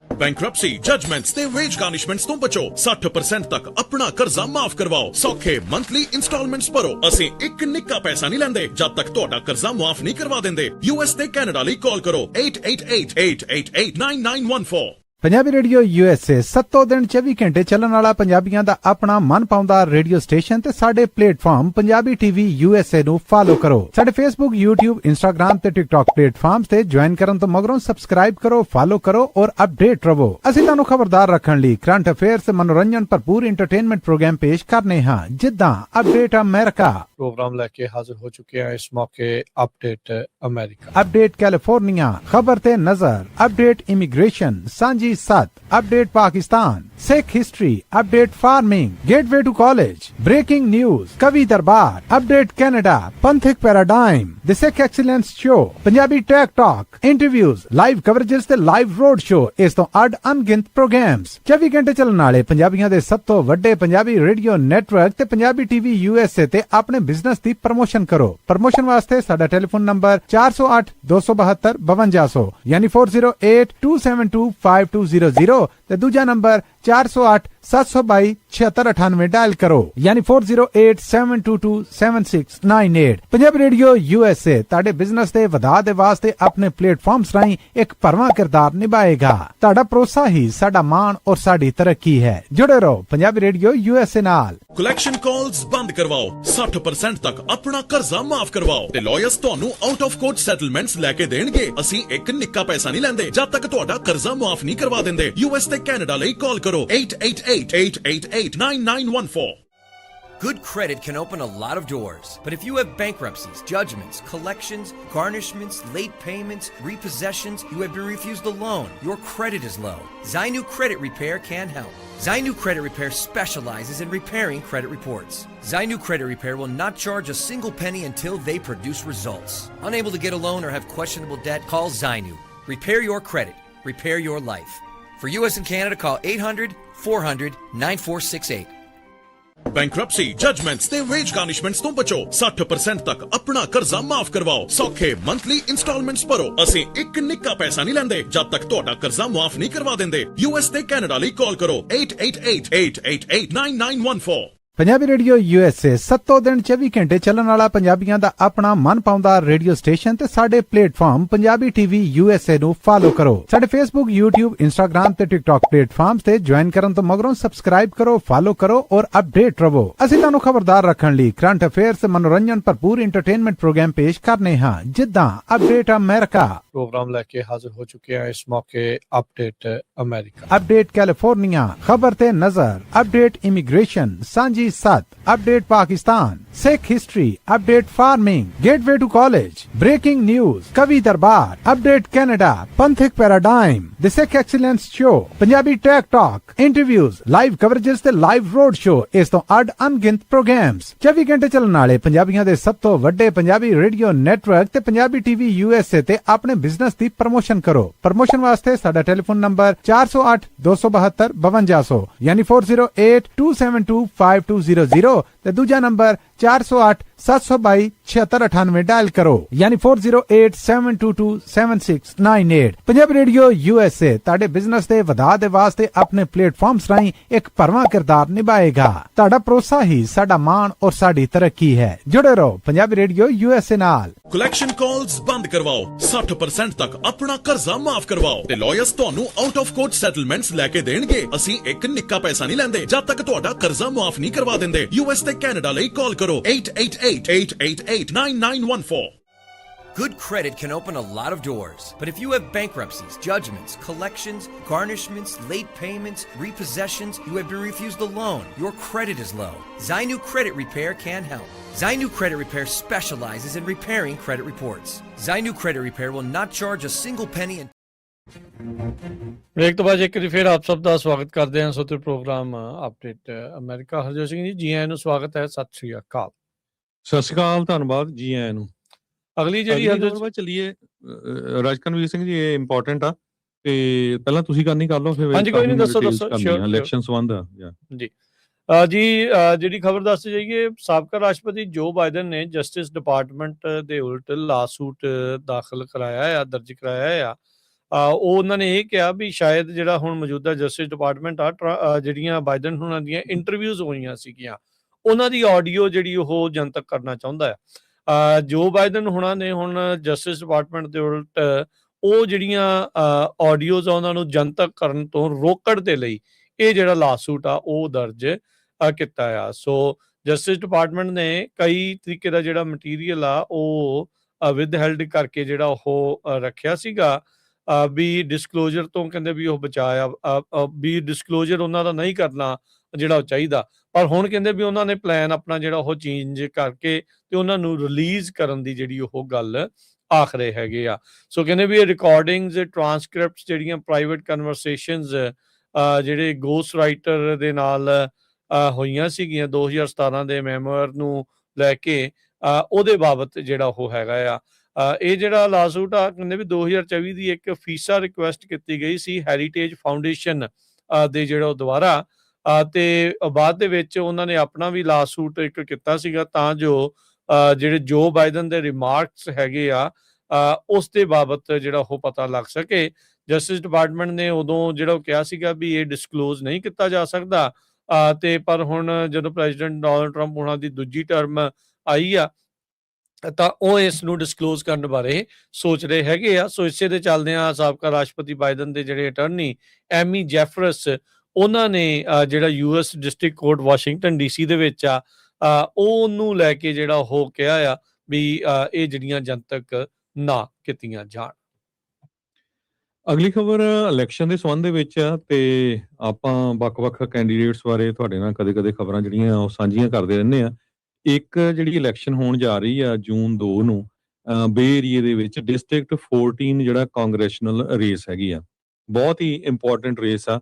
Bankruptcy, judgements ਤੇ veg ਗਾਰਨਿਸ਼ਮੈਂਟਸ ਤੋਂ ਬਚੋ। 60% ਤੱਕ ਆਪਣਾ ਕਰਜ਼ਾ ਮਾਫ ਕਰਵਾਓ। ਸੌਖੇ monthly instalments ਭਰੋ। ਅਸੀਂ ਇੱਕ ਨਿੱਕਾ ਪੈਸਾ ਨਹੀਂ ਲੈਂਦੇ ਜਦ ਤੱਕ ਤੁਹਾਡਾ ਕਰਜ਼ਾ ਮਾਫ ਨਹੀਂ ਕਰਵਾ ਦਿੰਦੇ। US ਤੇ ਕੈਨੇਡਾ ਲਈ ਕਾਲ ਕਰੋ 888-888-9914। ਪੰਜਾਬੀ ਰੇਡੀਓ USA 7 ਦਿਨ 24 ਘੰਟੇ ਚੱਲਣ ਵਾਲਾ ਪੰਜਾਬੀਆਂ ਦਾ ਆਪਣਾ ਮਨਪਾਉਂਦਾ ਰੇਡੀਓ ਸਟੇਸ਼ਨ ਤੇ ਸਾਡੇ ਪਲੇਟਫਾਰਮ ਪੰਜਾਬੀ TV USA ਨੂੰ ਫਾਲੋ ਕਰੋ। ਸਾਡੇ Facebook, YouTube, Instagram ਤੇ TikTok ਪਲੇਟਫਾਰਮਸ ਤੇ ਜੁਆਇਨ ਕਰਨ ਤੋਂ ਮਗਰੋਂ ਸਬਸਕ੍ਰਾਈਬ ਕਰੋ, ਫਾਲੋ ਕਰੋ ਔਰ ਅਪਡੇਟ ਰਹੋ। ਅਸੀਂ ਤੁਹਾਨੂੰ ਖਬਰਦਾਰ ਰੱਖਣ ਲਈ ਕਰੰਟ ਅਫੇਅਰਸ ਤੇ ਮਨੋਰੰਜਨ ਭਰਪੂਰ ਐਂਟਰਟੇਨਮੈਂਟ ਪ੍ਰੋਗਰਾਮ ਪੇਸ਼ ਕਰਨੇ ਹਾਂ, ਜਿੱਦਾਂ ਅਪਡੇਟ ਅਮਰੀਕਾ ਪ੍ਰੋਗਰਾਮ ਲੈ ਕੇ ਹਾਜ਼ਰ ਹੋ ਚੁੱਕੇ ਹਾਂ। ਇਸ ਮੌਕੇ ਅਪਡੇਟ ਅਮਰੀਕਾ, ਅਪਡੇਟ ਕੈਲੀਫੋਰਨੀਆ, ਖਬਰ ਤੇ ਨਜ਼ਰ, update immigration, Sanjhi Sath, update Pakistan, Sikh history, update farming, gateway to college, breaking news, Kavi Darbar, update Canada, Panthak paradigm, the Sikh excellence show, Punjabi tech talk, interviews, live coverages ਤੇ ਲਾਈਵ ਰੋਡ ਸ਼ੋ, ਇਸ ਤੋਂ ਅੱਡ ਅਣਗਿਣਤ ਪ੍ਰੋਗਰਾਮਸ, 24 ਘੰਟੇ ਚੱਲਣ ਵਾਲੇ ਪੰਜਾਬੀਆਂ ਦੇ ਸਭ ਤੋਂ ਵੱਡੇ ਪੰਜਾਬੀ ਰੇਡੀਓ ਨੈਟਵਰਕ ਤੇ ਪੰਜਾਬੀ TV USA ਤੇ ਆਪਣੇ ਬਿਜ਼ਨਸ ਦੀ ਪ੍ਰਮੋਸ਼ਨ ਕਰੋ। ਪ੍ਰਮੋਸ਼ਨ ਵਾਸਤੇ ਸਾਡਾ ਟੈਲੀਫੋਨ ਨੰਬਰ 408 272 5200 ਯਾਨੀ 4082725200 ਤੇ ਦੂਜਾ ਨੰਬਰ 408 722 7698 ਡਾਇਲ ਕਰੋ ਯਾਨੀ 4087227698। ਪੰਜਾਬੀ ਰੇਡੀਓ USA ਤੁਹਾਡੇ ਬਿਜ਼ਨਸ ਦੇ ਵਧਾ ਦੇ ਵਾਸਤੇ ਆਪਣੇ ਪਲੇਟਫਾਰਮਸ ਰਾਹੀਂ ਇੱਕ ਭਰਵਾਂ ਕਿਰਦਾਰ ਨਿਭਾਏਗਾ। ਤੁਹਾਡਾ ਭਰੋਸਾ ਹੀ ਸਾਡਾ ਮਾਣ ਔਰ ਸਾਡੀ ਤਰੱਕੀ ਹੈ। ਜੁੜੇ ਰਹੋ ਪੰਜਾਬੀ ਰੇਡੀਓ USA ਨਾਲ। ਕਲੈਕਸ਼ਨ ਕਾਲਸ ਬੰਦ ਕਰਵਾਓ, 60% ਤੱਕ ਆਪਣਾ ਕਰਜ਼ਾ ਮਾਫ ਕਰਵਾਓ ਤੇ ਲਾਇਰਸ ਤੁਹਾਨੂੰ ਆਊਟ ਆਫ ਕੋਰਟ ਸੈਟਲਮੈਂਟਸ ਲੈ ਕੇ ਦੇਣਗੇ। ਅਸੀਂ ਇੱਕ ਨਿੱਕਾ ਪੈਸਾ ਨਹੀਂ ਲੈਂਦੇ ਜਦ ਤੱਕ ਤੁਹਾਡਾ ਕਰਜ਼ਾ ਮਾਫ ਨਹੀਂ ਕਰਵਾ ਦਿੰਦੇ। US ਤੇ ਕੈਨੇਡਾ ਲਈ ਕਾਲ ਕਰੋ 888-888-9914। Good credit can open a lot of doors, but if you have bankruptcies, judgments, collections, garnishments, late payments, repossessions, you have been refused a loan, your credit is low, Zainu Credit Repair can help. Zainu Credit Repair specializes in repairing credit reports. Zainu Credit Repair will not charge a single penny until they produce results. Unable to get a loan or have questionable debt? Call Zainu. Repair your credit. Repair your life. For US and Canada, call 800-400-9468. Bankruptcy, judgements ਤੇ veg ਗਾਰਨਿਸ਼ਮੈਂਟਸ ਤੋਂ ਬਚੋ। 60% ਤੱਕ ਆਪਣਾ ਕਰਜ਼ਾ ਮਾਫ ਕਰਵਾਓ। ਸੌਖੇ monthly instalments ਭਰੋ। ਅਸੀਂ ਇੱਕ ਨਿੱਕਾ ਪੈਸਾ ਨਹੀਂ ਲੈਂਦੇ ਜਦ ਤੱਕ ਤੁਹਾਡਾ ਕਰਜ਼ਾ ਮਾਫ ਨਹੀਂ ਕਰਵਾ ਦਿੰਦੇ। US ਤੇ ਕੈਨੇਡਾ ਲਈ ਕਾਲ ਕਰੋ 888-888-9914। ਪੰਜਾਬੀ ਰੇਡੀਓ USA 7 ਦਿਨ 24 ਘੰਟੇ ਚੱਲਣ ਵਾਲਾ ਪੰਜਾਬੀਆਂ ਦਾ ਆਪਣਾ ਮਨਪਾਉਂਦਾ ਰੇਡੀਓ ਸਟੇਸ਼ਨ ਤੇ ਸਾਡੇ ਪਲੇਟਫਾਰਮ ਪੰਜਾਬੀ TV USA ਨੂੰ ਫਾਲੋ ਕਰੋ। ਸਾਡੇ Facebook, YouTube, Instagram ਤੇ TikTok ਪਲੇਟਫਾਰਮਸ ਤੇ ਜੁਆਇਨ ਕਰਨ ਤੋਂ ਮਗਰੋਂ ਸਬਸਕ੍ਰਾਈਬ ਕਰੋ, ਫਾਲੋ ਕਰੋ ਔਰ ਅਪਡੇਟ ਰਹੋ। ਅਸੀਂ ਤੁਹਾਨੂੰ ਖਬਰਦਾਰ ਰੱਖਣ ਲਈ ਕਰੰਟ ਅਫੇਅਰਸ ਤੇ ਮਨੋਰੰਜਨ ਭਰਪੂਰ ਐਂਟਰਟੇਨਮੈਂਟ ਪ੍ਰੋਗਰਾਮ ਪੇਸ਼ ਕਰਨੇ ਹਾਂ, ਜਿੱਦਾਂ ਅਪਡੇਟ ਅਮਰੀਕਾ ਪ੍ਰੋਗਰਾਮ ਲੈ ਕੇ ਹਾਜ਼ਰ ਹੋ ਚੁੱਕੇ ਹਾਂ। ਇਸ ਮੌਕੇ ਅਪਡੇਟ ਅਮਰੀਕਾ, ਅਪਡੇਟ ਕੈਲੀਫੋਰਨੀਆ, ਖਬਰ ਤੇ ਨਜ਼ਰ, update immigration, Sanjhi Sath, update Pakistan, Sikh history, update farming, gateway to college, breaking news, Kavi Darbar, update Canada, Panthak paradigm, the Sikh excellence show, Punjabi tech talk, interviews, live coverages ਤੇ ਲਾਈਵ ਰੋਡ ਸ਼ੋ, ਇਸ ਤੋਂ ਅੱਡ ਅਣਗਿਣਤ ਪ੍ਰੋਗਰਾਮਸ, 24 ਘੰਟੇ ਚੱਲਣ ਵਾਲੇ ਪੰਜਾਬੀਆਂ ਦੇ ਸਭ ਤੋਂ ਵੱਡੇ ਪੰਜਾਬੀ ਰੇਡੀਓ ਨੈਟਵਰਕ ਤੇ ਪੰਜਾਬੀ TV USA ਤੇ ਆਪਣੇ ਬਿਜ਼ਨਸ ਦੀ ਪ੍ਰਮੋਸ਼ਨ ਕਰੋ। ਪ੍ਰਮੋਸ਼ਨ ਵਾਸਤੇ ਸਾਡਾ ਟੈਲੀਫੋਨ ਨੰਬਰ 408 272 5200 ਯਾਨੀ 4082725200 ਤੇ ਦੂਜਾ ਨੰਬਰ 408 722 7698 ਡਾਇਲ ਕਰੋ ਯਾਨੀ 4087227698। ਪੰਜਾਬੀ ਰੇਡੀਓ USA ਤੁਹਾਡੇ ਬਿਜ਼ਨਸ ਦੇ ਵਧਾ ਦੇ ਵਾਸਤੇ ਆਪਣੇ ਪਲੇਟਫਾਰਮਸ ਰਾਹੀਂ ਇੱਕ ਭਰਵਾਂ ਕਿਰਦਾਰ ਨਿਭਾਏਗਾ। ਤੁਹਾਡਾ ਭਰੋਸਾ ਹੀ ਸਾਡਾ ਮਾਣ ਔਰ ਸਾਡੀ ਤਰੱਕੀ ਹੈ। ਜੁੜੇ ਰਹੋ ਪੰਜਾਬੀ ਰੇਡੀਓ USA ਨਾਲ। ਕਲੈਕਸ਼ਨ ਕਾਲਸ ਬੰਦ ਕਰਵਾਓ, 60% ਤੱਕ ਆਪਣਾ ਕਰਜ਼ਾ ਮਾਫ ਕਰਵਾਓ ਤੇ ਲਾਇਰਸ ਤੁਹਾਨੂੰ ਆਊਟ ਆਫ ਕੋਰਟ ਸੈਟਲਮੈਂਟਸ ਲੈ ਕੇ ਦੇਣਗੇ। ਅਸੀਂ ਇੱਕ ਨਿੱਕਾ ਪੈਸਾ ਨਹੀਂ ਲੈਂਦੇ ਜਦ ਤੱਕ ਤੁਹਾਡਾ ਕਰਜ਼ਾ ਮਾਫ ਨਹੀਂ ਕਰਵਾ ਦਿੰਦੇ। US ਤੇ ਕੈਨੇਡਾ ਲਈ ਕਾਲ ਕਰੋ 888-888-9914। Good credit can open a lot of doors, but if you have bankruptcies, judgments, collections, garnishments, late payments, repossessions, you have been refused a loan, your credit is low, Zainu Credit Repair can help. Zainu Credit Repair specializes in repairing credit reports. Zainu Credit Repair will not charge a single penny. Break ਤੋਂ ਬਾਅਦ ਇੱਕ ਵਾਰੀ ਫਿਰ ਆਪ ਸਭ ਦਾ ਸਵਾਗਤ ਕਰਦੇ ਹਾਂ ਸੋਤੇ program update America. Harjot Singh ji, ਜੀ ਆਇਆਂ ਨੂੰ ਸਵਾਗਤ ਹੈ। ਸਤਿ ਸ਼੍ਰੀ ਅਕਾਲ। ਸਤਿ ਸ਼੍ਰੀ ਅਕਾਲ, ਧੰਨਵਾਦ, ਜੀ ਆਇਆਂ ਨੂੰ। ਅਗਲੀ ਜਿਹੜੀ ਚੱਲੀਏ ਰਾਜਕਨਵੀਰ ਸਿੰਘ ਜੀ, ਇਹ ਇੰਪੋਰਟੈਂਟ ਆ ਤੇ ਪਹਿਲਾਂ ਤੁਸੀਂ ਕਰਨੀ ਕਰ ਲਓ, ਫਿਰ ਹਾਂਜੀ ਕੋਈ ਨਹੀਂ, ਦੱਸੋ ਇਲੈਕਸ਼ਨ ਸੰਬੰਧ ਜੀ। ਜਿਹੜੀ ਖਬਰ ਦੱਸ ਜਾਈਏ, ਸਾਬਕਾ ਰਾਸ਼ਟਰਪਤੀ ਜੋ ਬਾਈਡਨ ਨੇ ਜਸਟਿਸ ਡਿਪਾਰਟਮੈਂਟ ਦੇ ਉਲਟ ਲਾਸੂਟ ਦਾਖਲ ਕਰਾਇਆ ਆ, ਦਰਜ ਕਰਾਇਆ ਆ। ਉਹ ਉਹਨਾਂ ਨੇ ਇਹ ਕਿਹਾ ਵੀ ਸ਼ਾਇਦ ਜਿਹੜਾ ਹੁਣ ਮੌਜੂਦਾ ਜਸਟਿਸ ਡਿਪਾਰਟਮੈਂਟ ਆ, ਜਿਹੜੀਆਂ ਬਾਈਡਨ ਹੁਣਾਂ ਦੀਆਂ ਇੰਟਰਵਿਊਜ਼ ਹੋਈਆਂ ਸੀਗੀਆਂ, ਉਹਨਾਂ ਦੀ ਆਡੀਓ ਜਿਹੜੀ ਉਹ ਜਨਤਕ ਕਰਨਾ ਚਾਹੁੰਦਾ ਆ। ਜੋ ਬਾਈਡਨ ਹੁਣਾਂ ਨੇ ਹੁਣ ਜਸਟਿਸ ਡਿਪਾਰਟਮੈਂਟ ਦੇ ਉਲਟ ਉਹ ਜਿਹੜੀਆਂ ਆਡੀਓਜ਼ ਆ ਉਹਨਾਂ ਨੂੰ ਜਨਤਕ ਕਰਨ ਤੋਂ ਰੋਕਣ ਦੇ ਲਈ ਇਹ ਜਿਹੜਾ ਲਾਸੂਟ ਆ ਉਹ ਦਰਜ ਕੀਤਾ ਆ। ਸੋ ਜਸਟਿਸ ਡਿਪਾਰਟਮੈਂਟ ਨੇ ਕਈ ਤਰੀਕੇ ਦਾ ਜਿਹੜਾ ਮਟੀਰੀਅਲ ਆ ਉਹ ਵਿਦਹੈਲਡ ਕਰਕੇ ਜਿਹੜਾ ਉਹ ਰੱਖਿਆ ਸੀਗਾ ਵੀ ਡਿਸਕਲੋਜ਼ਰ ਤੋਂ, ਕਹਿੰਦੇ ਵੀ ਉਹ ਬਚਾਇਆ ਵੀ ਡਿਸਕਲੋਜ਼ਰ ਉਹਨਾਂ ਦਾ ਨਹੀਂ ਕਰਨਾ ਜਿਹੜਾ ਉਹ ਚਾਹੀਦਾ। ਪਰ ਹੁਣ ਕਹਿੰਦੇ ਵੀ ਉਹਨਾਂ ਨੇ ਪਲਾਨ ਆਪਣਾ ਜਿਹੜਾ ਉਹ ਚੇਂਜ ਕਰਕੇ ਤੇ ਉਹਨਾਂ ਨੂੰ ਰਿਲੀਜ਼ ਕਰਨ ਦੀ ਜਿਹੜੀ ਉਹ ਗੱਲ ਆਖ ਰਹੇ ਹੈਗੇ ਆ। ਸੋ ਕਹਿੰਦੇ ਵੀ ਇਹ ਰਿਕਾਰਡਿੰਗਸ, ਟਰਾਂਸਕ੍ਰਿਪਟਸ, ਜਿਹੜੀਆਂ ਪ੍ਰਾਈਵੇਟ ਕਨਵਰਸੇਸ਼ਨਸ ਜਿਹੜੇ ਗੋਸਟ ਰਾਈਟਰ ਦੇ ਨਾਲ ਹੋਈਆਂ ਸੀਗੀਆਂ 2017 ਦੇ ਮੈਮੋਅਰ ਨੂੰ ਲੈ ਕੇ, ਉਹਦੇ ਬਾਬਤ ਜਿਹੜਾ ਉਹ ਹੈਗਾ ਆ। ਇਹ ਜਿਹੜਾ ਲਾਸੂਟ ਆ ਕਹਿੰਦੇ ਵੀ 2024 ਦੀ ਇੱਕ ਫੀਸਾ ਰਿਕੁਐਸਟ ਕੀਤੀ ਗਈ ਸੀ ਹੈਰੀਟੇਜ ਫਾਊਂਡੇਸ਼ਨ ਦੇ ਜਿਹੜਾ ਉਹ ਦੁਆਰਾ, ਤੇ ਬਾਅਦ ਦੇ ਵਿੱਚ ਉਹਨਾਂ ਨੇ ਆਪਣਾ ਵੀ ਲਾਸੂਟ ਇੱਕ ਕੀਤਾ ਸੀਗਾ ਤਾਂ ਜੋ ਜਿਹੜੇ ਜੋ ਬਾਈਡਨ ਦੇ ਰਿਮਾਰਕਸ ਹੈਗੇ ਆ ਉਸ ਦੇ ਬਾਬਤ ਜਿਹੜਾ ਉਹ ਪਤਾ ਲੱਗ ਸਕੇ। ਜਸਟਿਸ ਡਿਪਾਰਟਮੈਂਟ ਨੇ ਉਦੋਂ ਜਿਹੜਾ ਉਹ ਕਿਹਾ ਸੀਗਾ ਵੀ ਇਹ ਡਿਸਕਲੋਜ਼ ਨਹੀਂ ਕੀਤਾ ਜਾ ਸਕਦਾ, ਤੇ ਪਰ ਹੁਣ ਜਦੋਂ ਪ੍ਰੈਜ਼ੀਡੈਂਟ ਡੋਨਲਡ ਟਰੰਪ ਉਹਨਾਂ ਦੀ ਦੂਜੀ ਟਰਮ ਆਈ ਆ ਤਾਂ ਉਹ ਇਸ ਨੂੰ ਡਿਸਕਲੋਜ਼ ਕਰਨ ਬਾਰੇ ਸੋਚ ਰਹੇ ਹੈਗੇ ਆ। ਸੋ ਇਸੇ ਦੇ ਚੱਲਦਿਆਂ ਸਾਬਕਾ ਰਾਸ਼ਟਰਪਤੀ ਬਾਈਡਨ ਦੇ ਜਿਹੜੇ ਅਟਰਨੀ ਐਮੀ ਜੈਫਰਸ, ਉਹਨਾਂ ਨੇ ਜਿਹੜਾ US district court Washington DC ਦੇ ਵਿੱਚ ਆ ਉਹਨੂੰ ਲੈ ਕੇ ਜਿਹੜਾ ਉਹ ਕਿਹਾ ਆ ਵੀ ਇਹ ਜਿਹੜੀਆਂ ਜਨਤਕ ਨਾ ਕੀਤੀਆਂ ਜਾਣ। ਅਗਲੀ ਖਬਰ ਇਲੈਕਸ਼ਨ ਦੇ ਸੰਬੰਧ ਦੇ ਵਿੱਚ ਆ ਤੇ ਆਪਾਂ ਵੱਖ-ਵੱਖ ਕੈਂਡੀਡੇਟਸ ਬਾਰੇ ਤੁਹਾਡੇ ਨਾਲ ਕਦੇ-ਕਦੇ ਖਬਰਾਂ ਜਿਹੜੀਆਂ ਉਹ ਸਾਂਝੀਆਂ ਕਰਦੇ ਰਹਿੰਦੇ ਆ। ਇੱਕ ਜਿਹੜੀ ਇਲੈਕਸ਼ਨ ਹੋਣ ਜਾ ਰਹੀ ਆ ਜੂਨ 2 ਨੂੰ ਬੇ ਏਰੀਏ ਦੇ ਵਿੱਚ ਡਿਸਟ੍ਰਿਕਟ 14 ਜਿਹੜਾ ਕਾਂਗਰੈਸ਼ਨਲ ਰੇਸ ਹੈਗੀ ਆ, ਬਹੁਤ ਹੀ ਇੰਪੋਰਟੈਂਟ ਰੇਸ ਆ।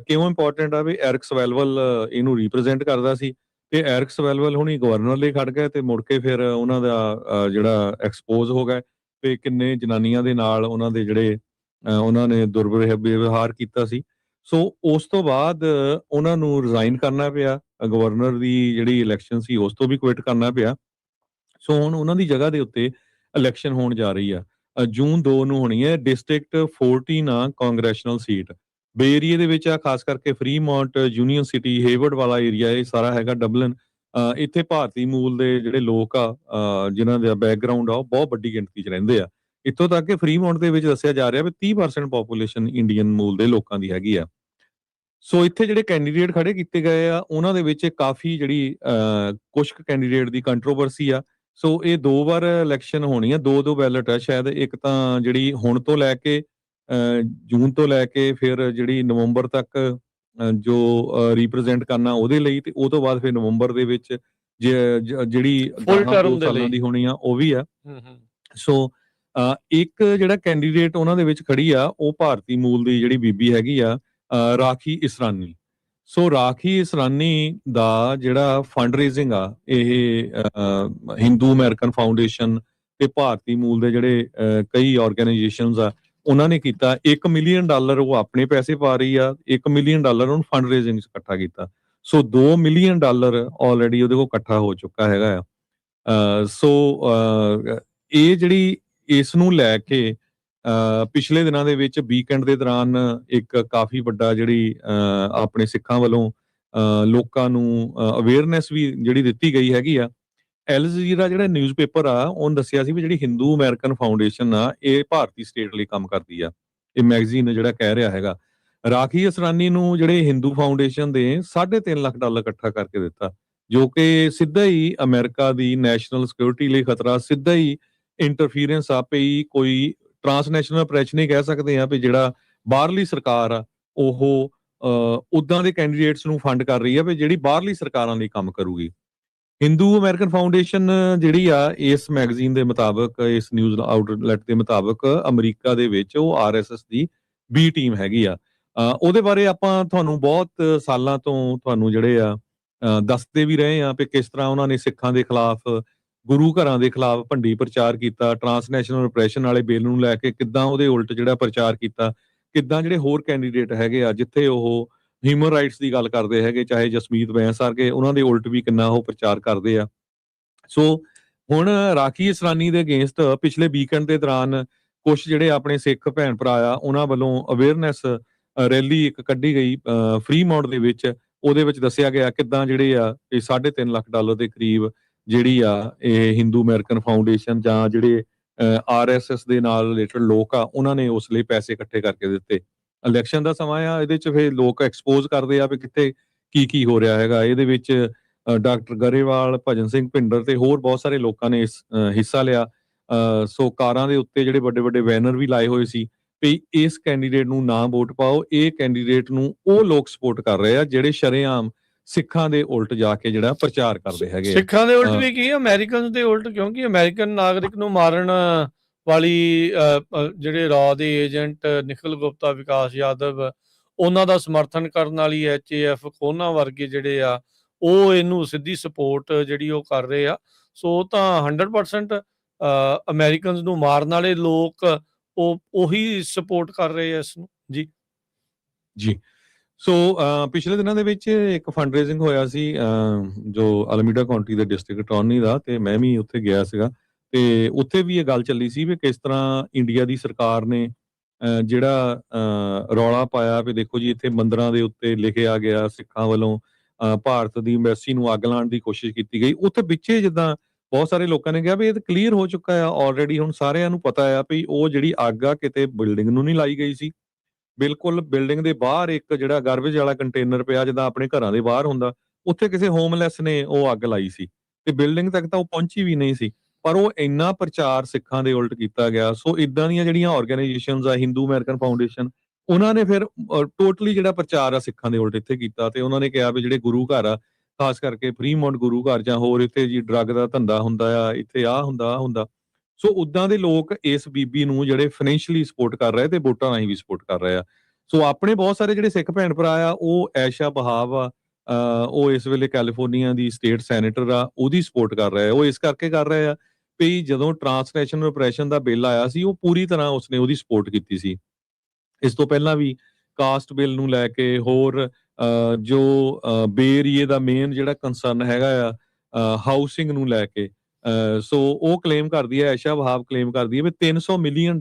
ਕਿਉਂ ਇੰਪੋਰਟੈਂਟ ਆ ਵੀ ਐਰਿਕ ਸਵੈਲਵਲ ਇਹਨੂੰ ਰਿਪਰੈਜ਼ੈਂਟ ਕਰਦਾ ਸੀ ਤੇ ਐਰਿਕ ਸਵੈਲਵਲ ਹੁਣੀ ਗਵਰਨਰ ਲਈ ਖੜ ਗਏ ਤੇ ਮੁੜ ਕੇ ਫਿਰ ਉਹਨਾਂ ਦਾ ਜਿਹੜਾ ਐਕਸਪੋਜ਼ ਹੋ ਗਏ ਤੇ ਕਿੰਨੇ ਜਨਾਨੀਆਂ ਦੇ ਨਾਲ ਉਹਨਾਂ ਦੇ ਜਿਹੜੇ ਉਹਨਾਂ ਨੇ ਦੁਰਵਿਵਹਾਰ ਕੀਤਾ ਸੀ। ਸੋ ਉਸ ਤੋਂ ਬਾਅਦ ਉਹਨਾਂ ਨੂੰ ਰਿਜ਼ਾਈਨ ਕਰਨਾ ਪਿਆ, ਗਵਰਨਰ ਦੀ ਜਿਹੜੀ ਇਲੈਕਸ਼ਨ ਸੀ ਉਸ ਤੋਂ ਵੀ ਕੁਇਟ ਕਰਨਾ ਪਿਆ। ਸੋ ਹੁਣ ਉਹਨਾਂ ਦੀ ਜਗ੍ਹਾ ਦੇ ਉੱਤੇ ਇਲੈਕਸ਼ਨ ਹੋਣ ਜਾ ਰਹੀ ਆ, ਜੂਨ 2 ਨੂੰ ਹੋਣੀ ਹੈ। ਡਿਸਟ੍ਰਿਕਟ 14 ਆ ਕਾਂਗਰੈਸ਼ਨਲ ਸੀਟ ਬੇ ਏਰੀਏ ਦੇ ਵਿੱਚ ਆ, ਖਾਸ ਕਰਕੇ ਫਰੀਮੌਂਟ, ਯੂਨੀਅਨ ਸਿਟੀ, ਹੇਵਰਡ ਵਾਲਾ ਏਰੀਆ ਇਹ ਸਾਰਾ ਹੈਗਾ, ਡਬਲਿਨ। ਇੱਥੇ ਭਾਰਤੀ ਮੂਲ ਦੇ ਜਿਹੜੇ ਲੋਕ ਆ ਜਿਨ੍ਹਾਂ ਦਾ ਬੈਕਗਰਾਊਂਡ ਆ ਉਹ ਬਹੁਤ ਵੱਡੀ ਗਿਣਤੀ 'ਚ ਰਹਿੰਦੇ ਆ। ਇੱਥੋਂ ਤੱਕ ਕਿ ਫਰੀਮੌਂਟ ਦੇ ਵਿੱਚ ਦੱਸਿਆ ਜਾ ਰਿਹਾ ਵੀ 30% ਪੋਪੂਲੇਸ਼ਨ ਇੰਡੀਅਨ ਮੂਲ ਦੇ ਲੋਕਾਂ ਦੀ ਹੈਗੀ ਆ। ਸੋ ਇੱਥੇ ਜਿਹੜੇ ਕੈਂਡੀਡੇਟ ਖੜੇ ਕੀਤੇ ਗਏ ਆ ਉਹਨਾਂ ਦੇ ਵਿੱਚ ਕਾਫੀ ਜਿਹੜੀ ਕੁਛ ਕੈਂਡੀਡੇਟ ਦੀ ਕੰਟਰੋਵਰਸੀ ਆ। ਸੋ ਇਹ 2 ਵਾਰ ਇਲੈਕਸ਼ਨ ਹੋਣੀ ਆ, 2 ਬੈਲਟ ਆ ਸ਼ਾਇਦ, ਇੱਕ ਤਾਂ ਜਿਹੜੀ ਹੁਣ ਤੋਂ ਲੈ ਕੇ ਜੂਨ ਤੋਂ ਲੈ ਕੇ ਫਿਰ ਜਿਹੜੀ ਨਵੰਬਰ ਤੱਕ ਜੋ ਰਿਪਰੈਜ਼ੈਂਟ ਕਰਨਾ ਉਹਦੇ ਲਈ, ਤੇ ਉਹ ਤੋਂ ਬਾਅਦ ਫਿਰ ਨਵੰਬਰ ਦੇ ਵਿੱਚ ਜਿਹੜੀ ਫੁੱਲ ਟਰਮ ਸਾਲਾਂ ਦੀ ਹੋਣੀ ਆ ਉਹ ਵੀ ਆ। ਸੋ ਇੱਕ ਜਿਹੜਾ ਕੈਂਡੀਡੇਟ ਉਹਨਾਂ ਦੇ ਵਿੱਚ ਖੜੀ ਆ ਉਹ ਭਾਰਤੀ ਮੂਲ ਦੀ ਜਿਹੜੀ ਬੀਬੀ ਹੈਗੀ ਆ ਰਾਖੀ ਇਸਰਾਨੀ। ਸੋ ਰਾਖੀ ਇਸਰਾਨੀ ਦਾ ਜਿਹੜਾ ਫੰਡ ਰੇਜ਼ਿੰਗ ਆ ਇਹ ਹਿੰਦੂ ਅਮਰੀਕਨ ਫਾਊਂਡੇਸ਼ਨ ਤੇ ਭਾਰਤੀ ਮੂਲ ਦੇ ਜਿਹੜੇ ਕਈ ਆਰਗੇਨਾਈਜੇਸ਼ਨਸ ਆ ਉਹਨਾਂ ਨੇ ਕੀਤਾ। $1 ਮਿਲੀਅਨ ਉਹ ਆਪਣੇ ਪੈਸੇ ਪਾ ਰਹੀ ਆ, $1 ਮਿਲੀਅਨ ਉਹਨੂੰ ਫੰਡ ਰੇਜ਼ਿੰਗ 'ਚ ਇਕੱਠਾ ਕੀਤਾ। ਸੋ $2 ਮਿਲੀਅਨ ਆਲਰੇਡੀ ਉਹਦੇ ਕੋਲ ਇਕੱਠਾ ਹੋ ਚੁੱਕਾ ਹੈਗਾ ਆ। ਸੋ ਇਹ ਜਿਹੜੀ ਇਸ ਨੂੰ ਲੈ ਕੇ ਪਿਛਲੇ ਦਿਨਾਂ ਦੇ ਵਿੱਚ ਵੀਕਐਂਡ ਦੇ ਦੌਰਾਨ ਇੱਕ ਕਾਫੀ ਵੱਡਾ ਜਿਹੜੀ ਆਪਣੇ ਸਿੱਖਾਂ ਵੱਲੋਂ ਲੋਕਾਂ ਨੂੰ ਅਵੇਅਰਨੈਸ ਵੀ ਜਿਹੜੀ ਦਿੱਤੀ ਗਈ ਹੈਗੀ ਆ। ਐਲ ਜਜ਼ੀਰਾ ਜਿਹੜਾ ਨਿਊਜ਼ਪੇਪਰ ਆ ਉਹਨੇ ਦੱਸਿਆ ਸੀ ਵੀ ਜਿਹੜੀ ਹਿੰਦੂ ਅਮਰੀਕਨ ਫਾਊਂਡੇਸ਼ਨ ਆ ਇਹ ਭਾਰਤੀ ਸਟੇਟ ਲਈ ਕੰਮ ਕਰਦੀ ਆ। ਇਹ ਮੈਗਜ਼ੀਨ ਜਿਹੜਾ ਕਹਿ ਰਿਹਾ ਹੈਗਾ ਰਾਖੀ ਅਸਰਾਨੀ ਨੂੰ ਜਿਹੜੇ ਹਿੰਦੂ ਫਾਊਂਡੇਸ਼ਨ ਦੇ $3.5 ਲੱਖ ਇਕੱਠਾ ਕਰਕੇ ਦਿੱਤਾ, ਜੋ ਕਿ ਸਿੱਧਾ ਹੀ ਅਮਰੀਕਾ ਦੀ ਨੈਸ਼ਨਲ ਸਿਕਿਉਰਿਟੀ ਲਈ ਖਤਰਾ, ਸਿੱਧਾ ਹੀ ਇੰਟਰਫੀਰੈਂਸ ਆ ਪਈ। ਕੋਈ ਟਰਾਂਸਨੈਸ਼ਨਲ ਪ੍ਰੈਸ ਨਹੀਂ ਕਹਿ ਸਕਦੇ ਆ ਵੀ ਜਿਹੜਾ ਬਾਹਰਲੀ ਸਰਕਾਰ ਆ ਉਹ ਉਦਾਂ ਦੇ ਕੈਂਡੀਡੇਟਸ ਨੂੰ ਫੰਡ ਕਰ ਰਹੀ ਆ ਵੀ ਜਿਹੜੀ ਬਾਹਰਲੀ ਸਰਕਾਰਾਂ ਲਈ ਕੰਮ ਕਰੂਗੀ। ਹਿੰਦੂ ਅਮਰੀਕਨ ਫਾਊਂਡੇਸ਼ਨ ਜਿਹੜੀ ਆ ਇਸ ਮੈਗਜ਼ੀਨ ਦੇ ਮੁਤਾਬਕ, ਇਸ ਨਿਊਜ਼ ਆਊਟਲੈਟ ਦੇ ਮੁਤਾਬਕ ਅਮਰੀਕਾ ਦੇ ਵਿੱਚ ਉਹ RSS ਦੀ B ਟੀਮ ਹੈਗੀ ਆ। ਉਹਦੇ ਬਾਰੇ ਆਪਾਂ ਤੁਹਾਨੂੰ ਬਹੁਤ ਸਾਲਾਂ ਤੋਂ ਤੁਹਾਨੂੰ ਜਿਹੜੇ ਆ ਦੱਸਦੇ ਵੀ ਰਹੇ ਆ ਵੀ ਕਿਸ ਤਰ੍ਹਾਂ ਉਹਨਾਂ ਨੇ ਸਿੱਖਾਂ ਦੇ ਖਿਲਾਫ, ਗੁਰੂ ਘਰਾਂ ਦੇ ਖਿਲਾਫ ਭੰਡੀ ਪ੍ਰਚਾਰ ਕੀਤਾ, ਟਰਾਂਸਨੈਸ਼ਨਲ ਰਿਪਰੈਸ਼ਨ ਵਾਲੇ ਬਿੱਲ ਨੂੰ ਲੈ ਕੇ ਕਿੱਦਾਂ ਉਹਦੇ ਉਲਟ ਜਿਹੜਾ ਪ੍ਰਚਾਰ ਕੀਤਾ, ਕਿੱਦਾਂ ਜਿਹੜੇ ਹੋਰ ਕੈਂਡੀਡੇਟ ਹੈਗੇ ਆ ਜਿੱਥੇ ਉਹ ਹਿਊਮਨ ਰਾਈਟਸ ਦੀ ਗੱਲ ਕਰਦੇ ਹੈਗੇ, ਚਾਹੇ ਜਸਮੀਤ ਬੈਂਸ ਵਰਗੇ, ਉਹਨਾਂ ਦੇ ਉਲਟ ਵੀ ਕਿੰਨਾ ਉਹ ਪ੍ਰਚਾਰ ਕਰਦੇ ਆ। ਸੋ ਹੁਣ ਰਾਖੀ ਇਸਰਾਨੀ ਦੇ ਅਗੇਂਸਟ ਪਿਛਲੇ ਵੀਕਐਂਡ ਦੇ ਦੌਰਾਨ ਕੁਛ ਜਿਹੜੇ ਆਪਣੇ ਸਿੱਖ ਭੈਣ ਭਰਾ ਆ ਉਹਨਾਂ ਵੱਲੋਂ ਅਵੇਅਰਨੈਸ ਰੈਲੀ ਇੱਕ ਕੱਢੀ ਗਈ ਫਰੀਮੌਂਟ ਦੇ ਵਿੱਚ। ਉਹਦੇ ਵਿੱਚ ਦੱਸਿਆ ਗਿਆ ਕਿੱਦਾਂ ਜਿਹੜੇ ਆ ਇਹ $3.5 ਲੱਖ ਦੇ ਕਰੀਬ ਜਿਹੜੀ ਆ ਇਹ ਹਿੰਦੂ ਅਮਰੀਕਨ ਫਾਊਂਡੇਸ਼ਨ ਜਾਂ ਜਿਹੜੇ RSS ਦੇ ਨਾਲ ਰਿਲੇਟਡ ਲੋਕ ਆ, ਉਹਨਾਂ ਨੇ ਉਸ ਲਈ ਪੈਸੇ ਇਕੱਠੇ ਕਰਕੇ ਦਿੱਤੇ। ਇਲੈਕਸ਼ਨ ਦਾ ਸਮਾਂ ਆ, ਇਹਦੇ 'ਚ ਫਿਰ ਲੋਕ ਐਕਸਪੋਜ਼ ਕਰਦੇ ਆ ਵੀ ਕਿੱਥੇ ਕੀ ਹੋ ਰਿਹਾ ਹੈਗਾ। ਇਹਦੇ ਵਿੱਚ ਡਾਕਟਰ ਗਰੇਵਾਲ, ਭਜਨ ਸਿੰਘ ਭਿੰਡਰ ਤੇ ਹੋਰ ਬਹੁਤ ਸਾਰੇ ਲੋਕਾਂ ਨੇ ਹਿੱਸਾ ਲਿਆ। ਸੋ ਕਾਰਾਂ ਦੇ ਉੱਤੇ ਜਿਹੜੇ ਵੱਡੇ ਬੈਨਰ ਵੀ ਲਾਏ ਹੋਏ ਸੀ ਵੀ ਇਸ ਕੈਂਡੀਡੇਟ ਨੂੰ ਨਾ ਵੋਟ ਪਾਓ, ਇਹ ਕੈਂਡੀਡੇਟ ਨੂੰ ਉਹ ਲੋਕ ਸਪੋਰਟ ਕਰ ਰਹੇ ਆ ਜਿਹੜੇ ਸ਼ਰੇਆਮ ਸਿੱਖਾਂ ਦੇ ਉਲਟ ਜਾ ਕੇ ਜਿਹੜਾ ਪ੍ਰਚਾਰ ਕਰਦੇ ਹੈਗੇ ਆ। ਸਿੱਖਾਂ ਦੇ ਉਲਟ ਵੀ ਕੀ, ਅਮਰੀਕਨ ਦੇ ਉਲਟ, ਕਿਉਂਕਿ ਅਮਰੀਕਨ ਨਾਗਰਿਕ ਨੂੰ ਮਾਰਨ ਵਾਲੀ ਜਿਹੜੇ ਰਾਅ ਦੇ ਏਜੰਟ ਨਿਖਿਲ ਗੁਪਤਾ, ਵਿਕਾਸ ਯਾਦਵ, ਉਹਨਾਂ ਦਾ ਸਮਰਥਨ ਕਰਨ ਵਾਲੀ HAF, ਉਹਨਾਂ ਵਰਗੇ ਜਿਹੜੇ ਆ ਉਹ ਇਹਨੂੰ ਸਿੱਧੀ ਸਪੋਰਟ ਜਿਹੜੀ ਉਹ ਕਰ ਰਹੇ ਆ। ਸੋ ਤਾਂ 100% ਅਮਰੀਕਨਸ ਨੂੰ ਮਾਰਨ ਵਾਲੇ ਲੋਕ ਉਹੀ ਸਪੋਰਟ ਕਰ ਰਹੇ ਆ ਇਸ ਨੂੰ। ਜੀ। ਸੋ ਪਿਛਲੇ ਦਿਨਾਂ ਦੇ ਵਿੱਚ ਇੱਕ ਫੰਡ ਰੇਜ਼ਿੰਗ ਹੋਇਆ ਸੀ ਜੋ ਅਲਮੀਡਾ ਕਾਉਂਟੀ ਦੇ ਡਿਸਟ੍ਰਿਕਟ ਅਟਾਰਨੀ ਦਾ, ਤੇ ਮੈਂ ਵੀ ਉੱਥੇ ਗਿਆ ਸੀਗਾ ਤੇ ਉੱਥੇ ਵੀ ਇਹ ਗੱਲ ਚੱਲੀ ਸੀ ਵੀ ਕਿਸ ਤਰ੍ਹਾਂ ਇੰਡੀਆ ਦੀ ਸਰਕਾਰ ਨੇ ਜਿਹੜਾ ਰੌਲਾ ਪਾਇਆ ਵੀ ਦੇਖੋ ਜੀ ਇੱਥੇ ਮੰਦਿਰਾਂ ਦੇ ਉੱਤੇ ਲਿਖਿਆ ਗਿਆ ਸਿੱਖਾਂ ਵੱਲੋਂ ਭਾਰਤ ਦੀ ਐਮਬੈਸੀ ਨੂੰ ਅੱਗ ਲਾਉਣ ਦੀ ਕੋਸ਼ਿਸ਼ ਕੀਤੀ ਗਈ। ਉੱਥੇ ਪਿੱਛੇ ਜਿੱਦਾਂ ਬਹੁਤ ਸਾਰੇ ਲੋਕਾਂ ਨੇ ਕਿਹਾ ਵੀ ਇਹ ਤਾਂ ਕਲੀਅਰ ਹੋ ਚੁੱਕਾ ਆ ਆਲਰੇਡੀ, ਹੁਣ ਸਾਰਿਆਂ ਨੂੰ ਪਤਾ ਆ ਵੀ ਉਹ ਜਿਹੜੀ ਅੱਗ ਆ ਕਿਤੇ ਬਿਲਡਿੰਗ ਨੂੰ ਨਹੀਂ ਲਾਈ ਗਈ ਸੀ। ਬਿਲਕੁਲ ਬਿਲਡਿੰਗ ਦੇ ਬਾਹਰ ਇੱਕ ਜਿਹੜਾ ਗਾਰਬੇਜ ਵਾਲਾ ਕੰਟੇਨਰ ਪਿਆ ਜਿੱਦਾਂ ਆਪਣੇ ਘਰਾਂ ਦੇ ਬਾਹਰ ਹੁੰਦਾ, ਉੱਥੇ ਕਿਸੇ ਹੋਮਲੈਸ ਨੇ ਉਹ ਅੱਗ ਲਾਈ ਸੀ ਤੇ ਬਿਲਡਿੰਗ ਤੱਕ ਤਾਂ ਉਹ ਪਹੁੰਚੀ ਵੀ ਨਹੀਂ ਸੀ, ਪਰ ਉਹ ਇੰਨਾ ਪ੍ਰਚਾਰ ਸਿੱਖਾਂ ਦੇ ਉਲਟ ਕੀਤਾ ਗਿਆ। ਸੋ ਇਦਾਂ ਦੀਆਂ ਜਿਹੜੀਆਂ ਆਰਗੇਨਾਈਜੇਸ਼ਨਸ ਆ, ਹਿੰਦੂ ਅਮਰੀਕਨ ਫਾਊਂਡੇਸ਼ਨ, ਉਹਨਾਂ ਨੇ ਫਿਰ ਟੋਟਲੀ ਜਿਹੜਾ ਪ੍ਰਚਾਰ ਆ ਸਿੱਖਾਂ ਦੇ ਉਲਟ ਇੱਥੇ ਕੀਤਾ ਤੇ ਉਹਨਾਂ ਨੇ ਕਿਹਾ ਵੀ ਜਿਹੜੇ ਗੁਰੂ ਘਰ ਆ, ਖਾਸ ਕਰਕੇ ਫਰੀਮੌਂਟ ਗੁਰੂ ਘਰ ਜਾਂ ਹੋਰ ਇੱਥੇ ਜੀ ਡਰੱਗ ਦਾ ਧੰਦਾ ਹੁੰਦਾ ਆ, ਇੱਥੇ ਆਹ ਹੁੰਦਾ। ਸੋ ਉਦਾਂ ਦੇ ਲੋਕ ਇਸ ਬੀਬੀ ਨੂੰ ਜਿਹੜੇ ਫਾਈਨੈਂਸ਼ੀਅਲੀ ਸਪੋਰਟ ਕਰ ਰਹੇ ਤੇ ਵੋਟਾਂ ਰਾਹੀਂ ਵੀ ਸਪੋਰਟ ਕਰ ਰਹੇ ਆ। ਸੋ ਆਪਣੇ ਬਹੁਤ ਸਾਰੇ ਜਿਹੜੇ ਸਿੱਖ ਭੈਣ ਭਰਾ ਆ, ਉਹ ਐਸ਼ਾ ਬਹਾਵ ਆ, ਉਹ ਇਸ ਵੇਲੇ ਕੈਲੀਫੋਰਨੀਆ ਦੀ ਸਟੇਟ ਸੈਨੇਟਰ ਆ, ਉਹਦੀ ਸਪੋਰਟ ਕਰ ਰਹੇ ਆ। ਉਹ ਇਸ ਕਰਕੇ ਕਰ ਰਹੇ ਆ ਵੀ ਜਦੋਂ ਟ੍ਰਾਂਸਨੈਸ਼ਨਲ ਰਿਪਰੈਸ਼ਨ ਦਾ ਬਿੱਲ ਆਇਆ ਸੀ, ਉਹ ਪੂਰੀ ਤਰ੍ਹਾਂ ਉਸਨੇ ਉਹਦੀ ਸਪੋਰਟ ਕੀਤੀ ਸੀ। ਇਸ ਤੋਂ ਪਹਿਲਾਂ ਵੀ ਕਾਸਟ ਬਿੱਲ ਨੂੰ ਲੈ ਕੇ ਹੋਰ ਜੋ ਬੇ ਏਰੀਏ ਦਾ ਮੇਨ ਜਿਹੜਾ ਕੰਸਰਨ ਹੈਗਾ ਆ ਹਾਊਸਿੰਗ ਨੂੰ ਲੈ ਕੇ, ਸੋ ਉਹ ਕਲੇਮ ਕਰਦੀ ਹੈ, ਐਸ਼ਾ ਵਹਾਬ ਕਲੇਮ ਕਰਦੀ ਹੈ ਵੀ $300 ਮਿਲੀਅਨ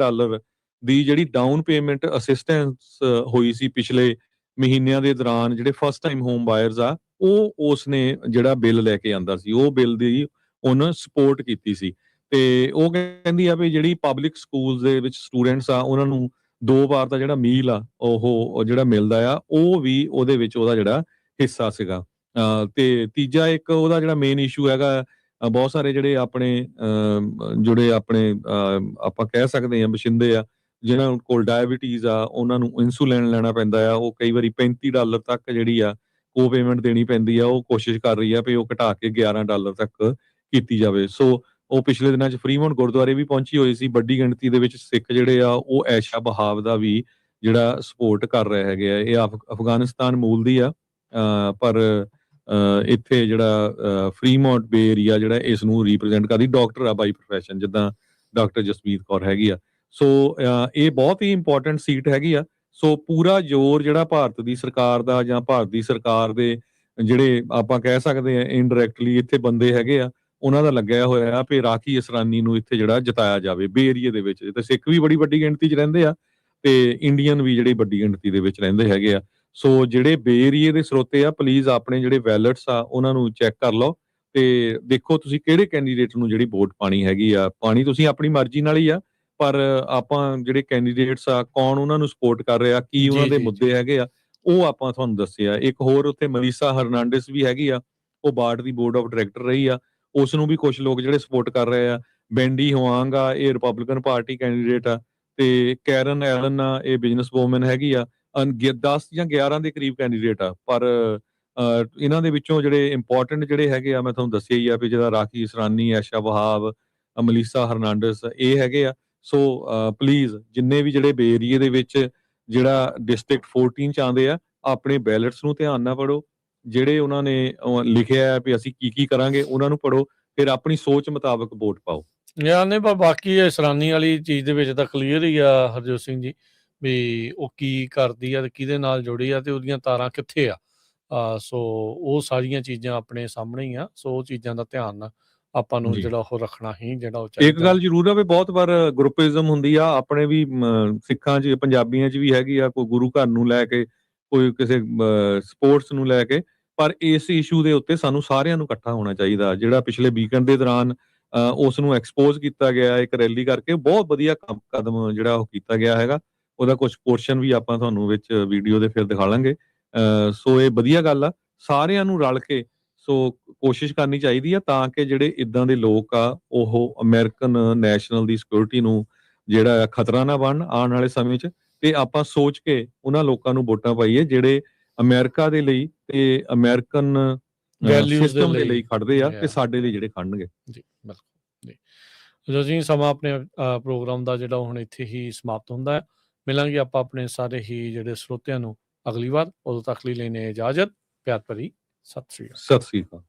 ਦੀ ਜਿਹੜੀ ਡਾਊਨ ਪੇਮੈਂਟ ਅਸਿਸਟੈਂਸ ਹੋਈ ਸੀ ਪਿਛਲੇ ਮਹੀਨਿਆਂ ਦੇ ਦੌਰਾਨ, ਜਿਹੜੇ ਫਸਟ ਟਾਈਮ ਹੋਮ ਬਾਇਰਸ ਆ, ਉਹ ਉਸਨੇ ਜਿਹੜਾ ਬਿੱਲ ਲੈ ਕੇ ਆਂਦਾ ਸੀ, ਉਹ ਬਿੱਲ ਦੀ ਉਹਨੇ ਸਪੋਰਟ ਕੀਤੀ ਸੀ। ਤੇ ਉਹ ਕਹਿੰਦੀ ਆ ਵੀ ਜਿਹੜੀ ਪਬਲਿਕ ਸਕੂਲਸ ਦੇ ਵਿੱਚ ਸਟੂਡੈਂਟਸ ਆ, ਉਹਨਾਂ ਨੂੰ 2 ਵਾਰ ਦਾ ਜਿਹੜਾ ਮੀਲ ਆ ਉਹ ਜਿਹੜਾ ਮਿਲਦਾ ਆ, ਉਹ ਵੀ ਉਹਦੇ ਵਿੱਚ ਉਹਦਾ ਜਿਹੜਾ ਹਿੱਸਾ ਸੀਗਾ। ਤੇ ਤੀਜਾ ਇੱਕ ਉਹਦਾ ਜਿਹੜਾ ਮੇਨ ਇਸ਼ੂ ਹੈਗਾ, ਬਹੁਤ ਸਾਰੇ ਜਿਹੜੇ ਆਪਣੇ ਆਪਾਂ ਕਹਿ ਸਕਦੇ ਹਾਂ ਬਸ਼ਿੰਦੇ ਆ ਜਿਹਨਾਂ ਕੋਲ ਡਾਇਬਟੀਜ਼ ਆ, ਉਹਨਾਂ ਨੂੰ ਇਨਸੂਲਿਨ ਲੈਣਾ ਪੈਂਦਾ ਆ, ਉਹ ਕਈ ਵਾਰੀ $35 ਤੱਕ ਜਿਹੜੀ ਆ ਕੋ ਪੇਮੈਂਟ ਦੇਣੀ ਪੈਂਦੀ ਆ, ਉਹ ਕੋਸ਼ਿਸ਼ ਕਰ ਰਹੀ ਆ ਵੀ ਉਹ ਘਟਾ ਕੇ $11 ਤੱਕ ਕੀਤੀ ਜਾਵੇ। ਸੋ ਉਹ ਪਿਛਲੇ ਦਿਨਾਂ 'ਚ ਫਰੀਮੌਂਟ ਗੁਰਦੁਆਰੇ ਵੀ ਪਹੁੰਚੀ ਹੋਈ ਸੀ। ਵੱਡੀ ਗਿਣਤੀ ਦੇ ਵਿੱਚ ਸਿੱਖ ਜਿਹੜੇ ਆ ਉਹ ਐਸ਼ਾ ਬਹਾਵ ਦਾ ਵੀ ਜਿਹੜਾ ਸਪੋਰਟ ਕਰ ਰਹੇ ਹੈਗੇ ਆ। ਇਹ ਅਫਗਾਨਿਸਤਾਨ ਮੂਲ ਦੀ ਆ, ਪਰ ਇੱਥੇ ਜਿਹੜਾ ਫਰੀਮੌਂਟ ਬੇ ਏਰੀਆ ਜਿਹੜਾ ਇਸ ਨੂੰ ਰਿਪਰੈਜ਼ੈਂਟ ਕਰਦੀ, ਡਾਕਟਰ ਆ ਬਾਈ ਪ੍ਰੋਫੈਸ਼ਨ, ਜਿੱਦਾਂ ਡਾਕਟਰ ਜਸਮੀਤ ਕੌਰ ਹੈਗੀ ਆ। ਸੋ ਇਹ ਬਹੁਤ ਹੀ ਇੰਪੋਰਟੈਂਟ ਸੀਟ ਹੈਗੀ ਆ। ਸੋ ਪੂਰਾ ਜ਼ੋਰ ਜਿਹੜਾ ਭਾਰਤ ਦੀ ਸਰਕਾਰ ਦਾ ਜਾਂ ਭਾਰਤ ਦੀ ਸਰਕਾਰ ਦੇ ਜਿਹੜੇ ਆਪਾਂ ਕਹਿ ਸਕਦੇ ਆ ਇਨਡਾਇਰੈਕਟਲੀ ਇੱਥੇ ਬੰਦੇ ਹੈਗੇ ਆ, ਉਹਨਾਂ ਦਾ ਲੱਗਿਆ ਹੋਇਆ ਵੀ ਰਾਖੀ ਅਸਰਾਨੀ ਨੂੰ ਇੱਥੇ ਜਿਹੜਾ ਜਿਤਾਇਆ ਜਾਵੇ ਬੇ ਏਰੀਏ ਦੇ ਵਿੱਚ। ਤੇ ਸਿੱਖ ਵੀ ਬੜੀ ਵੱਡੀ ਗਿਣਤੀ 'ਚ ਰਹਿੰਦੇ ਆ ਤੇ ਇੰਡੀਅਨ ਵੀ ਜਿਹੜੀ ਵੱਡੀ ਗਿਣਤੀ ਦੇ ਵਿੱਚ ਰਹਿੰਦੇ ਹੈਗੇ ਆ। ਸੋ ਜਿਹੜੇ ਬੇ ਏਰੀਏ ਦੇ ਸਰੋਤੇ ਆ, ਪਲੀਜ਼ ਆਪਣੇ ਜਿਹੜੇ ਵੈਲਟਸ ਆ ਉਹਨਾਂ ਨੂੰ ਚੈੱਕ ਕਰ ਲਓ ਤੇ ਦੇਖੋ ਤੁਸੀਂ ਕਿਹੜੇ ਕੈਂਡੀਡੇਟ ਨੂੰ ਜਿਹੜੀ ਵੋਟ ਪਾਣੀ ਹੈਗੀ ਆ। ਪਾਣੀ ਤੁਸੀਂ ਆਪਣੀ ਮਰਜ਼ੀ ਨਾਲ ਹੀ ਆ, ਪਰ ਆਪਾਂ ਜਿਹੜੇ ਕੈਂਡੀਡੇਟਸ ਆ ਕੌਣ ਉਹਨਾਂ ਨੂੰ ਸਪੋਰਟ ਕਰ ਰਿਹਾ, ਕੀ ਉਹਨਾਂ ਦੇ ਮੁੱਦੇ ਹੈਗੇ ਆ, ਉਹ ਆਪਾਂ ਤੁਹਾਨੂੰ ਦੱਸਿਆ। ਇੱਕ ਹੋਰ ਉੱਥੇ ਮਲੀਸਾ ਹਰਨਾਂਡਿਸ ਵੀ ਹੈਗੀ ਆ, ਉਹ bird the board of director ਰਹੀ ਆ, ਉਸ ਨੂੰ ਵੀ ਕੁਝ ਲੋਕ ਜਿਹੜੇ ਸਪੋਰਟ ਕਰ ਰਹੇ ਆ। ਬੈਂਡੀ ਹੁਆਂਗ ਆ, ਇਹ ਰਿਪਬਲਿਕਨ ਪਾਰਟੀ ਕੈਂਡੀਡੇਟ ਆ, ਤੇ ਕੈਰਨ ਐਲਨ ਆ, ਇਹ ਬਿਜ਼ਨਸ ਵੂਮਨ ਹੈਗੀ ਆ। 10 ਜਾਂ 11 ਦੇ ਕਰੀਬ ਕੈਂਡੀਡੇਟ ਆ, ਪਰ ਇਹਨਾਂ ਦੇ ਵਿੱਚੋਂ ਜਿਹੜੇ ਇੰਪੋਰਟੈਂਟ ਜਿਹੜੇ ਹੈਗੇ ਆ ਮੈਂ ਤੁਹਾਨੂੰ ਦੱਸਿਆ ਹੀ ਆ ਵੀ ਜਿਹੜਾ ਰਾਖੀ ਇਸਰਾਨੀ, ਐਸ਼ਾ ਵਹਾਬ, ਮਲੀਸਾ ਹਰਨਾਂਡਿਸ, ਇਹ ਹੈਗੇ ਆ। ਸੋ ਪਲੀਜ਼ ਜਿੰਨੇ ਵੀ ਜਿਹੜੇ ਬੇ ਏਰੀਏ ਦੇ ਵਿੱਚ ਜਿਹੜਾ ਡਿਸਟ੍ਰਿਕਟ 14 ਚ ਆਉਂਦੇ ਆ, ਆਪਣੇ ਬੈਲਟਸ ਨੂੰ ਧਿਆਨ ਨਾਲ ਪੜ੍ਹੋ, ਜਿਹੜੇ ਉਹਨਾਂ ਨੇ ਲਿਖਿਆ ਹੈ ਵੀ ਅਸੀਂ ਕੀ ਕਰਾਂਗੇ ਉਹਨਾਂ ਨੂੰ ਪੜ੍ਹੋ, ਫਿਰ ਆਪਣੀ ਸੋਚ ਮੁਤਾਬਕ ਵੋਟ ਪਾਓ। ਨਹੀਂ, ਪਰ ਬਾਕੀ ਇਸਰਾਨੀ ਵਾਲੀ ਚੀਜ਼ ਦੇ ਵਿੱਚ ਤਾਂ ਕਲੀਅਰ ਹੀ ਆ ਹਰਜੋਤ ਸਿੰਘ ਜੀ ਵੀ ਉਹ ਕੀ ਕਰਦੀ ਆ ਤੇ ਕਿਹਦੇ ਨਾਲ ਜੁੜੀ ਆ ਤੇ ਉਹਦੀਆਂ ਤਾਰਾਂ ਕਿੱਥੇ ਆ। ਸੋ ਉਹ ਸਾਰੀਆਂ ਚੀਜ਼ਾਂ ਆਪਣੇ ਸਾਹਮਣੇ ਹੀ ਆ। ਸੋ ਉਹ ਚੀਜ਼ਾਂ ਦਾ ਧਿਆਨ ਆਪਾਂ ਨੂੰ ਜਿਹੜਾ ਉਹ ਰੱਖਣਾ ਹੀ ਜਿਹੜਾ ਉਹ ਚਾਹੀਦਾ। ਇੱਕ ਗੱਲ ਜ਼ਰੂਰ ਆ ਵੀ ਬਹੁਤ ਵਾਰ ਗਰੁੱਪਿਜ਼ਮ ਹੁੰਦੀ ਆ, ਆਪਣੇ ਵੀ ਸਿੱਖਾਂ 'ਚ ਪੰਜਾਬੀਆਂ 'ਚ ਵੀ ਹੈਗੀ ਆ, ਕੋਈ ਗੁਰੂ ਘਰ ਨੂੰ ਲੈ ਕੇ, ਕੋਈ ਕਿਸੇ ਸਪੋਰਟਸ ਨੂੰ ਲੈ ਕੇ, ਪਰ ਇਸ ਇਸ਼ੂ ਦੇ ਉੱਤੇ ਸਾਨੂੰ ਸਾਰਿਆਂ ਨੂੰ ਇਕੱਠਾ ਹੋਣਾ ਚਾਹੀਦਾ। ਜਿਹੜਾ ਪਿਛਲੇ ਵੀਕਐਂਡ ਦੇ ਦੌਰਾਨ ਉਸ ਨੂੰ ਐਕਸਪੋਜ਼ ਕੀਤਾ ਗਿਆ ਇੱਕ ਰੈਲੀ ਕਰਕੇ। ਬਹੁਤ ਵਧੀਆ ਕਦਮ ਜਿਹੜਾ ਉਹ ਕੀਤਾ ਗਿਆ ਹੈਗਾ। ਉਹਦਾ ਕੁਝ ਪੋਰਸ਼ਨ ਵੀ ਆਪਾਂ ਤੁਹਾਨੂੰ ਵਿੱਚ ਵੀਡੀਓ ਦੇ ਫਿਰ ਦਿਖਾ ਲਾਂਗੇ। ਸੋ ਇਹ ਵਧੀਆ ਗੱਲ ਆ, ਸਾਰਿਆਂ ਨੂੰ ਰਲ ਕੇ ਸੋ ਕੋਸ਼ਿਸ਼ ਕਰਨੀ ਚਾਹੀਦੀ ਆ ਤਾਂ ਕਿ ਜਿਹੜੇ ਇੱਦਾਂ ਦੇ ਲੋਕ ਆ ਉਹ ਅਮਰੀਕਨ ਨੈਸ਼ਨਲ ਦੀ ਸਿਕਿਉਰਿਟੀ ਨੂੰ ਜਿਹੜਾ ਆ ਖਤਰਾ ਨਾ ਬਣਨ ਆਉਣ ਵਾਲੇ ਸਮੇਂ 'ਚ। ਤੇ ਆਪਾਂ ਸੋਚ ਕੇ ਉਹਨਾਂ ਲੋਕਾਂ ਨੂੰ ਵੋਟਾਂ ਪਾਈਏ ਜਿਹੜੇ ਅਮਰੀਕਾ ਦੇ ਲਈ ਤੇ ਅਮਰੀਕਨ ਸਿਸਟਮ ਦੇ ਲਈ ਖੜਦੇ ਆ ਤੇ ਸਾਡੇ ਲਈ ਜਿਹੜੇ ਖੜਨਗੇ। ਜੀ ਬਿਲਕੁਲ ਜੀ। ਜੀ ਸਮਾਂ ਆਪਣੇ ਪ੍ਰੋਗਰਾਮ ਦਾ ਜਿਹੜਾ ਹੁਣ ਇੱਥੇ ਹੀ ਸਮਾਪਤ ਹੁੰਦਾ ਹੈ। ਮਿਲਾਂਗੇ ਆਪਾਂ ਆਪਣੇ ਸਾਰੇ ਹੀ ਜਿਹੜੇ ਸਰੋਤਿਆਂ ਨੂੰ ਅਗਲੀ ਵਾਰ। ਉਦੋਂ ਤੱਕ ਲਈ ਲੈਣੇ ਇਜਾਜ਼ਤ। ਪਿਆਰ ਭਰੀ ਸਤਿ ਸ੍ਰੀ ਅਕਾਲ। ਸਤਿ ਸ੍ਰੀ ਅਕਾਲ।